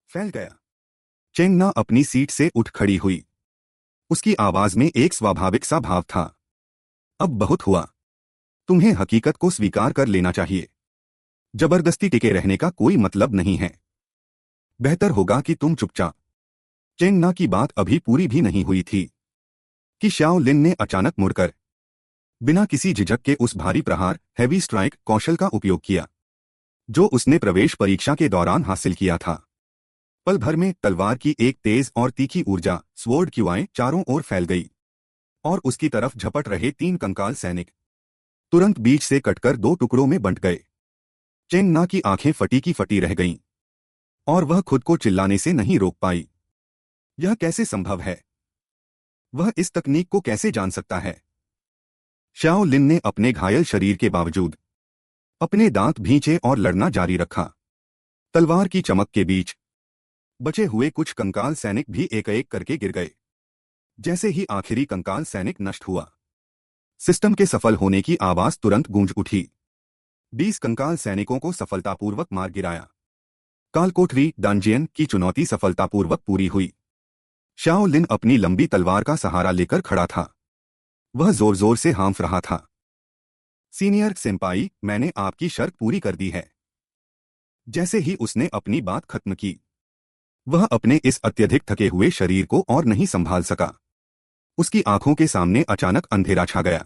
फैल गया। चेंग ना अपनी सीट से उठ खड़ी हुई। उसकी आवाज में एक स्वाभाविक सा भाव था। अब बहुत हुआ। तुम्हें हकीकत को स्वीकार कर लेना चाहिए। जबरदस्ती टिके रहने का कोई मतलब नहीं है। बेहतर होगा कि तुम चुपचाप। चेंग ना की बात अभी पूरी भी नहीं हुई थी कि श्याओ लिन ने अचानक मुड़कर बिना किसी झिझक के उस भारी प्रहार, हैवी स्ट्राइक कौशल का उपयोग किया जो उसने प्रवेश परीक्षा के दौरान हासिल किया था। पल भर में तलवार की एक तेज और तीखी ऊर्जा, स्वॉर्ड क्युआएं, चारों ओर फैल गई और उसकी तरफ झपट रहे 3 कंकाल सैनिक तुरंत बीच से कटकर 2 टुकड़ों में बंट गए। चेंग ना की आंखें फटी की फटी रह गईं और वह खुद को चिल्लाने से नहीं रोक पाई। यह कैसे संभव है? वह इस तकनीक को कैसे जान सकता है? श्याओ लिन ने अपने घायल शरीर के बावजूद अपने दांत भींचे और लड़ना जारी रखा। तलवार की चमक के बीच बचे हुए कुछ कंकाल सैनिक भी एक एक करके गिर गए। जैसे ही आखिरी कंकाल सैनिक नष्ट हुआ, सिस्टम के सफल होने की आवाज तुरंत गूंज उठी। 20 कंकाल सैनिकों को सफलतापूर्वक मार गिराया। कालकोठरी डंजियन की चुनौती सफलतापूर्वक पूरी हुई। श्याओ लिन अपनी लंबी तलवार का सहारा लेकर खड़ा था। वह जोर जोर से हाँफ रहा था। सीनियर सेंपाई, मैंने आपकी शर्त पूरी कर दी है। जैसे ही उसने अपनी बात खत्म की, वह अपने इस अत्यधिक थके हुए शरीर को और नहीं संभाल सका। उसकी आंखों के सामने अचानक अंधेरा छा गया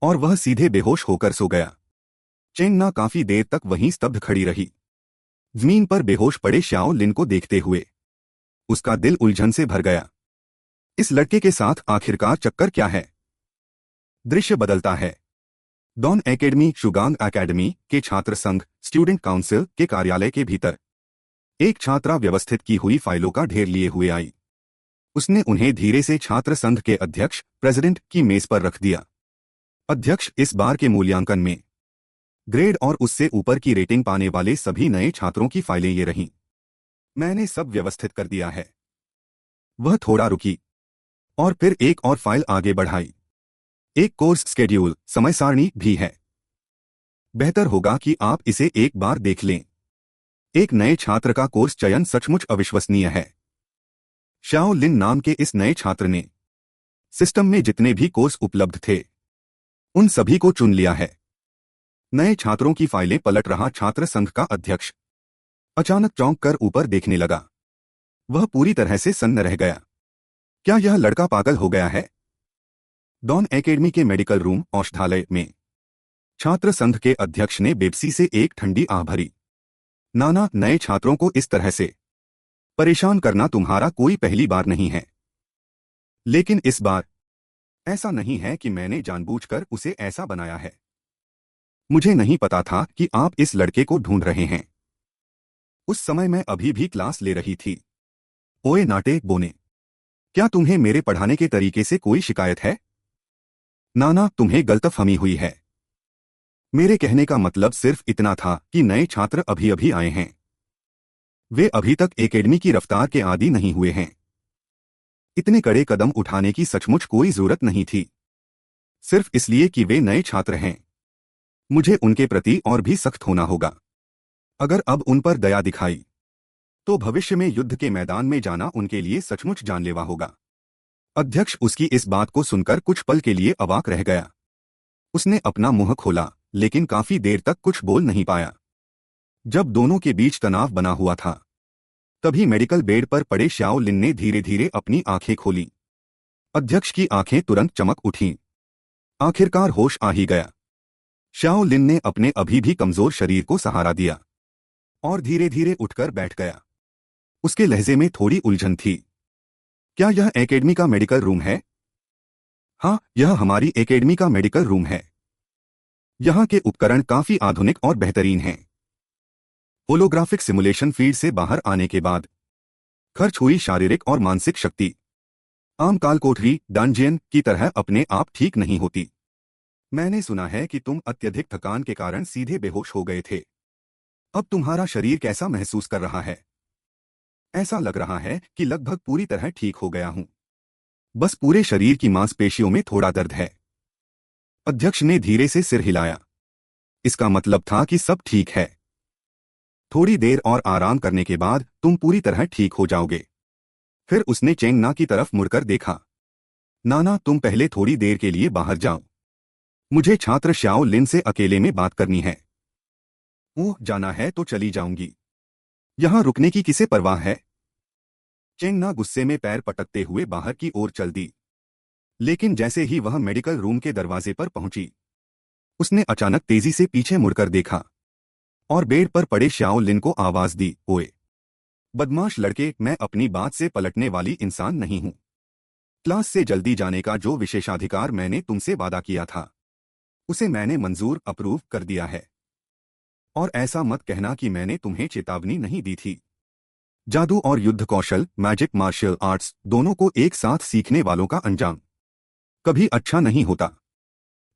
और वह सीधे बेहोश होकर सो गया। चेंग ना काफी देर तक वहीं स्तब्ध खड़ी रही, जमीन पर बेहोश पड़े श्याओ लिन को देखते हुए। उसका दिल उलझन से भर गया। इस लड़के के साथ आखिरकार चक्कर क्या है? दृश्य बदलता है। डॉन एकेडमी, शुगांग एकेडमी के छात्र संघ, स्टूडेंट काउंसिल के कार्यालय के भीतर एक छात्रा व्यवस्थित की हुई फाइलों का ढेर लिए हुए आई। उसने उन्हें धीरे से छात्र संघ के अध्यक्ष, प्रेसिडेंट की मेज पर रख दिया। अध्यक्ष, इस बार के मूल्यांकन में ग्रेड और उससे ऊपर की रेटिंग पाने वाले सभी नए छात्रों की फाइलें ये रहीं। मैंने सब व्यवस्थित कर दिया है। वह थोड़ा रुकी और फिर एक और फाइल आगे बढ़ाई। एक कोर्स स्केड्यूल, समय सारणी भी है। बेहतर होगा कि आप इसे एक बार देख लें। एक नए छात्र का कोर्स चयन सचमुच अविश्वसनीय है। श्याओ लिन नाम के इस नए छात्र ने सिस्टम में जितने भी कोर्स उपलब्ध थे उन सभी को चुन लिया है। नए छात्रों की फाइलें पलट रहा छात्र संघ का अध्यक्ष अचानक चौंक कर ऊपर देखने लगा। वह पूरी तरह से सन्न रह गया। क्या यह लड़का पागल हो गया है? डॉन एकेडमी के मेडिकल रूम औषधालय में छात्र संघ के अध्यक्ष ने बेबसी से एक ठंडी आह भरी। नाना, नए छात्रों को इस तरह से परेशान करना तुम्हारा कोई पहली बार नहीं है। लेकिन इस बार ऐसा नहीं है कि मैंने जानबूझकर उसे ऐसा बनाया है। मुझे नहीं पता था कि आप इस लड़के को ढूंढ रहे हैं। उस समय मैं अभी भी क्लास ले रही थी। ओए नाटे बोने, क्या तुम्हें मेरे पढ़ाने के तरीके से कोई शिकायत है? नाना, तुम्हें गलतफहमी हुई है। मेरे कहने का मतलब सिर्फ इतना था कि नए छात्र अभी अभी आए हैं। वे अभी तक एकेडमी की रफ्तार के आदी नहीं हुए हैं। इतने कड़े कदम उठाने की सचमुच कोई जरूरत नहीं थी, सिर्फ इसलिए कि वे नए छात्र हैं। मुझे उनके प्रति और भी सख्त होना होगा। अगर अब उन पर दया दिखाई तो भविष्य में युद्ध के मैदान में जाना उनके लिए सचमुच जानलेवा होगा। अध्यक्ष उसकी इस बात को सुनकर कुछ पल के लिए अवाक रह गया। उसने अपना मुंह खोला, लेकिन काफी देर तक कुछ बोल नहीं पाया। जब दोनों के बीच तनाव बना हुआ था, तभी मेडिकल बेड पर पड़े श्याओ लिन ने धीरे धीरे अपनी आंखें खोली। अध्यक्ष की आंखें तुरंत चमक उठीं। आखिरकार होश आ ही गया। श्याओ लिन ने अपने अभी भी कमजोर शरीर को सहारा दिया और धीरे धीरे उठकर बैठ गया। उसके लहजे में थोड़ी उलझन थी। क्या यह एकेडमी का मेडिकल रूम है? हाँ, यह हमारी एकेडमी का मेडिकल रूम है। यहाँ के उपकरण काफी आधुनिक और बेहतरीन हैं। होलोग्राफिक सिमुलेशन फील्ड से बाहर आने के बाद खर्च हुई शारीरिक और मानसिक शक्ति आम कालकोठरी डंजियन की तरह अपने आप ठीक नहीं होती। मैंने सुना है कि तुम अत्यधिक थकान के कारण सीधे बेहोश हो गए थे। अब तुम्हारा शरीर कैसा महसूस कर रहा है? ऐसा लग रहा है कि लगभग पूरी तरह ठीक हो गया हूं। बस पूरे शरीर की मांसपेशियों में थोड़ा दर्द है। अध्यक्ष ने धीरे से सिर हिलाया। इसका मतलब था कि सब ठीक है। थोड़ी देर और आराम करने के बाद तुम पूरी तरह ठीक हो जाओगे। फिर उसने चेंग ना की तरफ मुड़कर देखा। नाना, तुम पहले थोड़ी देर के लिए बाहर जाओ। मुझे छात्र श्याओ लिन से अकेले में बात करनी है। ओह, जाना है तो चली जाऊंगी। यहां रुकने की किसे परवाह है? चेंग ना गुस्से में पैर पटकते हुए बाहर की ओर चल दी। लेकिन जैसे ही वह मेडिकल रूम के दरवाजे पर पहुंची, उसने अचानक तेजी से पीछे मुड़कर देखा और बेड पर पड़े श्याओ लिन को आवाज दी, ओए बदमाश लड़के, मैं अपनी बात से पलटने वाली इंसान नहीं हूं। क्लास से जल्दी जाने का जो विशेषाधिकार मैंने तुमसे वादा किया था, उसे मैंने मंजूर अप्रूव कर दिया है। और ऐसा मत कहना कि मैंने तुम्हें चेतावनी नहीं दी थी। जादू और युद्ध कौशल, मैजिक मार्शल आर्ट्स, दोनों को एक साथ सीखने वालों का अंजाम कभी अच्छा नहीं होता।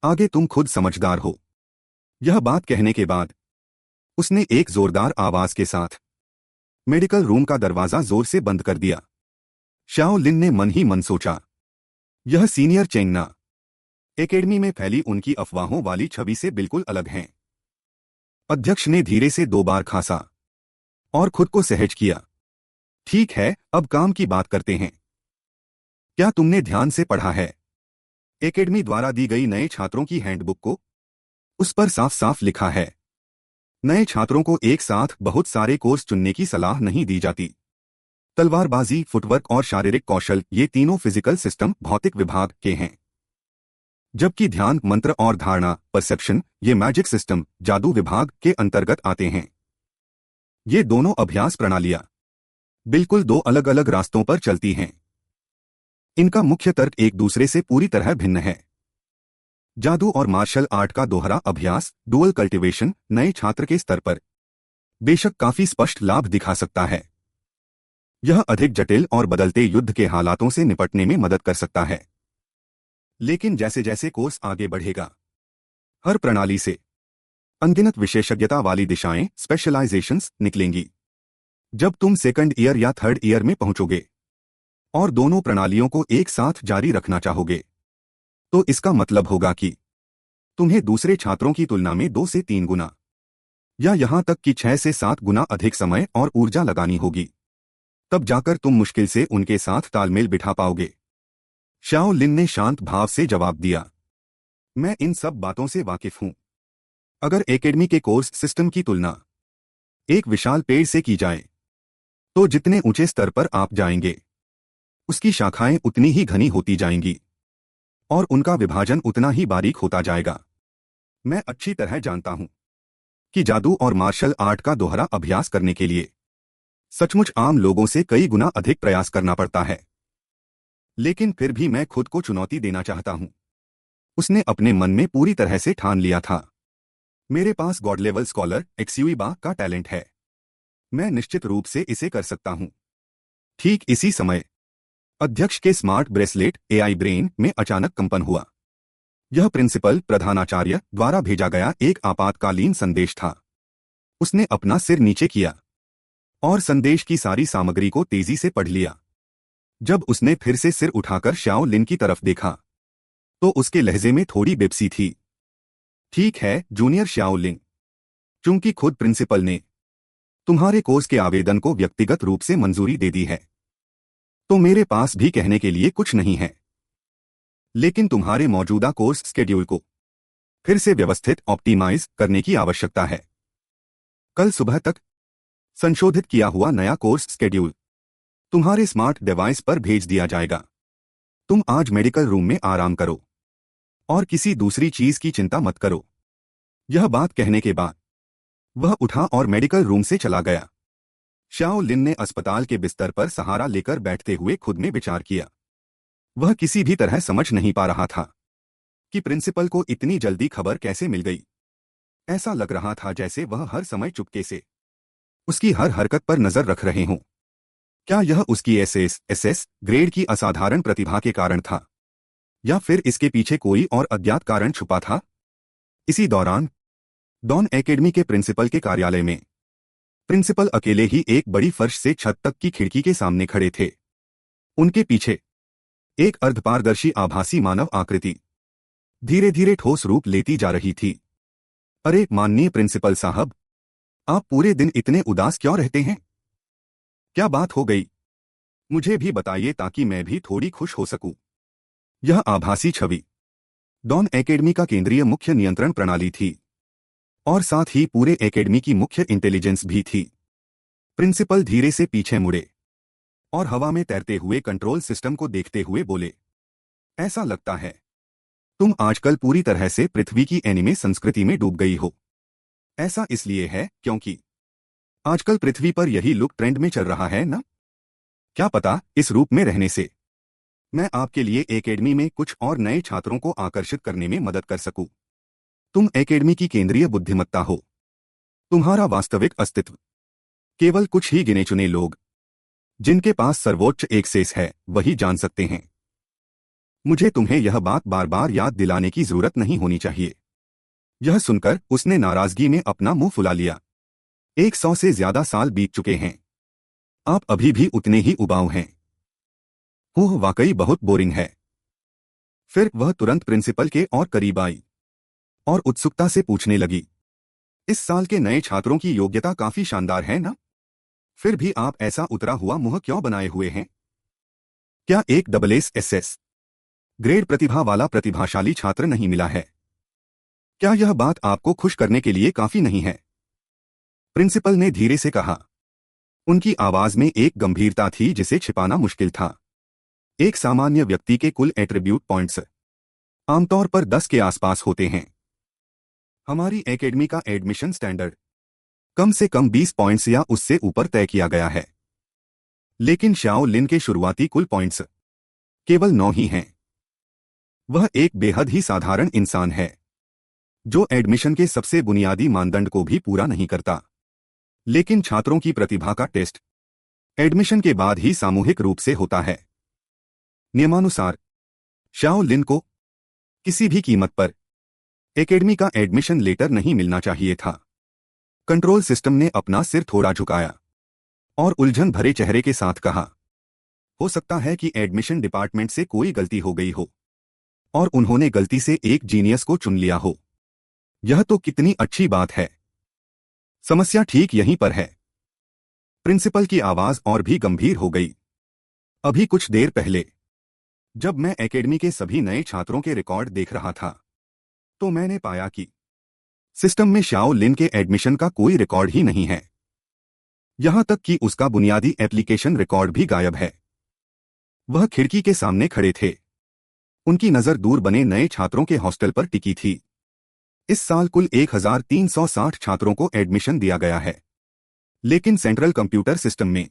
आगे तुम खुद समझदार हो। यह बात कहने के बाद उसने एक जोरदार आवाज के साथ मेडिकल रूम का दरवाजा जोर से बंद कर दिया। श्याओ लिन ने मन ही मन सोचा, यह सीनियर चेंग ना एकेडमी में फैली उनकी अफवाहों वाली छवि से बिल्कुल अलग हैं। अध्यक्ष ने धीरे से 2 बार खांसा और खुद को सहज किया। ठीक है, अब काम की बात करते हैं। क्या तुमने ध्यान से पढ़ा है एकेडमी द्वारा दी गई नए छात्रों की हैंडबुक को? उस पर साफ साफ लिखा है, नए छात्रों को एक साथ बहुत सारे कोर्स चुनने की सलाह नहीं दी जाती। तलवारबाजी, फुटवर्क और शारीरिक कौशल, ये तीनों फिजिकल सिस्टम भौतिक विभाग के हैं। जबकि ध्यान, मंत्र और धारणा, परसेप्शन, ये मैजिक सिस्टम जादू विभाग के अंतर्गत आते हैं। ये दोनों अभ्यास प्रणालियां बिल्कुल 2 अलग अलग रास्तों पर चलती हैं। इनका मुख्य तर्क एक दूसरे से पूरी तरह भिन्न है। जादू और मार्शल आर्ट का दोहरा अभ्यास, डुअल कल्टीवेशन, नए छात्र के स्तर पर बेशक काफी स्पष्ट लाभ दिखा सकता है। यह अधिक जटिल और बदलते युद्ध के हालातों से निपटने में मदद कर सकता है। लेकिन जैसे जैसे कोर्स आगे बढ़ेगा, हर प्रणाली से अनगिनत विशेषज्ञता वाली दिशाएं, स्पेशलाइजेशंस निकलेंगी। जब तुम सेकंड ईयर या थर्ड ईयर में पहुंचोगे और दोनों प्रणालियों को एक साथ जारी रखना चाहोगे, तो इसका मतलब होगा कि तुम्हें दूसरे छात्रों की तुलना में 2 से 3 गुना या यहां तक कि 6 से 7 गुना अधिक समय और ऊर्जा लगानी होगी। तब जाकर तुम मुश्किल से उनके साथ तालमेल बिठा पाओगे। श्याओ लिन ने शांत भाव से जवाब दिया, मैं इन सब बातों से वाकिफ हूं। अगर एकेडमी के कोर्स सिस्टम की तुलना एक विशाल पेड़ से की जाए, तो जितने ऊंचे स्तर पर आप जाएंगे, उसकी शाखाएं उतनी ही घनी होती जाएंगी और उनका विभाजन उतना ही बारीक होता जाएगा। मैं अच्छी तरह जानता हूं कि जादू और मार्शल आर्ट का दोहरा अभ्यास करने के लिए सचमुच आम लोगों से कई गुना अधिक प्रयास करना पड़ता है। लेकिन फिर भी मैं खुद को चुनौती देना चाहता हूं। उसने अपने मन में पूरी तरह से ठान लिया था, मेरे पास गॉड लेवल स्कॉलर एक्सयूइबा का टैलेंट है। मैं निश्चित रूप से इसे कर सकता हूं। ठीक इसी समय अध्यक्ष के स्मार्ट ब्रेसलेट एआई ब्रेन में अचानक कंपन हुआ। यह प्रिंसिपल प्रधानाचार्य द्वारा भेजा गया एक आपातकालीन संदेश था। उसने अपना सिर नीचे किया और संदेश की सारी सामग्री को तेजी से पढ़ लिया। जब उसने फिर से सिर उठाकर श्याओ लिन की तरफ देखा तो उसके लहजे में थोड़ी बेबसी थी। ठीक है जूनियर श्याओ लिन, चूंकि खुद प्रिंसिपल ने तुम्हारे कोर्स के आवेदन को व्यक्तिगत रूप से मंजूरी दे दी है तो मेरे पास भी कहने के लिए कुछ नहीं है। लेकिन तुम्हारे मौजूदा कोर्स स्केड्यूल को फिर से व्यवस्थित ऑप्टिमाइज करने की आवश्यकता है। कल सुबह तक संशोधित किया हुआ नया कोर्स स्केड्यूल तुम्हारे स्मार्ट डिवाइस पर भेज दिया जाएगा। तुम आज मेडिकल रूम में आराम करो और किसी दूसरी चीज की चिंता मत करो। यह बात कहने के बाद वह उठा और मेडिकल रूम से चला गया। श्याओ लिन ने अस्पताल के बिस्तर पर सहारा लेकर बैठते हुए खुद में विचार किया। वह किसी भी तरह समझ नहीं पा रहा था कि प्रिंसिपल को इतनी जल्दी खबर कैसे मिल गई। ऐसा लग रहा था जैसे वह हर समय चुपके से उसकी हर हरकत पर नजर रख रहे हों। क्या यह उसकी एसएस ग्रेड की असाधारण प्रतिभा के कारण था या फिर इसके पीछे कोई और अज्ञात कारण छुपा था? इसी दौरान डॉन एकेडमी के प्रिंसिपल के कार्यालय में प्रिंसिपल अकेले ही एक बड़ी फर्श से छत तक की खिड़की के सामने खड़े थे। उनके पीछे एक अर्धपारदर्शी आभासी मानव आकृति धीरे धीरे ठोस रूप लेती जा रही थी। अरे माननीय प्रिंसिपल साहब, आप पूरे दिन इतने उदास क्यों रहते हैं? क्या बात हो गई? मुझे भी बताइए ताकि मैं भी थोड़ी खुश हो सकूं। यह आभासी छवि डॉन एकेडमी का केंद्रीय मुख्य नियंत्रण प्रणाली थी और साथ ही पूरे एकेडमी की मुख्य इंटेलिजेंस भी थी। प्रिंसिपल धीरे से पीछे मुड़े और हवा में तैरते हुए कंट्रोल सिस्टम को देखते हुए बोले, ऐसा लगता है तुम आजकल पूरी तरह से पृथ्वी की एनिमे संस्कृति में डूब गई हो। ऐसा इसलिए है क्योंकि आजकल पृथ्वी पर यही लुक ट्रेंड में चल रहा है ना? क्या पता इस रूप में रहने से मैं आपके लिए एकेडमी में कुछ और नए छात्रों को आकर्षित करने में मदद कर सकूं। तुम एकेडमी की केंद्रीय बुद्धिमत्ता हो। तुम्हारा वास्तविक अस्तित्व केवल कुछ ही गिने चुने लोग जिनके पास सर्वोच्च एक्सेस है वही जान सकते हैं। मुझे तुम्हें यह बात बार बार याद दिलाने की जरूरत नहीं होनी चाहिए। यह सुनकर उसने नाराजगी में अपना मुंह फुला लिया। 100 से ज्यादा साल बीत चुके हैं, आप अभी भी उतने ही उबाऊ हैं। ओह वाकई बहुत बोरिंग है। फिर वह तुरंत प्रिंसिपल के और करीब आई और उत्सुकता से पूछने लगी, इस साल के नए छात्रों की योग्यता काफी शानदार है ना? फिर भी आप ऐसा उतरा हुआ मुंह क्यों बनाए हुए हैं? क्या एक एसएस ग्रेड प्रतिभा वाला प्रतिभाशाली छात्र नहीं मिला है? क्या यह बात आपको खुश करने के लिए काफी नहीं है? प्रिंसिपल ने धीरे से कहा। उनकी आवाज में एक गंभीरता थी जिसे छिपाना मुश्किल था। एक सामान्य व्यक्ति के कुल एट्रीब्यूट पॉइंट्स आमतौर पर 10 के आसपास होते हैं। हमारी एकेडमी का एडमिशन स्टैंडर्ड कम से कम 20 पॉइंट्स या उससे ऊपर तय किया गया है, लेकिन श्याओ लिन के शुरुआती कुल पॉइंट्स केवल 9 ही हैं। वह एक बेहद ही साधारण इंसान है जो एडमिशन के सबसे बुनियादी मानदंड को भी पूरा नहीं करता। लेकिन छात्रों की प्रतिभा का टेस्ट एडमिशन के बाद ही सामूहिक रूप से होता है। नियमानुसार श्याओ लिन को किसी भी कीमत पर एकेडमी का एडमिशन लेटर नहीं मिलना चाहिए था। कंट्रोल सिस्टम ने अपना सिर थोड़ा झुकाया और उलझन भरे चेहरे के साथ कहा, हो सकता है कि एडमिशन डिपार्टमेंट से कोई गलती हो गई हो और उन्होंने गलती से एक जीनियस को चुन लिया हो। यह तो कितनी अच्छी बात है। समस्या ठीक यहीं पर है। प्रिंसिपल की आवाज और भी गंभीर हो गई। अभी कुछ देर पहले जब मैं एकेडमी के सभी नए छात्रों के रिकॉर्ड देख रहा था तो मैंने पाया कि सिस्टम में श्याओ लिन के एडमिशन का कोई रिकॉर्ड ही नहीं है। यहां तक कि उसका बुनियादी एप्लीकेशन रिकॉर्ड भी गायब है। वह खिड़की के सामने खड़े थे। उनकी नजर दूर बने नए छात्रों के हॉस्टल पर टिकी थी। इस साल कुल 1360 छात्रों को एडमिशन दिया गया है, लेकिन सेंट्रल कंप्यूटर सिस्टम में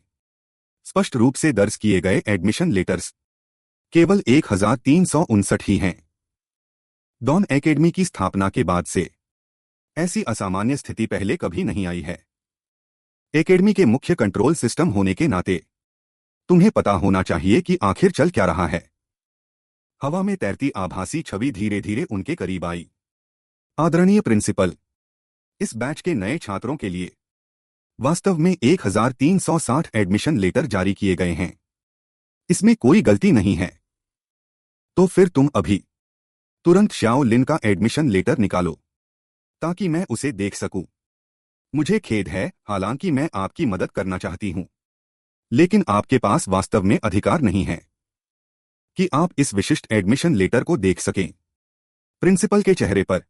स्पष्ट रूप से दर्ज किए गए एडमिशन लेटर्स केवल 1359 ही हैं। डॉन एकेडमी की स्थापना के बाद से ऐसी असामान्य स्थिति पहले कभी नहीं आई है। एकेडमी के मुख्य कंट्रोल सिस्टम होने के नाते तुम्हें पता होना चाहिए कि आखिर चल क्या रहा है। हवा में तैरती आभासी छवि धीरे धीरे उनके करीब आई। आदरणीय प्रिंसिपल, इस बैच के नए छात्रों के लिए वास्तव में 1360 एडमिशन लेटर जारी किए गए हैं। इसमें कोई गलती नहीं है। तो फिर तुम अभी तुरंत श्याओ लिन का एडमिशन लेटर निकालो ताकि मैं उसे देख सकूं। मुझे खेद है, हालांकि मैं आपकी मदद करना चाहती हूं, लेकिन आपके पास वास्तव में अधिकार नहीं है कि आप इस विशिष्ट एडमिशन लेटर को देख सकें। प्रिंसिपल के चेहरे पर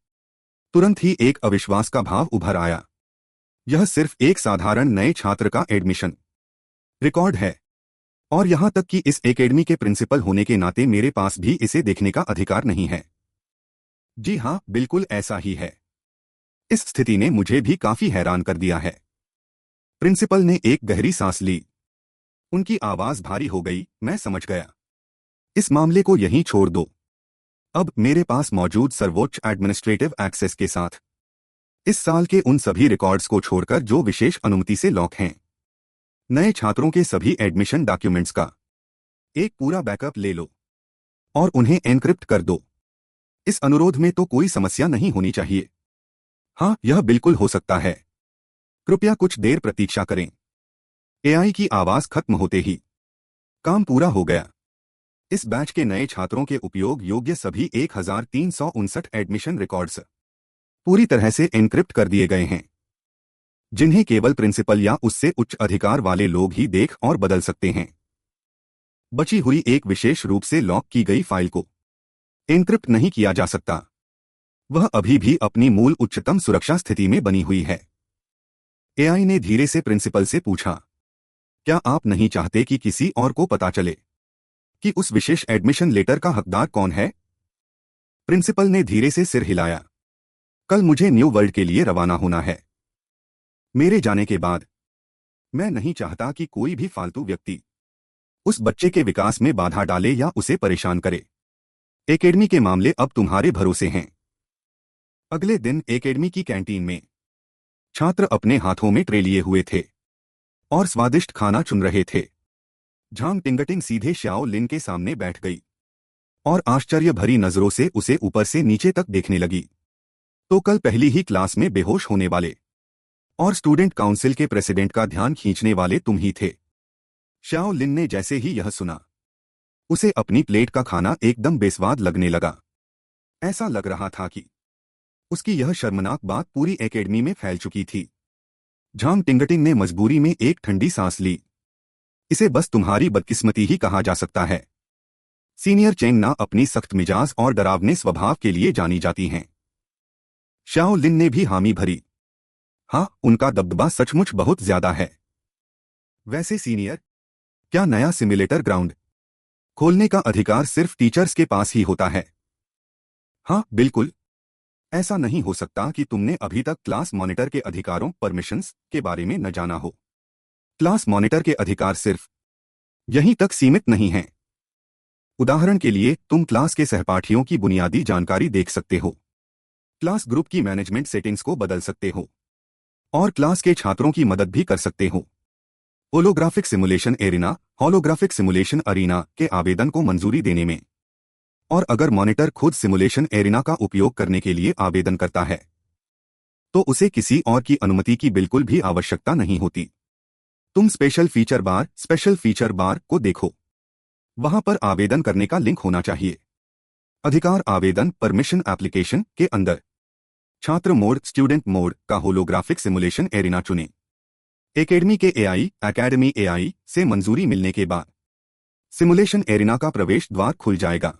तुरंत ही एक अविश्वास का भाव उभर आया। यह सिर्फ एक साधारण नए छात्र का एडमिशन रिकॉर्ड है, और यहां तक कि इस एकेडमी के प्रिंसिपल होने के नाते मेरे पास भी इसे देखने का अधिकार नहीं है। जी हां, बिल्कुल ऐसा ही है। इस स्थिति ने मुझे भी काफी हैरान कर दिया है। प्रिंसिपल ने एक गहरी सांस ली। उनकी आवाज भारी हो गई। मैं समझ गया। इस मामले को यहीं छोड़ दो। अब मेरे पास मौजूद सर्वोच्च एडमिनिस्ट्रेटिव एक्सेस के साथ इस साल के उन सभी रिकॉर्ड्स को छोड़कर जो विशेष अनुमति से लॉक हैं, नए छात्रों के सभी एडमिशन डॉक्यूमेंट्स का एक पूरा बैकअप ले लो और उन्हें एनक्रिप्ट कर दो। इस अनुरोध में तो कोई समस्या नहीं होनी चाहिए। हाँ, यह बिल्कुल हो सकता है। कृपया कुछ देर प्रतीक्षा करें। एआई की आवाज खत्म होते ही काम पूरा हो गया। इस बैच के नए छात्रों के उपयोग योग्य सभी 1359 एडमिशन रिकॉर्ड्स पूरी तरह से एनक्रिप्ट कर दिए गए हैं, जिन्हें केवल प्रिंसिपल या उससे उच्च अधिकार वाले लोग ही देख और बदल सकते हैं। बची हुई एक विशेष रूप से लॉक की गई फाइल को एनक्रिप्ट नहीं किया जा सकता। वह अभी भी अपनी मूल उच्चतम सुरक्षा स्थिति में बनी हुई है। एआई ने धीरे से प्रिंसिपल से पूछा, क्या आप नहीं चाहते कि किसी और को पता चले कि उस विशेष एडमिशन लेटर का हकदार कौन है? प्रिंसिपल ने धीरे से सिर हिलाया। कल मुझे न्यू वर्ल्ड के लिए रवाना होना है। मेरे जाने के बाद मैं नहीं चाहता कि कोई भी फालतू व्यक्ति उस बच्चे के विकास में बाधा डाले या उसे परेशान करे। एकेडमी के मामले अब तुम्हारे भरोसे हैं। अगले दिन एकेडमी की कैंटीन में छात्र अपने हाथों में ट्रे लिए हुए थे और स्वादिष्ट खाना चुन रहे थे। झांग टिंगटिंग सीधे श्याओ लिन के सामने बैठ गई और आश्चर्य भरी नजरों से उसे ऊपर से नीचे तक देखने लगी। तो कल पहली ही क्लास में बेहोश होने वाले और स्टूडेंट काउंसिल के प्रेसिडेंट का ध्यान खींचने वाले तुम ही थे। श्याओ लिन ने जैसे ही यह सुना, उसे अपनी प्लेट का खाना एकदम बेस्वाद लगने लगा। ऐसा लग रहा था कि उसकी यह शर्मनाक बात पूरी एकेडमी में फैल चुकी थी। झांग टिंगटिंग ने मजबूरी में एक ठंडी सांस ली। इसे बस तुम्हारी बदकिस्मती ही कहा जा सकता है। सीनियर चेंग ना अपनी सख्त मिजाज और डरावने स्वभाव के लिए जानी जाती हैं। श्याओ लिन ने भी हामी भरी। हाँ, उनका दबदबा सचमुच बहुत ज्यादा है। वैसे सीनियर, क्या नया सिमुलेटर ग्राउंड खोलने का अधिकार सिर्फ टीचर्स के पास ही होता है? हाँ, बिल्कुल। ऐसा नहीं हो सकता कि तुमने अभी तक क्लास मॉनिटर के अधिकारों परमिशंस के बारे में न जाना हो। क्लास मॉनिटर के अधिकार सिर्फ यहीं तक सीमित नहीं हैं। उदाहरण के लिए, तुम क्लास के सहपाठियों की बुनियादी जानकारी देख सकते हो, क्लास ग्रुप की मैनेजमेंट सेटिंग्स को बदल सकते हो और क्लास के छात्रों की मदद भी कर सकते हो। Holographic simulation arena, holographic simulation arena के आवेदन को मंजूरी देने में, और अगर मॉनिटर खुद सिमुलेशन एरिना का उपयोग करने के लिए आवेदन करता है तो उसे किसी और की अनुमति की बिल्कुल भी आवश्यकता नहीं होती। तुम स्पेशल फीचर बार को देखो। वहां पर आवेदन करने का लिंक होना चाहिए। अधिकार आवेदन परमिशन एप्लीकेशन के अंदर छात्र मोड स्टूडेंट मोड का होलोग्राफिक सिमुलेशन एरिना चुनें। एकेडमी के एकेडमी एआई से मंजूरी मिलने के बाद सिमुलेशन एरिना का प्रवेश द्वार खुल जाएगा।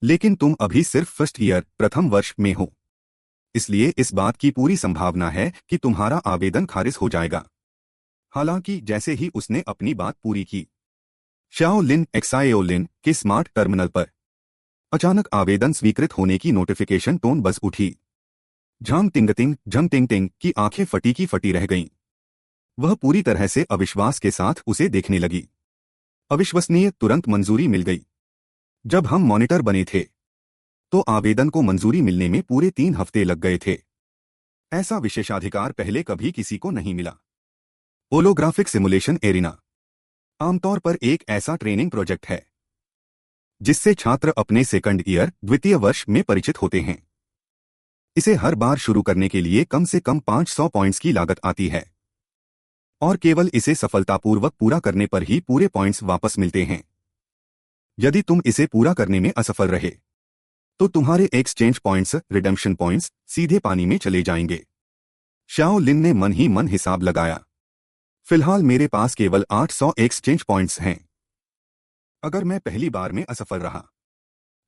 लेकिन तुम अभी सिर्फ फर्स्ट ईयर प्रथम वर्ष में हो, इसलिए इस बात की पूरी संभावना है कि तुम्हारा आवेदन खारिज हो जाएगा। हालांकि जैसे ही उसने अपनी बात पूरी की, श्याओ लिन एक्साओ लिन के स्मार्ट टर्मिनल पर अचानक आवेदन स्वीकृत होने की नोटिफिकेशन टोन बज उठी। झांग टिंगटिंग की आंखें फटी की फटी रह गईं। वह पूरी तरह से अविश्वास के साथ उसे देखने लगी। अविश्वसनीय, तुरंत मंजूरी मिल गई। जब हम मॉनिटर बने थे तो आवेदन को मंजूरी मिलने में पूरे 3 हफ्ते लग गए थे। ऐसा विशेषाधिकार पहले कभी किसी को नहीं मिला। होलोग्राफिक सिमुलेशन एरिना आमतौर पर एक ऐसा ट्रेनिंग प्रोजेक्ट है जिससे छात्र अपने सेकंड ईयर द्वितीय वर्ष में परिचित होते हैं। इसे हर बार शुरू करने के लिए कम से कम 500 पॉइंट्स की लागत आती है और केवल इसे सफलतापूर्वक पूरा करने पर ही पूरे पॉइंट्स वापस मिलते हैं। यदि तुम इसे पूरा करने में असफल रहे तो तुम्हारे एक्सचेंज पॉइंट्स, रिडेम्पशन पॉइंट्स सीधे पानी में चले जाएंगे। शाओ लिन ने मन ही मन हिसाब लगाया। फिलहाल मेरे पास केवल 800 एक्सचेंज पॉइंट्स हैं। अगर मैं पहली बार में असफल रहा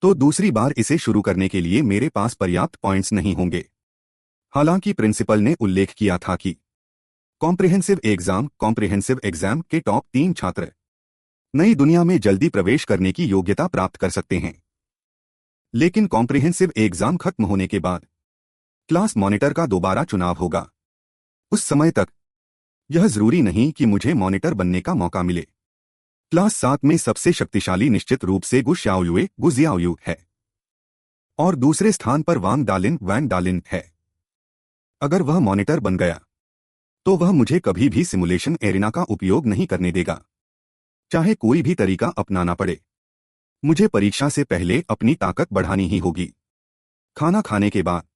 तो दूसरी बार इसे शुरू करने के लिए मेरे पास पर्याप्त पॉइंट्स नहीं होंगे। हालांकि प्रिंसिपल ने उल्लेख किया था कि कॉम्प्रिहेंसिव एग्जाम के टॉप 3 छात्र नई दुनिया में जल्दी प्रवेश करने की योग्यता प्राप्त कर सकते हैं। लेकिन कॉम्प्रिहेंसिव एग्जाम खत्म होने के बाद क्लास मॉनिटर का दोबारा चुनाव होगा। उस समय तक यह जरूरी नहीं कि मुझे मॉनिटर बनने का मौका मिले। क्लास 7 में सबसे शक्तिशाली निश्चित रूप से गु जियाओयू है और दूसरे स्थान पर वांग डालिन है। अगर वह मॉनिटर बन गया तो वह मुझे कभी भी सिमुलेशन एरिना का उपयोग नहीं करने देगा, चाहे कोई भी तरीका अपनाना पड़े। मुझे परीक्षा से पहले अपनी ताकत बढ़ानी ही होगी। खाना खाने के बाद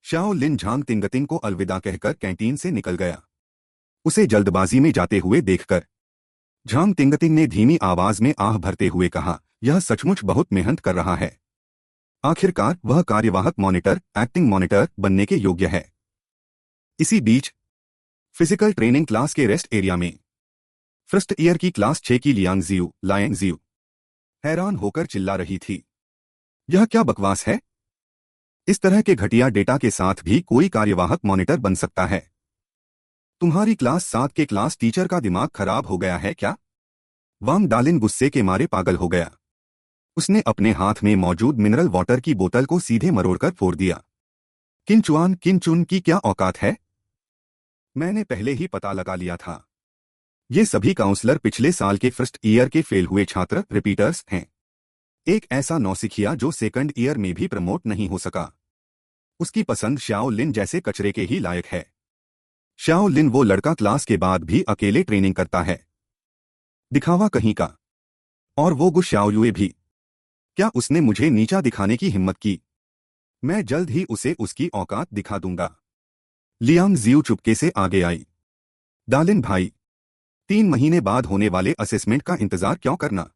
शाओ लिन झांग तिंगतिंग को अलविदा कहकर कैंटीन से निकल गया। उसे जल्दबाजी में जाते हुए देखकर झांग तिंगतिंग ने धीमी आवाज में आह भरते हुए कहा, यह सचमुच बहुत मेहनत कर रहा है। आखिरकार वह कार्यवाहक मॉनिटर, एक्टिंग मॉनिटर बनने के योग्य है। इसी बीच फिजिकल ट्रेनिंग क्लास के रेस्ट एरिया में फर्स्ट ईयर की क्लास 6 की लायंग जियू हैरान होकर चिल्ला रही थी, यह क्या बकवास है? इस तरह के घटिया डेटा के साथ भी कोई कार्यवाहक मॉनिटर बन सकता है? तुम्हारी क्लास 7 के क्लास टीचर का दिमाग खराब हो गया है क्या? वांग डालिन गुस्से के मारे पागल हो गया। उसने अपने हाथ में मौजूद मिनरल वाटर की बोतल को सीधे मरोड़कर फोड़ दिया। किन चुन की क्या औकात है? मैंने पहले ही पता लगा लिया था। ये सभी काउंसलर पिछले साल के फर्स्ट ईयर के फेल हुए छात्र रिपीटर्स हैं। एक ऐसा नौसिखिया जो सेकंड ईयर में भी प्रमोट नहीं हो सका। उसकी पसंद शाओ लिन जैसे कचरे के ही लायक है। शाओ लिन वो लड़का क्लास के बाद भी अकेले ट्रेनिंग करता है, दिखावा कहीं का। और वो गु शाओयुए भी। क्या उसने मुझे नीचा दिखाने की हिम्मत की? मैं जल्द ही उसे उसकी औकात दिखा दूंगा। लियांग जियू चुपके से आगे आई। डालिन भाई, 3 महीने बाद होने वाले असेसमेंट का इंतजार क्यों करना?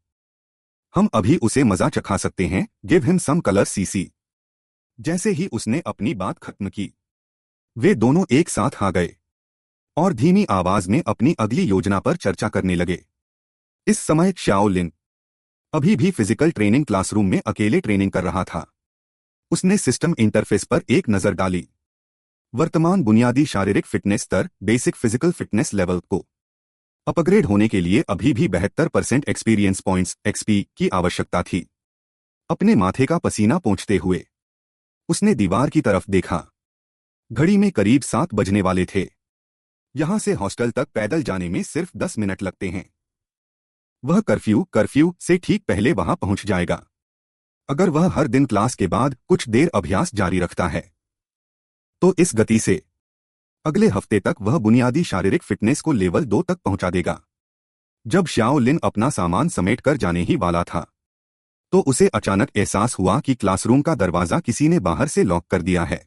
हम अभी उसे मजा चखा सकते हैं। Give him some colour CC. जैसे ही उसने अपनी बात खत्म की वे दोनों एक साथ आ गए और धीमी आवाज में अपनी अगली योजना पर चर्चा करने लगे। इस समय शाओ लिन अभी भी फिजिकल ट्रेनिंग क्लासरूम में अकेले ट्रेनिंग कर रहा था। उसने सिस्टम इंटरफेस पर एक नजर डाली। वर्तमान बुनियादी शारीरिक फिटनेस स्तर, बेसिक फिजिकल फिटनेस लेवल को अपग्रेड होने के लिए अभी भी 72% एक्सपीरियंस पॉइंट्स एक्सपी की आवश्यकता थी। अपने माथे का पसीना पोंछते हुए उसने दीवार की तरफ देखा। घड़ी में करीब 7 बजने वाले थे। यहां से हॉस्टल तक पैदल जाने में सिर्फ 10 मिनट लगते हैं। वह कर्फ्यू से ठीक पहले वहां पहुंच जाएगा। अगर वह हर दिन क्लास के बाद कुछ देर अभ्यास जारी रखता है तो इस गति से अगले हफ्ते तक वह बुनियादी शारीरिक फिटनेस को लेवल 2 तक पहुंचा देगा। जब शाओ लिन अपना सामान समेट कर जाने ही वाला था तो उसे अचानक एहसास हुआ कि क्लासरूम का दरवाजा किसी ने बाहर से लॉक कर दिया है।